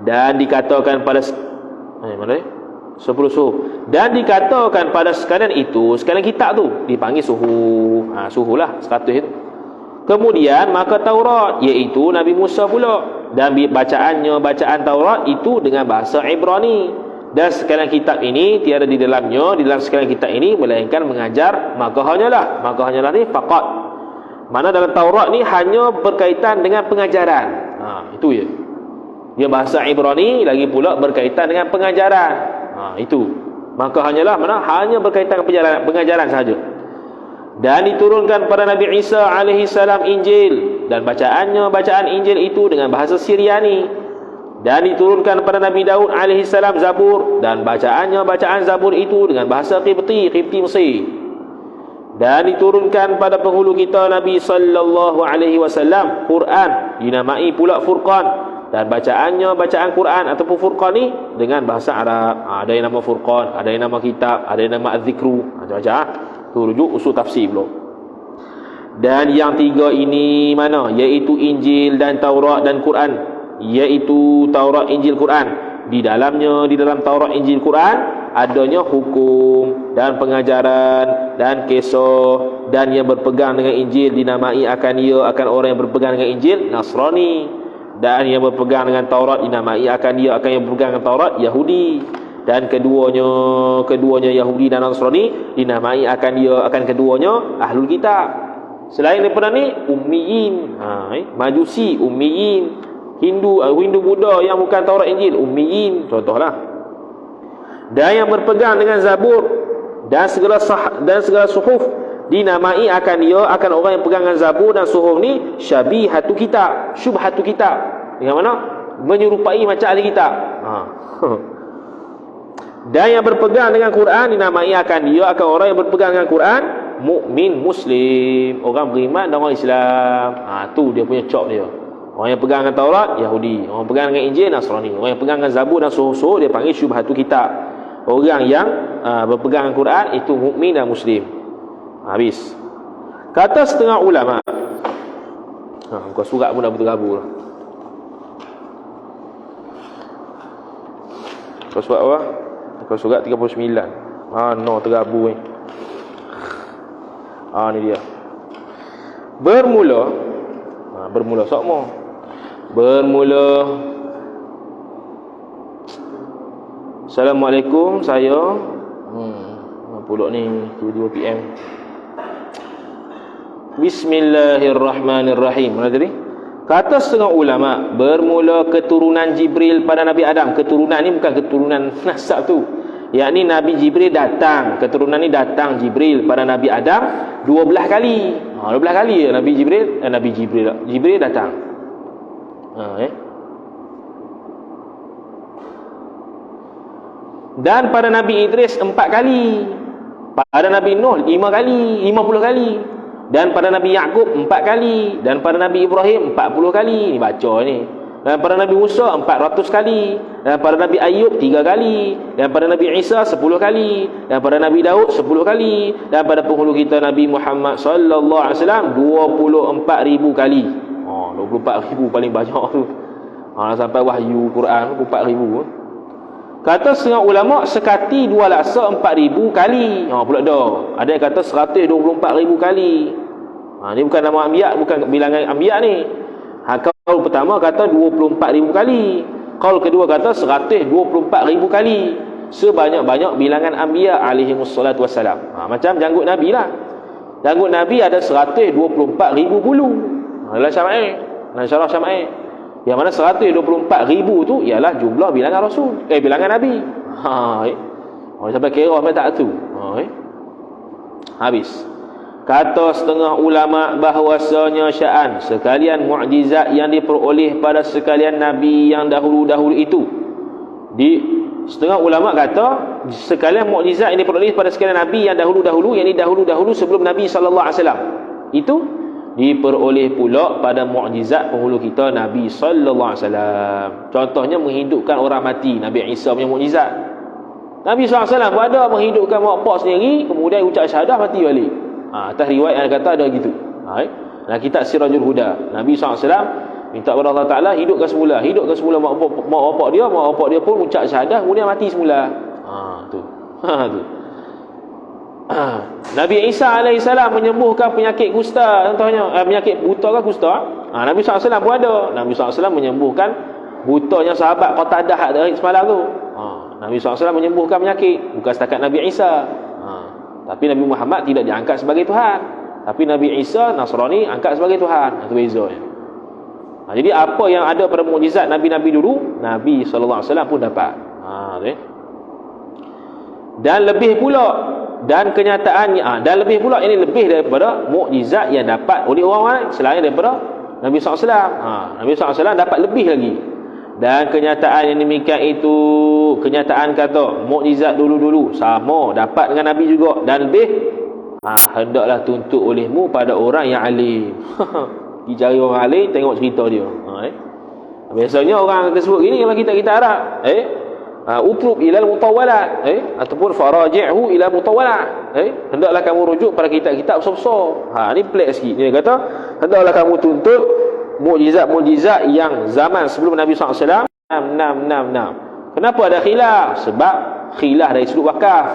Dan dikatakan pada 10 suhuf. Dan dikatakan pada sekalian itu, sekalian kitab tu dipanggil suhuf. Suhuf lah 100 itu. Kemudian maka Taurat, iaitu Nabi Musa pula. Dan bacaan Taurat itu dengan bahasa Ibrani. Dan sekalian kitab ini tiada di dalam sekalian kitab ini melainkan mengajar, maka hanyalah ni faqat. Mana dalam Taurat ni hanya berkaitan dengan pengajaran. Itu je. Dia bahasa Ibrani lagi pula berkaitan dengan pengajaran. Itu. Maka hanya berkaitan dengan pengajaran sahaja. Dan diturunkan pada Nabi Isa alaihi salam Injil, dan bacaan Injil itu dengan bahasa Syriani. Dan diturunkan pada Nabi Daud alaihi salam Zabur, dan bacaan Zabur itu dengan bahasa Qibti Mesir. Dan diturunkan pada penghulu kita Nabi sallallahu alaihi wasallam Quran, dinamai pula Furqan. Dan bacaan Quran ataupun Furqan ni dengan bahasa Arab. Ada yang nama Furqan, ada yang nama kitab, ada yang nama Az-Zikru, macam-macam. Tu rujuk usul tafsir pula. Dan yang 3 ini mana? Iaitu Injil dan Taurat dan Quran. Iaitu Taurat, Injil, Quran. Di dalam Taurat, Injil, Quran adanya hukum dan pengajaran dan kisah. Dan yang berpegang dengan Injil dinamai akan orang yang berpegang dengan Injil Nasrani. Dan yang berpegang dengan Taurat dinamai akan yang berpegang dengan Taurat Yahudi. dan keduanya Yahudi dan Nasrani dinamai akan keduanya ahlul kitab. Selain daripada ni, ummiyin, majusi, ummiyin, Hindu Buddha yang bukan Taurat Injil, ummiyin contohlah. Dan yang berpegang dengan Zabur dan segala suhuf dinamai akan orang yang pegang dengan Zabur dan suhuf ni syabihatu kitab, syubhatu kitab. Dengan mana? Menyerupai macam ahli kitab. Dan yang berpegang dengan Quran dinamai akan orang yang berpegang dengan Quran mukmin muslim, orang beriman dan orang Islam. Tu dia punya cop dia. Orang yang pegang dengan Taurat Yahudi, orang pegang dengan Injil Nasrani, orang yang pegang dengan Zabur dan suhuf dia panggil syubhatu kitab. Orang yang berpegang dengan Quran itu mukmin dan muslim. Habis. Kata setengah ulama, muka surat pun dah berterabur. Muka surat apa? Muka surat 39. No terabur ni. Ni dia. Bermula sokmo. Assalamualaikum, saya pulak ni 2 PM. Bismillahirrahmanirrahim. Mana tadi? Kata setengah ulama, bermula keturunan Jibril pada Nabi Adam. Keturunan ni bukan keturunan nasab tu, yakni Nabi Jibril datang. Keturunan ni datang Jibril pada Nabi Adam 12 kali. 12 kali ya Jibril datang. Dan pada Nabi Idris 4 kali. Pada Nabi Nuh 50 kali. Dan pada Nabi Yaqub 4 kali. Dan pada Nabi Ibrahim 40 kali. Ni baca ni. Dan pada Nabi Musa 400 kali. Dan pada Nabi Ayub 3 kali. Dan pada Nabi Isa 10 kali. Dan pada Nabi Daud 10 kali. Dan pada penghulu kita Nabi Muhammad sallallahu alaihi wasallam 24,000 kali. 24,000 paling banyak tu. Sampai wahyu Quran 24,000. Kata setengah ulama sekati 2 laksa 4,000 kali. Pula dah. Ada yang kata 124,000 kali. Ni bukan nama anbiya, bukan bilangan anbiya ni. Kaul pertama kata 24,000 kali. Kaul kedua kata 124,000 kali. Sebanyak-banyak bilangan anbiya alaihimussalatu wassalam. Macam janggut Nabi lah. Janggut Nabi ada 124,000 bulu. Dalam syarah Syama'il. Yang mana 124,000 tu ialah jumlah bilangan Rasul, bilangan Nabi. Orang sampai kira sampai tak tu. Habis. Kata setengah ulama bahawasanya sya'an sekalian mukjizat yang diperoleh pada sekalian Nabi yang dahulu-dahulu itu. Setengah ulama kata sekalian mukjizat yang diperoleh pada sekalian Nabi yang dahulu-dahulu, yakni dahulu-dahulu sebelum Nabi sallallahu alaihi wasallam. Itu diperoleh pula pada mukjizat penghulu kita Nabi sallallahu alaihi wasallam. Contohnya menghidupkan orang mati, Nabi Isa punya mukjizat. Nabi sallallahu alaihi wasallam ada menghidupkan mak pak sendiri, kemudian ucap syahadah mati balik. Atas riwayat yang kata ada gitu. Dalam kitab Sirajul Huda, Nabi sallallahu alaihi wasallam minta kepada Allah Taala hidupkan semula mak bapak dia pun ucap syahadah kemudian mati semula. Tu. Nabi Isa alaihissalam menyembuhkan penyakit kusta, contohnya penyakit buta ke kusta. Nabi SAW pun ada. Nabi SAW menyembuhkan butanya sahabat Qatadah dari semalam tu. Nabi SAW menyembuhkan penyakit. Bukan setakat Nabi Isa. Tapi Nabi Muhammad tidak diangkat sebagai Tuhan. Tapi Nabi Isa Nasrani angkat sebagai Tuhan. Itu bezanya. Jadi apa yang ada pada mukjizat Nabi-Nabi dulu, Nabi SAW pun dapat. Dan lebih pula kenyataannya dan lebih pula ini lebih daripada mukjizat yang dapat oleh orang lain selain daripada Nabi SAW. Nabi SAW dapat lebih lagi. Dan kenyataan yang demikian itu, kenyataan kata mukjizat dulu-dulu sama dapat dengan Nabi juga dan lebih, hendaklah tuntut olehmu pada orang yang alim. Pergi cari orang alim, tengok cerita dia. Biasanya orang akan sebut gini kalau kita Arab, utlub ilal mutawalat, ataupun faraji'hu ila mutawalat, hendaklah kamu rujuk pada kitab-kitab besar-besar. Ni pelik sikit. Dia kata hendaklah kamu tuntut mukjizat-mukjizat yang zaman sebelum Nabi SAW. Kenapa ada khilaf? Sebab khilaf dari sudut wakaf.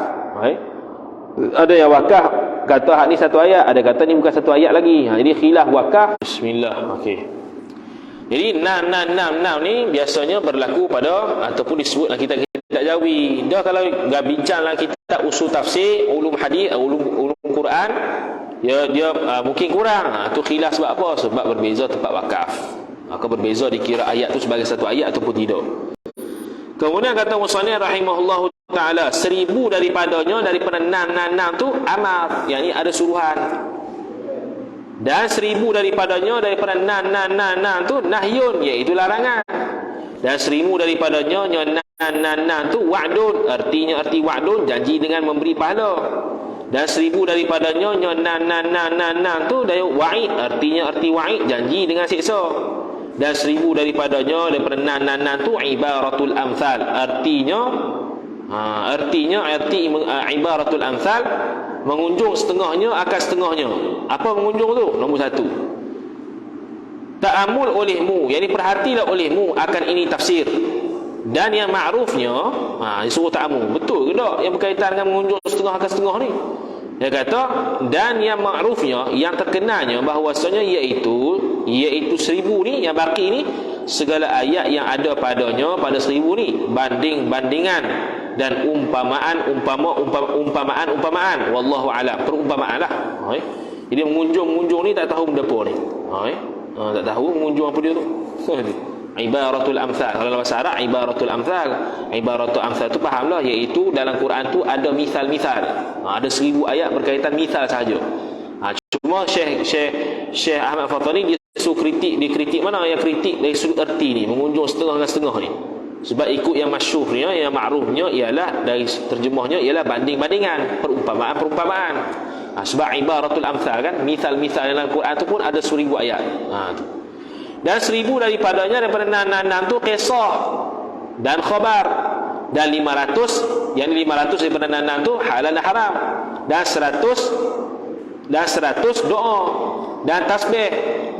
Ada yang wakaf kata hak ni satu ayat, ada kata ni bukan satu ayat lagi. Jadi khilaf wakaf. Bismillah. Jadi 6 ni biasanya berlaku pada ataupun disebut dalam kitab jawi. Dah kalau bincanglah kitab usul tafsir, ulum hadis, ulum Quran, dia mungkin kurang. Tu khilaf sebab apa? Sebab berbeza tempat wakaf. Maka berbeza dikira ayat tu sebagai satu ayat ataupun tidak. Kemudian kata musannif rahimahullahu taala, 1000 daripadanya daripada nan tu amar, yakni ada suruhan. Dan 1000 daripadanya daripada nan tu nahyun, iaitu larangan. Dan 1000 daripadanya nan tu wa'dun, arti wa'dun, janji dengan memberi pahala. Dan 1000 daripadanya nan tu dari wa'id, arti wa'id, janji dengan siksa. Dan 1000 daripadanya daripada nan tu ibaratul amsal, artinya ibaratul amsal, mengunjung setengahnya akan setengahnya. Apa mengunjung tu? Nombor 1, ta'amul olehmu, yakni perhatilah olehmu akan ini tafsir. Dan yang ma'rufnya, disuruh ta'amul, betul ke tak yang berkaitan dengan mengunjung setengah akan setengah ni? Dia kata, dan yang ma'rufnya, yang terkenalnya bahawasanya iaitu 1000 ni, yang baki ni, segala ayat yang ada padanya pada 1000 ni, bandingan dan umpamaan, wallahu alam, perumpamaan lah. Jadi mengunjung ni tak tahu benda apa ni. Tak tahu mengunjung apa dia tu. Ibaratul amsal, kalau dalam bahasa Arab ibaratul amsal. Ibaratul amsal tu fahamlah, iaitu dalam Quran tu ada misal-misal. Ada 1000 ayat berkaitan misal sahaja. Cuma Syekh Ahmad Fatani dia kritik mana yang kritik dari sudut erti ni, mengunjung setengah dengan setengah ni. Sebab ikut yang masyhurnya, yang ma'rufnya ialah dari terjemahnya ialah banding-bandingan, perumpamaan. Sebab ibaratul amsal kan, misal-misal dalam Quran tu pun ada 1000 ayat. Tu. Dan 1000 daripadanya daripada nan tu kisah dan khabar. Dan 500, yang 500 daripada nan tu halal dan haram. Dan 100 doa dan tasbih.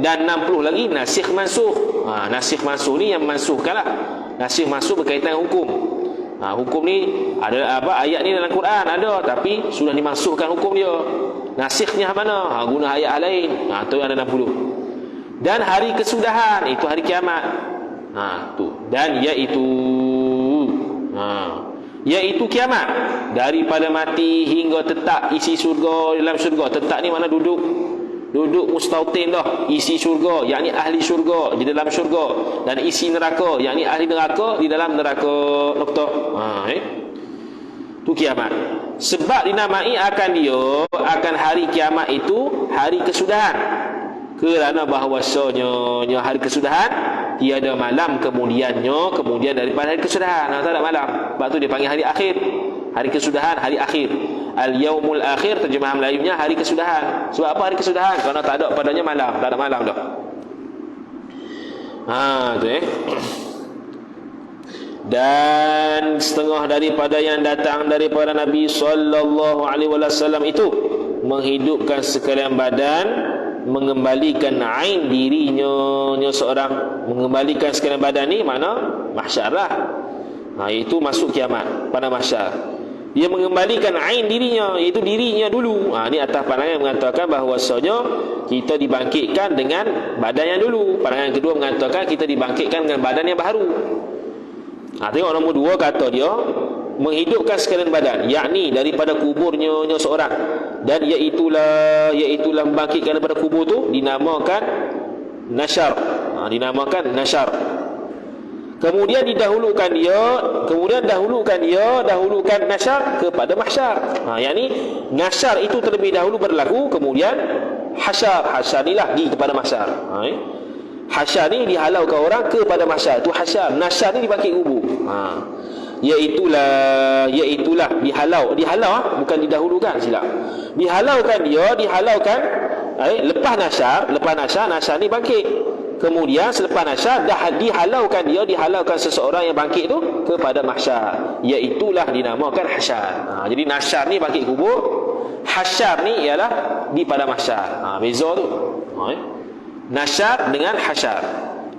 Dan 60 lagi nasikh mansukh. Nasikh mansukh ni yang mansuhkan lah. Nasikh mansukh berkaitan dengan hukum. Hukum ni ada apa, ayat ni dalam Quran ada, tapi sudah dimansuhkan hukum dia. Nasikhnya mana? Guna ayat lain. Tu ada 60. Dan hari kesudahan, itu hari kiamat. Tu. Dan iaitu kiamat, daripada mati hingga tetap isi syurga dalam syurga. Tetap ni mana duduk mustautin dah, isi syurga, yakni ahli syurga di dalam syurga, dan isi neraka, yakni ahli neraka di dalam neraka. Nokta. Tu kiamat. Sebab dinamai akan hari kiamat itu hari kesudahan. Kerana bahawasanya hari kesudahan tiada malam kemudian daripada hari kesudahan. Tak ada malam. Sebab tu dia panggil hari akhir. Hari kesudahan, hari akhir. Al-yaumul akhir, terjemahan Melayunya hari kesudahan. Sebab apa hari kesudahan? Kerana tak ada padanya malam. Tak ada malam dah. Tu Dan setengah daripada yang datang daripada Nabi sallallahu alaihi wasallam itu menghidupkan sekalian badan, mengembalikan ain dirinya seorang. Mengembalikan sekalian badan ni mana? Mahsyar lah. Itu masuk kiamat pada mahsyar. Dia mengembalikan ain dirinya, iaitu dirinya dulu. Ni atas pandangan yang mengatakan bahawasanya kita dibangkitkan dengan badan yang dulu. Pandangan yang kedua mengatakan kita dibangkitkan dengan badan yang baru. Tengok nombor 2 kata dia menghidupkan sekalian badan, yakni daripada kuburnya seorang. Dan iaitulah membangkitkan daripada kubur tu dinamakan nasyar. Kemudian dahulukan nasyar kepada mahsyar. Yakni nasyar itu terlebih dahulu berlaku, kemudian hasyar ni lah pergi kepada mahsyar. Hasyar ni dihalaukan orang kepada mahsyar, tu hasyar. Nasyar ni dibangkit kubur. Iaitulah dihalau bukan didahulukan, silap. Dihalaukan lepas nasyar ni bangkit. Kemudian selepas nasyar dah dihalaukan seseorang yang bangkit tu kepada mahsyar. Iaitulah dinamakan hasyar. Jadi nasyar ni bangkit kubur, hasyar ni ialah di pada mahsyar. Beza tu. Nasyar dengan hasyar.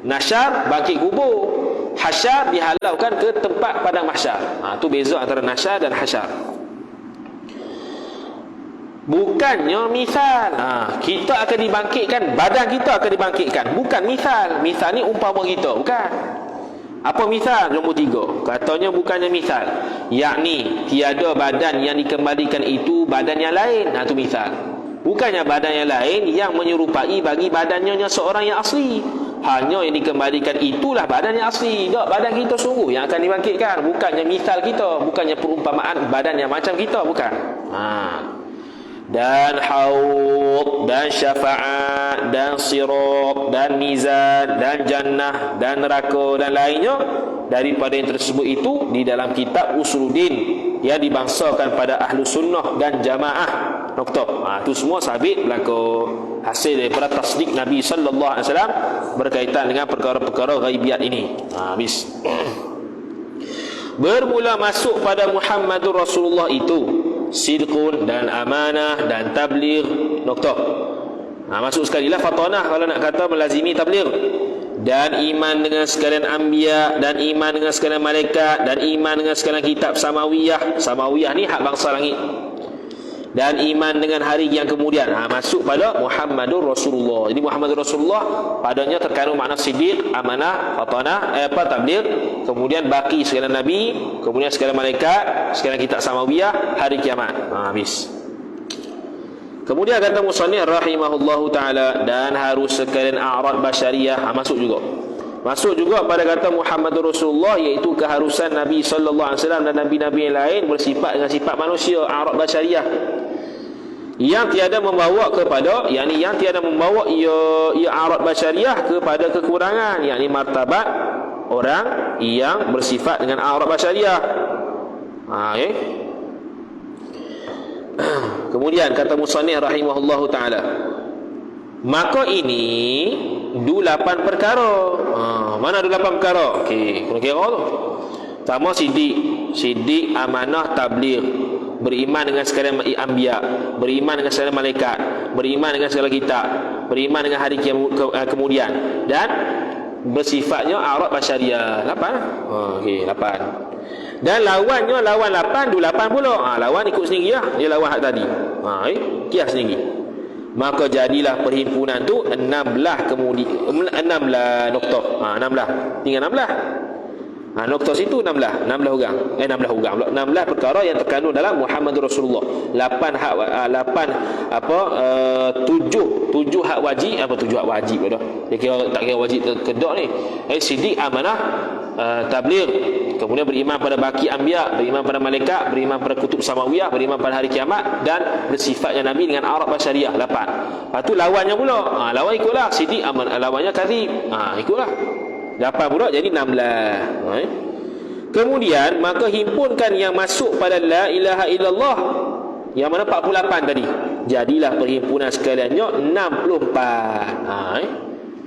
Nasyar bangkit kubur, hasyar dihalaukan ke tempat padang mahsyar. Tu beza antara nasyar dan hasyar. Bukannya misal. Kita akan dibangkitkan, badan kita akan dibangkitkan, bukan misal. Misal ni umpama kita, bukan. Apa misal? Nombor 3, katanya bukannya misal, yakni tiada badan yang dikembalikan itu badan yang lain. Itu misal. Bukannya badan yang lain yang menyerupai bagi badannya seorang yang asli. Hanya yang dikembalikan itulah badan yang asli. Tak, badan kita sungguh yang akan dibangkitkan. Bukannya misal kita, bukannya perumpamaan badan yang macam kita, bukan. Dan haud, dan syafaat, dan sirat, dan mizan, dan jannah, dan neraka, dan lainnya daripada yang tersebut itu di dalam kitab Usuluddin yang dibangsakan pada ahlu sunnah dan jamaah. Nokta. Itu semua sabit berlaku hasil daripada tasdik Nabi sallallahu alaihi wasallam berkaitan dengan perkara-perkara ghaibiyat ini. Habis. Bermula masuk pada Muhammadur Rasulullah itu sidqun dan amanah dan tabligh. Nokta. Masuk sekali lah fatanah kalau nak kata melazimi tabligh. Dan iman dengan sekalian anbiya, dan iman dengan sekalian malaikat, dan iman dengan sekalian kitab samawiyah. Samawiyah ni hak bangsa langit. Dan iman dengan hari yang kemudian. Masuk pada Muhammadur Rasulullah. Jadi Muhammadur Rasulullah padanya terkandung makna siddiq, amanah, fatanah, tabligh, kemudian baki sekalian nabi, kemudian sekalian malaikat, sekalian kitab samawiyah, hari kiamat. Habis. Kemudian kata musannif rahimahullahu taala, dan harus sekalian a'rad basyariyah. Masuk juga. Masuk juga pada kata Muhammadur Rasulullah, iaitu keharusan Nabi sallallahu alaihi wasallam dan nabi-nabi yang lain bersifat dengan sifat manusia, a'rad basyariyah, yang tiada membawa kepada, yakni yang tiada membawa ia a'rad basyariyah kepada kekurangan, yakni martabat orang yang bersifat dengan a'rad basyariyah. Kemudian kata musannif rahimahullahu taala, maka ini 8 perkara. Mana 8 perkara? Okey, kira-kira tu. Pertama siddiq, amanah, tabligh, beriman dengan sekalian anbiya, beriman dengan sekalian malaikat, beriman dengan segala kitab, beriman dengan hari kemudian, dan bersifatnya a'rad basyariyah. 8. Okey, 8. Dan lawannya, lawan 8 8 pula. Lawan ikut sendiri lah. Dia lawan hak tadi. Kias sendiri. Maka jadilah perhimpunan tu 16 kemudian 16 nokta. 16. Tinggal 16. Nokta situ 16 orang. 16 orang pula. 16 perkara yang terkandung dalam Muhammadur Rasulullah. 8 hak 7 hak wajib. 7 hak wajib dah. Dia kira tak kira wajib kedak ni. Siddiq, amanah, tabligh, kemudian beriman pada baki anbiya, beriman pada malaikat, beriman pada kutub samawiyah, beriman pada hari kiamat, dan bersifatnya nabi dengan a'rad basyariyah. 8. Lepas tu lawannya pula. Lawan ikutlah siddiq, amanah, lawannya kadzib. Ikutlah 8 pula, jadi 16. Kemudian maka himpunkan yang masuk pada la ilaha illallah, yang mana 48 tadi. Jadilah perhimpunan sekaliannya 64.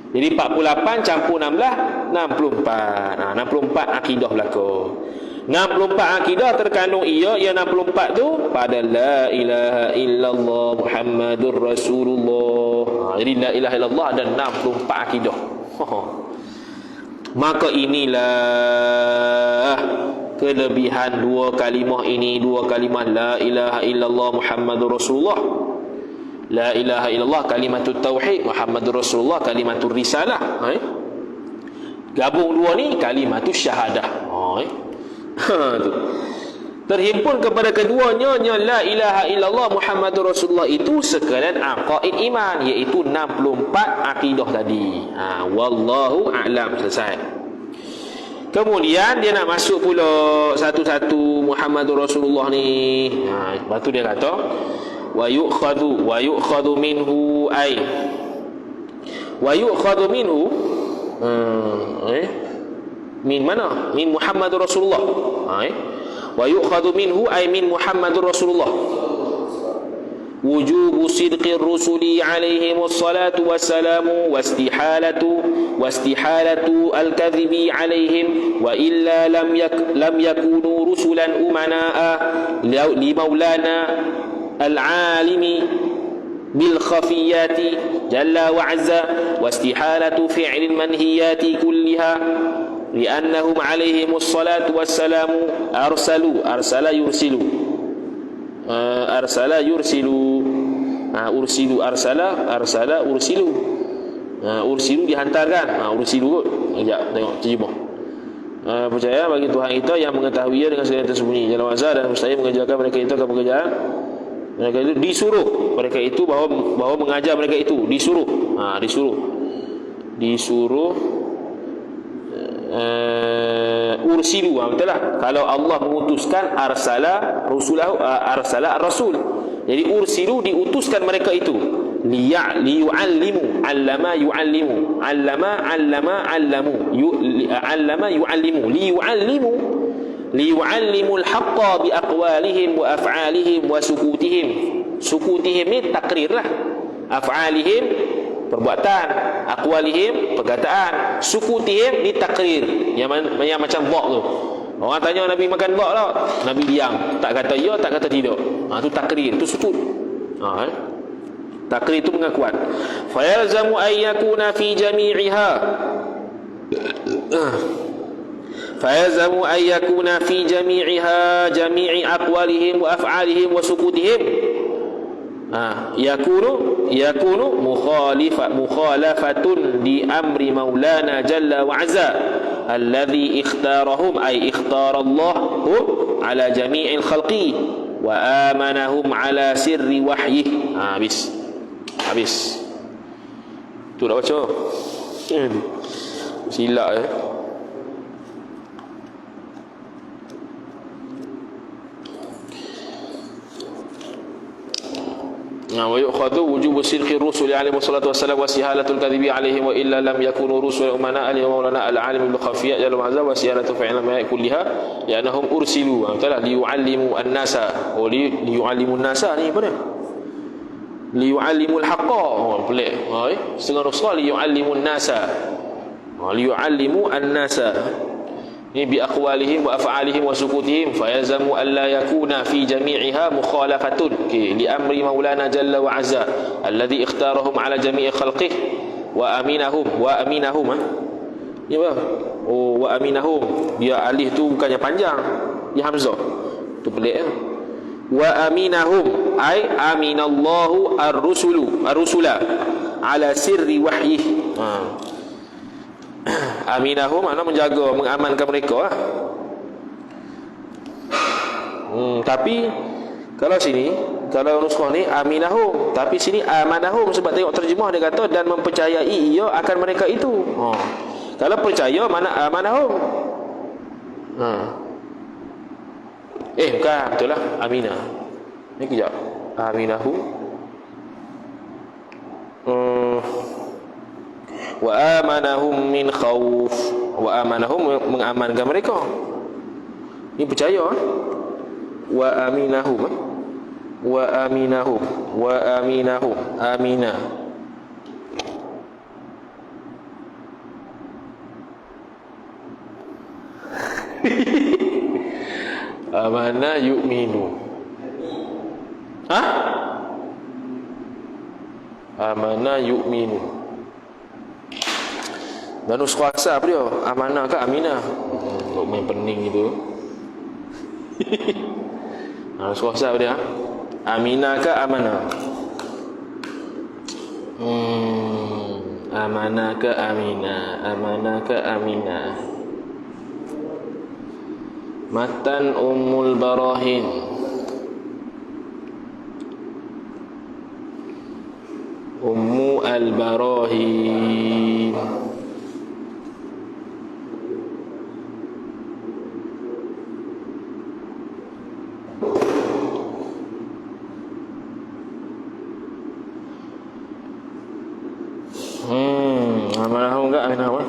Jadi 48 campur 16, 64. 64 akidah berlaku. 64 akidah terkandung ia 64 tu pada la ilaha illallah Muhammadur Rasulullah. Jadi la ilaha illallah ada 64 akidah. Maka inilah kelebihan dua kalimah ini, dua kalimah la ilaha illallah Muhammadur Rasulullah. La ilaha illallah kalimatut tauhid, Muhammadur Rasulullah kalimatur risalah. Gabung dua ni kalimatus syahadah. Tu. Terhimpun kepada keduanya la ilaha illallah Muhammadur Rasulullah itu sekalian aqaid iman, iaitu 64 akidah tadi. Wallahu a'lam. Selesai. Kemudian dia nak masuk pula satu-satu Muhammadur Rasulullah ni. Lepas tu dia kata wa yu'khadhu minhu ay wa yu'khadhu minhu min mana? Min Muhammadur Rasulullah. Wa yu'khadhu minhu ay min Muhammadur Rasulullah wujubu sidqir rusuli alaihim wassalatu wassalamu wastihalatu al-kadhibi alaihim wa illa lam yakunu rusulan umanaa li maulana al-alimi bil khafiyati jalla wa azza wastihalatu fi'lil manhiyati kulliha li'annahum alaihim wassalatu wassalamu arsala yursilu ursilu dihantarkan. Ursilu kot. Sekejap tengok terjemah. percaya bagi Tuhan kita yang mengetahui dengan segala yang tersembunyi dalam azab, dan mustahil mengerjakan mereka itu akan pekerjaan mereka itu disuruh. Mereka itu bahawa mengajar mereka itu disuruh. Disuruh ursilu. Betul lah. Kalau Allah mengutuskan arsala ar-rasul. Jadi ursilu, diutuskan mereka itu liyu'allimu, allama yu'allimu, allama yu'allimu, liyu'allimu al-haqqa bi aqwalihim wa af'alihim wa sukutihim. Sukutihim ni takrir lah. Af'alihim perbuatan, aqwalihim perkataan, sukutihim ni takrir. Yang macam bok tu. Orang tanya Nabi makan bok tak? Nabi diam, tak kata ya, tak kata tidak. Tu takrir, tu sukut. Takrir itu pengakuan. Fayalzamu ayyakuna fi jami'iha. Fayalzamu ayyakuna fi jami'iha, jami'i aqwalihim wa af'alihim wa sukutihim. Yakunu mukhalafatun di amri maulana jalla wa azza alladhi ikhtarahum, ay ikhtarallahu ala jami'il khalqi wa amanahum ala sirri wahyi. Habis tu dah baca silap ويؤخذ وجوب صدق الرسل عليهم الصلاة والسلام وسهالة الكذب عليهم وإلا لم يكونوا رسل أمناء لمولانا العالم بالخفية جل وعلا وسهالة فعل ما كلها لأنهم أرسلوا ليعلموا الناس ليعلموا الناس ni apa dia? Liyu'allimul haqqa. Pelik. Setengah Rasul liyu'allimun nasa. Liyu'allimu an-nasa. Ini bi aqwalihim wa af'alihim wa sukutihim fayazamu alla yakuna fi jami'iha mukhalafatun li amri maulana jalla wa azza alladhi ikhtarahum ala jami'i khalqih wa aminahum ya apa? Wa aminahum, dia alif tu bukannya panjang, dia hamzah tu pelik wa aminahum ay aminallahu ar-rusula ala sirri wahyi. Aminahum makna menjaga, mengamankan mereka. Tapi kalau sini, kalau nuskah ni aminahum, tapi sini amanahum, sebab tengok terjemah dia kata dan mempercayai ia akan mereka itu. Kalau percaya mana amanahum? Bukan, betul lah aminah. Ni kejap. Aminahu wa amanahum min khauf. Wa amanahum, mengamankan mereka. Ini percaya. Wa aminahum. Wa aminahum. Wa aminahum. Aminah. Amana yu'minu. Amana yu'minu. Dan nuskah asal apa dia? Amanah ke aminah? Untuk main pening itu. Nuskah asal apa dia? Aminah ke amanah? Amanah ke aminah? Amanah ke aminah? Matan Ummul Barahin. Ummu al-Barahin. Amanah enggak aminah apa?